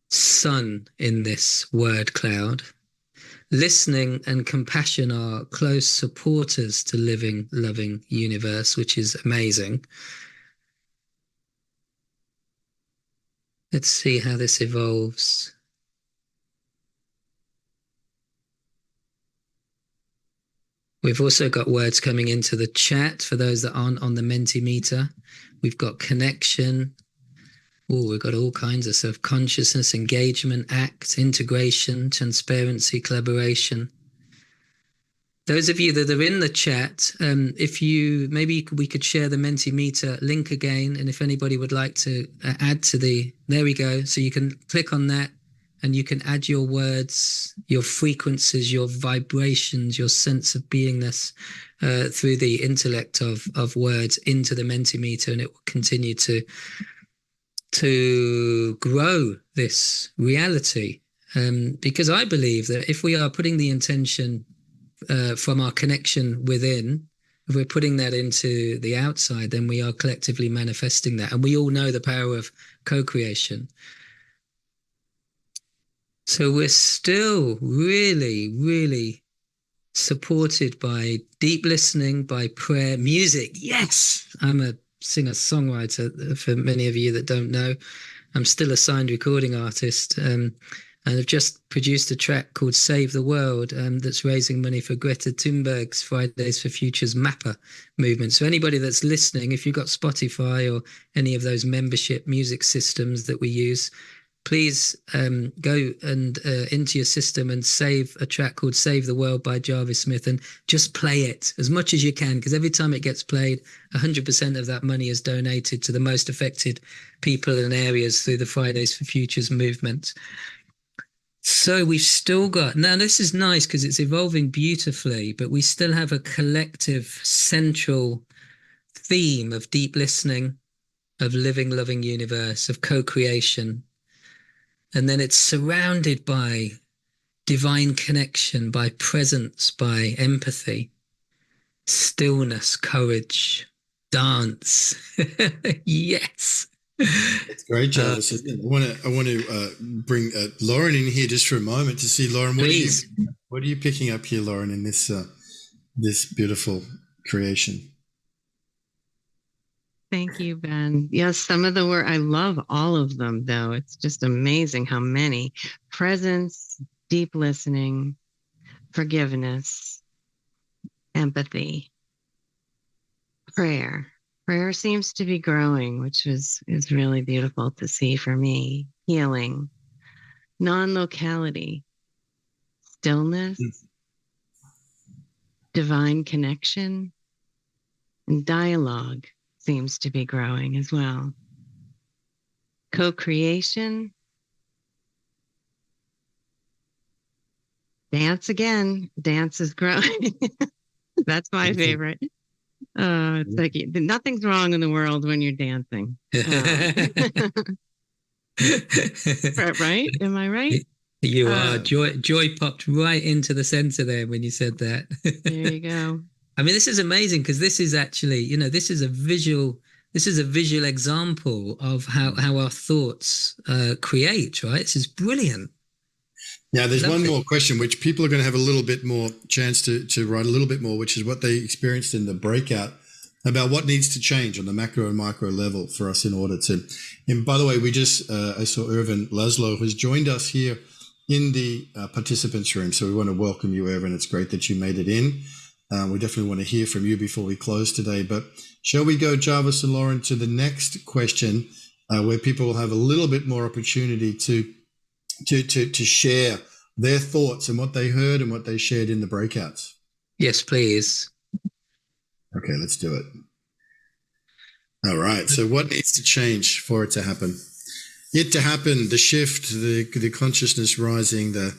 sun in this word cloud. Listening and compassion are close supporters to living, loving universe, which is amazing. Let's see how this evolves. We've also got words coming into the chat for those that aren't on the Mentimeter. We've got connection. Oh, we've got all kinds of stuff. Consciousness, engagement, act, integration, transparency, collaboration. Those of you that are in the chat, if you, maybe we could share the Mentimeter link again. And if anybody would like to add to there we go. So you can click on that and you can add your words, your frequencies, your vibrations, your sense of beingness through the intellect of words into the Mentimeter, and it will continue to grow this reality. Because I believe that if we are putting the intention from our connection within, if we're putting that into the outside, then we are collectively manifesting that. And we all know the power of co-creation. So we're still really, really supported by deep listening, by prayer, music. Yes, I'm a singer-songwriter, for many of you that don't know. I'm still a signed recording artist. And I've just produced a track called Save the World that's raising money for Greta Thunberg's Fridays for Futures Mapper movement. So anybody that's listening, if you've got Spotify or any of those membership music systems that we use, please go and into your system and save a track called Save the World by Jarvis Smith, and just play it as much as you can, because every time it gets played, 100% of that money is donated to the most affected people and areas through the Fridays for Futures movement. So we've still got, now this is nice because it's evolving beautifully, but we still have a collective central theme of deep listening, of living, loving universe, of co-creation. And then it's surrounded by divine connection, by presence, by empathy, stillness, courage, dance. Yes. It's great, Jarvis. I want to bring Lauren in here just for a moment to see, Lauren, what are you picking up here, Lauren, in this this beautiful creation? Thank you, Ben. Yes, some of the work, I love all of them, though. It's just amazing how many. Presence, deep listening, forgiveness, empathy, prayer. Prayer seems to be growing, which is really beautiful to see for me. Healing, non-locality, stillness, divine connection, and dialogue seems to be growing as well. Co-creation, dance again. Dance is growing. That's my favorite. It's like nothing's wrong in the world when you're dancing. Right? Am I right? You are. Joy popped right into the center there when you said that. There you go. I mean, this is amazing because this is actually, this is a visual example of how our thoughts create, right? This is brilliant. Now, there's one more question, which people are going to have a little bit more chance to write a little bit more, which is what they experienced in the breakout about what needs to change on the macro and micro level for us in order to. And by the way, we just, I saw Ervin Laszlo has joined us here in the participants room. So we want to welcome you, Ervin. It's great that you made it in. We definitely want to hear from you before we close today. But shall we go, Jarvis and Lauren, to the next question, where people will have a little bit more opportunity to share their thoughts and what they heard and what they shared in the breakouts? Yes, please. Okay, let's do it. All right. So what needs to change for it to happen? It to happen, the shift, the consciousness rising, the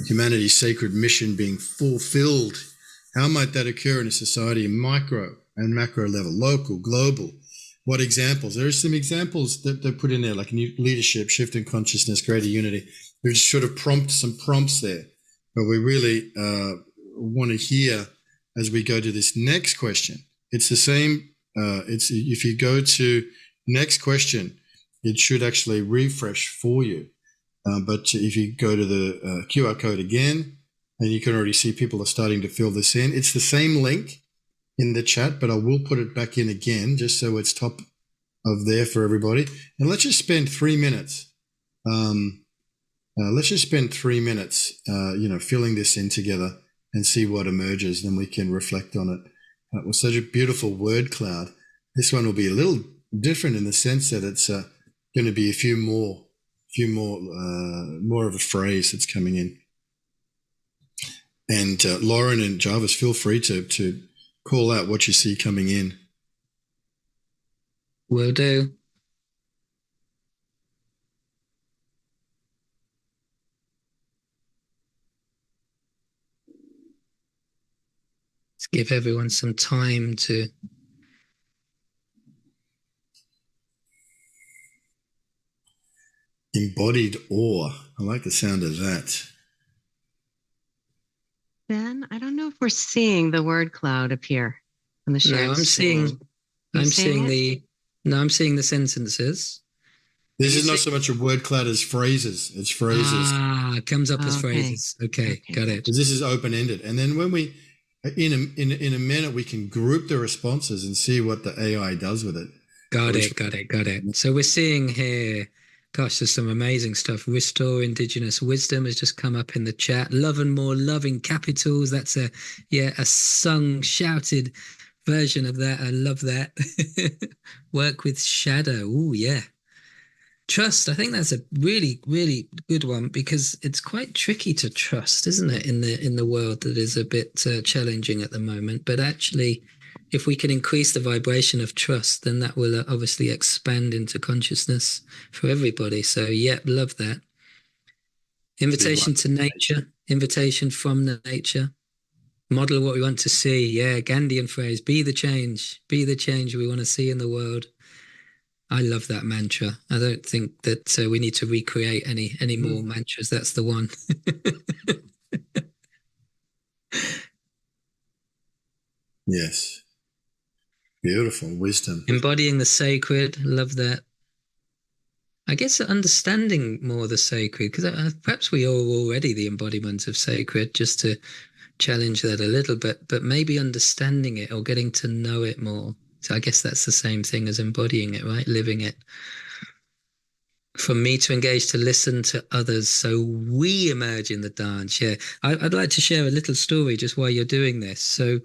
humanity's sacred mission being fulfilled. How might that occur in a society, micro and macro level, local, global? what examples. There are some examples that they put in there, like new leadership, shift in consciousness, greater unity. We've sort of some prompts there, but we really want to hear as we go to this next question. It's the same. It's if you go to next question, it should actually refresh for you. But if you go to the QR code again, and you can already see people are starting to fill this in. It's the same link in the chat, but I will put it back in again just so it's top of there for everybody. And let's just spend 3 minutes. Let's just spend 3 minutes, filling this in together and see what emerges. Then we can reflect on it. It was such a beautiful word cloud. This one will be a little different in the sense that it's going to be a few more of a phrase that's coming in. And Lauren and Jarvis, feel free to call out what you see coming in. Will do. Let's give everyone some time to Embodied awe. I like the sound of that. Ben, I don't know if we're seeing the word cloud appear on the share. No, I'm seeing the sentences. This is not so much a word cloud as phrases. It's phrases. It comes up as phrases. Okay, got it. Because this is open-ended. And then when we, in a minute, we can group the responses and see what the AI does with it. Got it. So we're seeing here, gosh, there's some amazing stuff. Restore Indigenous Wisdom has just come up in the chat. Love and More Love in capitals. That's a sung, shouted version of that. I love that. Work with shadow. Oh, yeah. Trust. I think that's a really, really good one because it's quite tricky to trust, isn't it, in the world that is a bit challenging at the moment. But actually, if we can increase the vibration of trust, then that will obviously expand into consciousness for everybody. So, yeah, love that. Invitation to nature, invitation from the nature. Model what we want to see. Yeah, Gandhian phrase, be the change we want to see in the world. I love that mantra. I don't think that we need to recreate any more mantras. That's the one. Yes. Beautiful wisdom. Embodying the sacred. Love that. I guess understanding more the sacred, because perhaps we are already the embodiment of sacred, just to challenge that a little bit, but maybe understanding it or getting to know it more. So I guess that's the same thing as embodying it, right? Living it. For me to engage, to listen to others so we emerge in the dance. Yeah, I'd like to share a little story just while you're doing this. So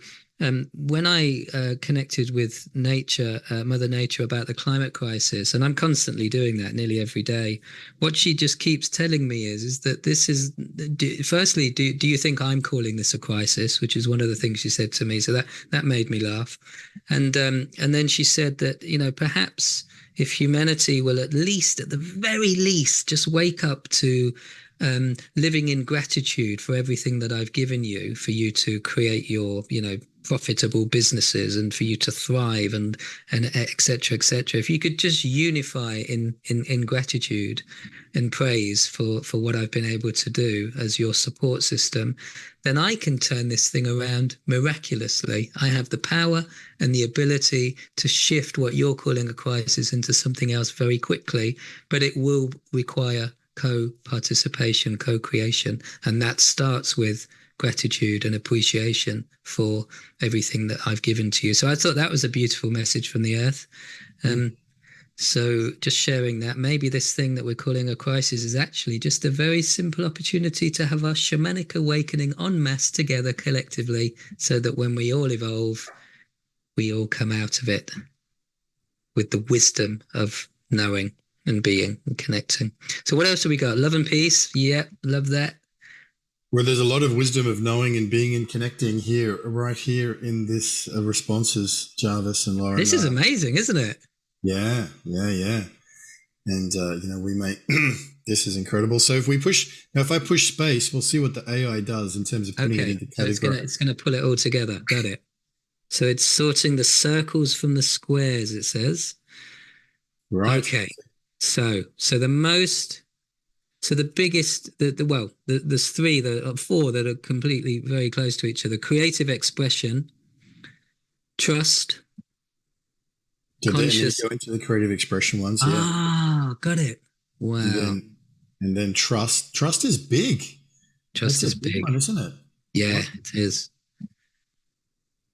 when I connected with nature, Mother Nature, about the climate crisis, and I'm constantly doing that nearly every day, what she just keeps telling me is that this is, firstly, do you think I'm calling this a crisis, which is one of the things she said to me. So that made me laugh. And then she said that, perhaps if humanity will at the very least, just wake up to living in gratitude for everything that I've given you, for you to create your, profitable businesses and for you to thrive and et cetera, et cetera. If you could just unify in gratitude and praise for what I've been able to do as your support system, then I can turn this thing around miraculously. I have the power and the ability to shift what you're calling a crisis into something else very quickly, but it will require co-participation, co-creation. And that starts with gratitude and appreciation for everything that I've given to you. So I thought that was a beautiful message from the earth. So just sharing that, maybe this thing that we're calling a crisis is actually just a very simple opportunity to have our shamanic awakening en masse together collectively, so that when we all evolve, we all come out of it with the wisdom of knowing and being and connecting. So what else have we got? Love and peace. Yeah, love that. Well, there's a lot of wisdom of knowing and being and connecting here, right here in this responses, Jarvis and Lauren. This is amazing, isn't it? Yeah. And, we may, this is incredible. So if I push space, we'll see what the AI does in terms of putting it into categories. So it's going to pull it all together. Got it. So it's sorting the circles from the squares, it says. Right. Okay. So the most, so the biggest, there's four that are completely very close to each other. Creative expression, trust, So then conscious. go into the creative expression ones. Ah, got it. Wow. And then trust. Trust is big. Trust That's is a big big. one, isn't it? Yeah, Right. it is.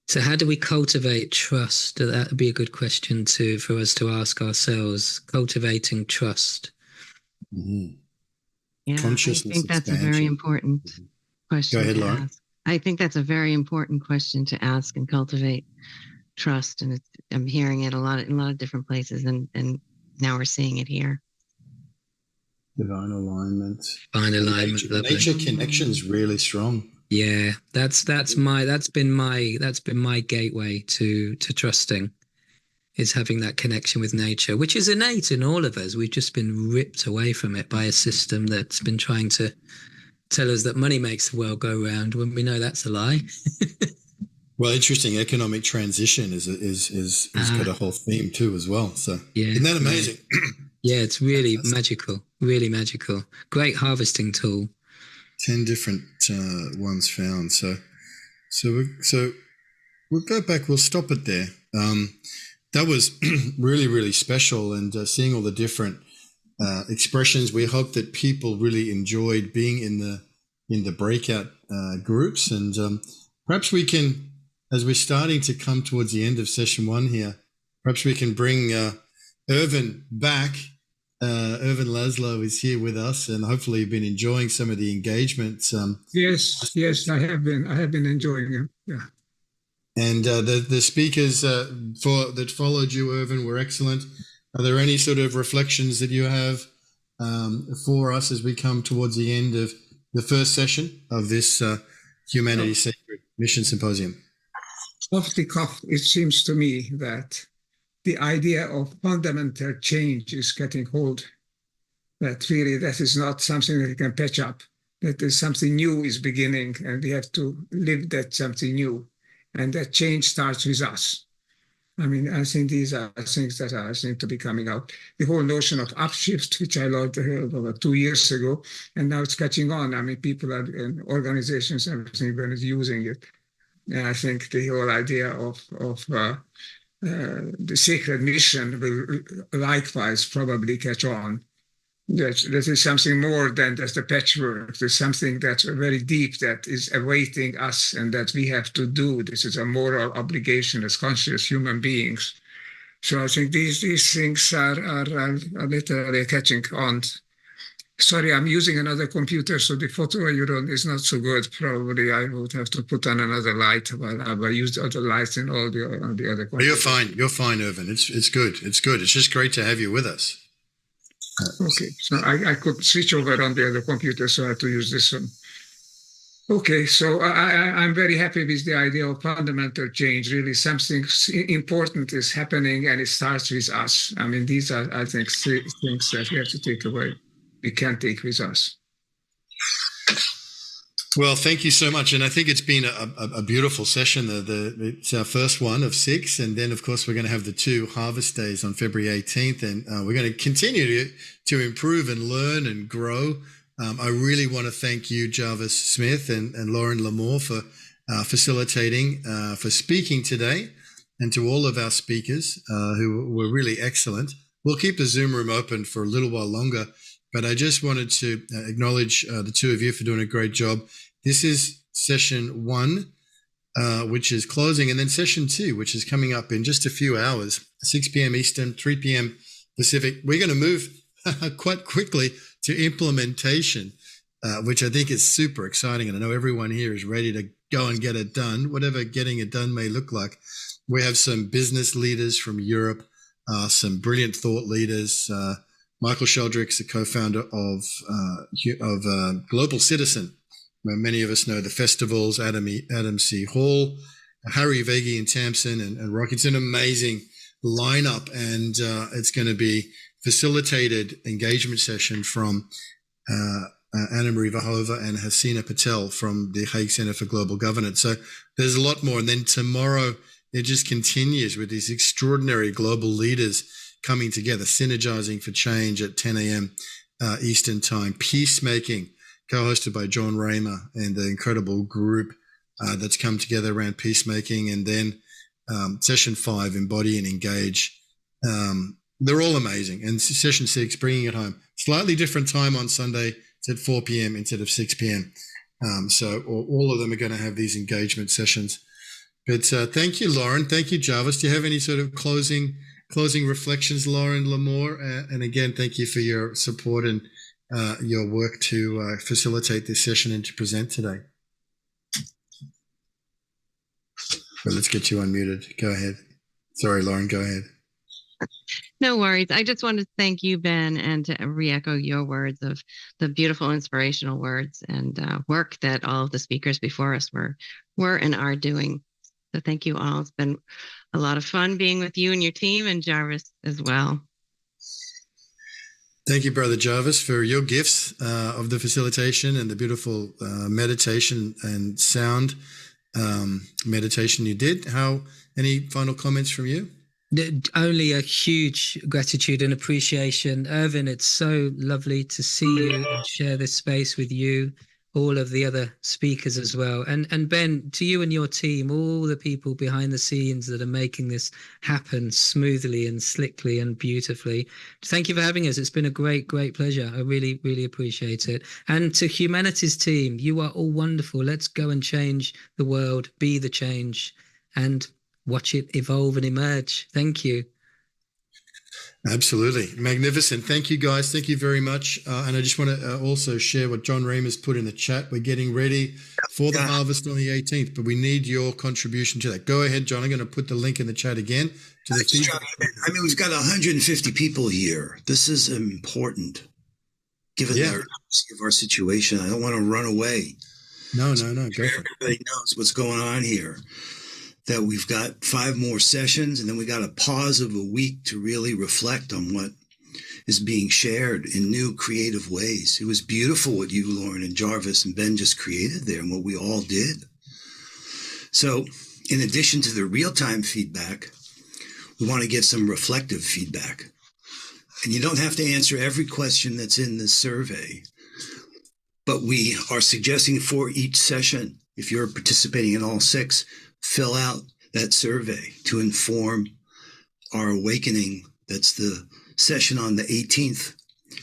So how do we cultivate trust? That would be a good question for us to ask ourselves. Cultivating trust. Mm-hmm. Yeah, I Consciousness think that's a very expansion. important question Go ahead, to Lauren. ask. I think that's a very important question to ask and cultivate trust. And I'm hearing it in a lot of different places, and now we're seeing it here. Divine alignment. Divine alignment. Nature connection is really strong. Yeah, that's been my gateway to trusting, is having that connection with nature, which is innate in all of us. We've just been ripped away from it by a system that's been trying to tell us that money makes the world go round, when we know that's a lie. Well, interesting. Economic transition is got a whole theme too as well. So yeah, isn't that amazing? Yeah, it's really magical. Really magical. Great harvesting tool. 10 different ones found. So we'll go back. We'll stop it there. That was really, really special, and seeing all the different expressions. We hope that people really enjoyed being in the breakout groups, and perhaps we can, as we're starting to come towards the end of session 1 here, perhaps we can bring Ervin back. Ervin Laszlo is here with us, and hopefully you've been enjoying some of the engagements. Yes, I have been enjoying them. Yeah. And the speakers that followed you, Ervin, were excellent. Are there any sort of reflections that you have for us as we come towards the end of the first session of this Humanity Sacred Mission Symposium? Off the cuff, it seems to me that the idea of fundamental change is getting hold. That really that is not something that you can patch up. That there's something new is beginning, and we have to live that something new. And that change starts with us. I mean, I think these are things that seem to be coming out. The whole notion of upshift, which I heard about 2 years ago, and now it's catching on. I mean, people and organizations, everything is using it. And I think the whole idea of the sacred mission will likewise probably catch on. That is something more than just a patchwork. There's something that's very deep that is awaiting us and that we have to do. This is a moral obligation as conscious human beings. So I think these things are literally catching on. Sorry, I'm using another computer, so the photo is not so good. Probably I would have to put on another light, but I used other lights in all the other computers. You're fine. You're fine, Ervin. It's good. It's good. It's just great to have you with us. Okay, so I could switch over on the other computer, so I had to use this one. Okay, so I'm very happy with the idea of fundamental change. Really, something important is happening, and it starts with us. I mean, these are, I think, things that we have to take away. We can't take with us. Well, thank you so much. And I think it's been a beautiful session. It's our first one of 6. And then, of course, we're going to have the 2 harvest days on February 18th. And we're going to continue to improve and learn and grow. I really want to thank you, Jarvis Smith and Lauren L'Amour, for facilitating, for speaking today, and to all of our speakers who were really excellent. We'll keep the Zoom room open for a little while longer, but I just wanted to acknowledge the 2 of you for doing a great job. This is session 1, which is closing, and then session 2, which is coming up in just a few hours, 6 p.m. Eastern, 3 p.m. Pacific. We're going to move quite quickly to implementation, which I think is super exciting. And I know everyone here is ready to go and get it done, whatever getting it done may look like. We have some business leaders from Europe, some brilliant thought leaders. Michael Sheldrick's the co-founder of Global Citizen, where many of us know the festivals, Adam C. Hall, Harry Vegi and Tamsin, and Rocky. It's an amazing lineup, and it's going to be facilitated engagement session from Anna Marie Vahova and Hasina Patel from the Hague Center for Global Governance. So there's a lot more. And then tomorrow, it just continues with these extraordinary global leaders coming together, synergizing for change at 10 a.m. Eastern time. Peacemaking, co-hosted by John Raymer and the incredible group that's come together around peacemaking. And then session 5, embody and engage. They're all amazing. And session 6, bringing it home. Slightly different time on Sunday. It's at 4 p.m. instead of 6 p.m. So all of them are going to have these engagement sessions. But thank you, Lauren. Thank you, Jarvis. Do you have any sort of closing reflections, Lauren L'Amour? And again, thank you for your support and your work to facilitate this session and to present today. Well, let's get you unmuted. Go ahead. Sorry, Lauren, go ahead. No worries. I just wanted to thank you, Ben, and to re-echo your words of the beautiful inspirational words and work that all of the speakers before us were and are doing. So thank you all. It's been a lot of fun being with you and your team, and Jarvis as well. Thank you, Brother Jarvis, for your gifts of the facilitation and the beautiful meditation and sound meditation you did. Any final comments from you? Only a huge gratitude and appreciation. Ervin, it's so lovely to see you and share this space with you, all of the other speakers as well. And Ben, to you and your team, all the people behind the scenes that are making this happen smoothly and slickly and beautifully. Thank you for having us. It's been a great pleasure. I really, really appreciate it. And to Humanity's team, you are all wonderful. Let's go and change the world, be the change, and watch it evolve and emerge. Thank you. Absolutely. Magnificent. Thank you, guys. Thank you very much. And I just want to also share what John Raymer's put in the chat. We're getting ready for the harvest on the 18th, but we need your contribution to that. Go ahead, John. I'm going to put the link in the chat again. I mean, we've got 150 people here. This is important, given the urgency of our situation. I don't want to run away. No. Go for it. Everybody knows what's going on here. That we've got 5 more sessions, and then we got a pause of a week to really reflect on what is being shared in new creative ways. It was beautiful what you, Lauren, and Jarvis and Ben just created there and what we all did. So in addition to the real-time feedback, we want to get some reflective feedback. And you don't have to answer every question that's in this survey, but we are suggesting for each session, if you're participating in all 6, fill out that survey to inform our awakening. That's the session on the 18th.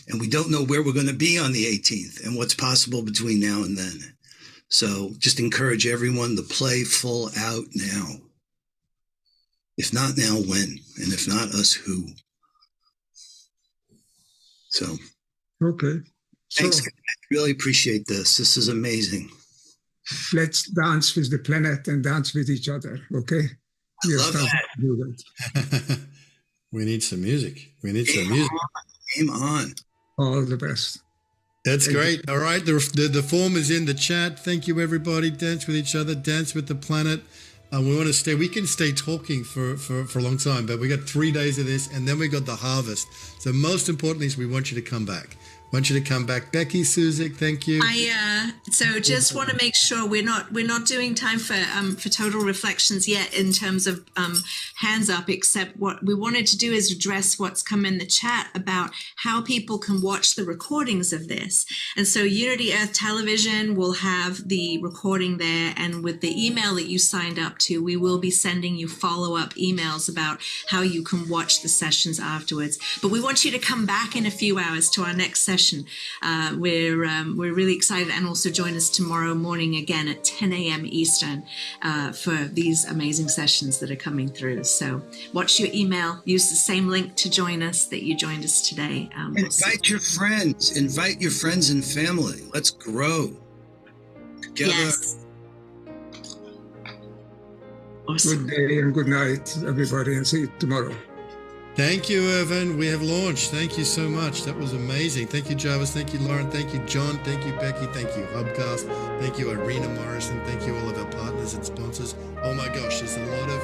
And we don't know where we're going to be on the 18th and what's possible between now and then. So just encourage everyone to play full out now. If not now, when? And if not us, who? So. Okay. Thanks. I really appreciate this. This is amazing. Let's dance with the planet and dance with each other, okay? I love that. We need some music. Game on. All the best. That's great. All right. The form is in the chat. Thank you, everybody. Dance with each other. Dance with the planet. We can stay talking for a long time, but we got 3 days of this, and then we got the harvest. So most importantly is we want you to come back. Becky Suzik, thank you. So just want to make sure we're not doing time for total reflections yet in terms of hands up, except what we wanted to do is address what's come in the chat about how people can watch the recordings of this. And so Unity Earth Television will have the recording there, and with the email that you signed up to, we will be sending you follow-up emails about how you can watch the sessions afterwards. But we want you to come back in a few hours to our next session. We're really excited, and also join us tomorrow morning again at 10 a.m. Eastern for these amazing sessions that are coming through. So watch your email, use the same link to join us that you joined us today. Invite your friends and family. Let's grow together. Yes. Awesome. Good day and good night, everybody, and see you tomorrow. Thank you, Ervin. We have launched. Thank you so much. That was amazing. Thank you, Jarvis. Thank you, Lauren. Thank you, John. Thank you, Becky. Thank you, Hubcast. Thank you, Irina Morrison. Thank you, all of our partners and sponsors. Oh my gosh, there's a lot of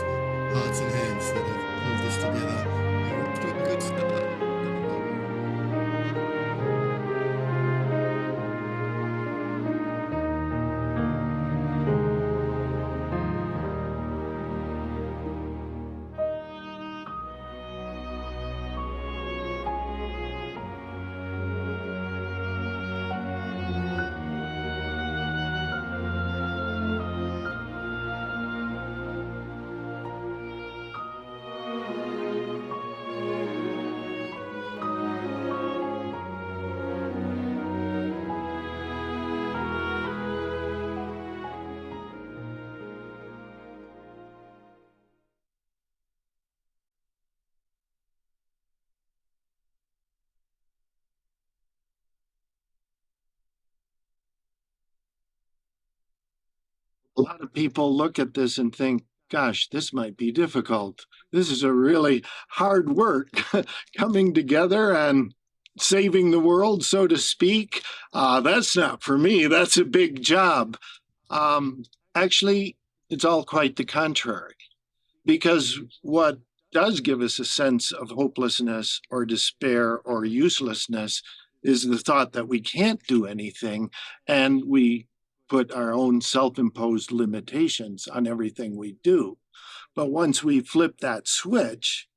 hearts and hands that have pulled this together. We're off to a good start. A lot of people look at this and think, gosh, this might be difficult. This is a really hard work coming together and saving the world, so to speak. That's not for me. That's a big job. Actually, it's all quite the contrary, because what does give us a sense of hopelessness or despair or uselessness is the thought that we can't do anything, and we put our own self-imposed limitations on everything we do. But once we flip that switch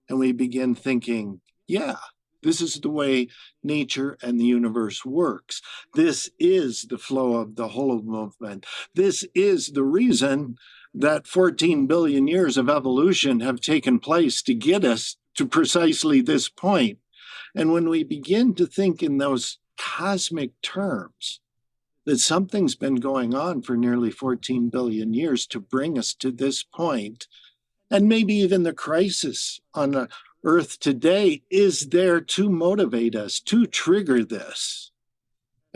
and we begin thinking, yeah, this is the way nature and the universe works. This is the flow of the whole movement. This is the reason that 14 billion years of evolution have taken place to get us to precisely this point. And when we begin to think in those cosmic terms, that something's been going on for nearly 14 billion years to bring us to this point, and maybe even the crisis on the Earth today is there to motivate us, to trigger this.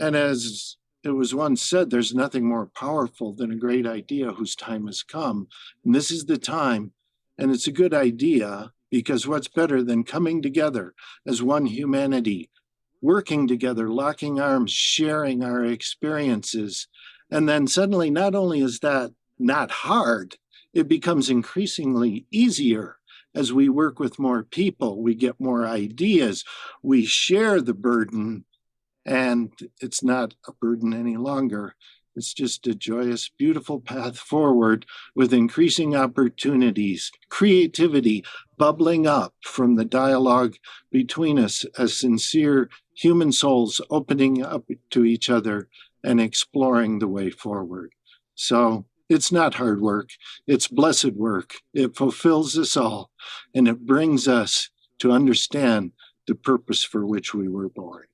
And as it was once said, there's nothing more powerful than a great idea whose time has come. And this is the time, and it's a good idea, because what's better than coming together as one humanity, working together, locking arms, sharing our experiences. And then suddenly, not only is that not hard, it becomes increasingly easier as we work with more people, we get more ideas, we share the burden, and it's not a burden any longer. It's just a joyous, beautiful path forward with increasing opportunities, creativity bubbling up from the dialogue between us as sincere human souls opening up to each other and exploring the way forward. So it's not hard work, it's blessed work. It fulfills us all, and it brings us to understand the purpose for which we were born.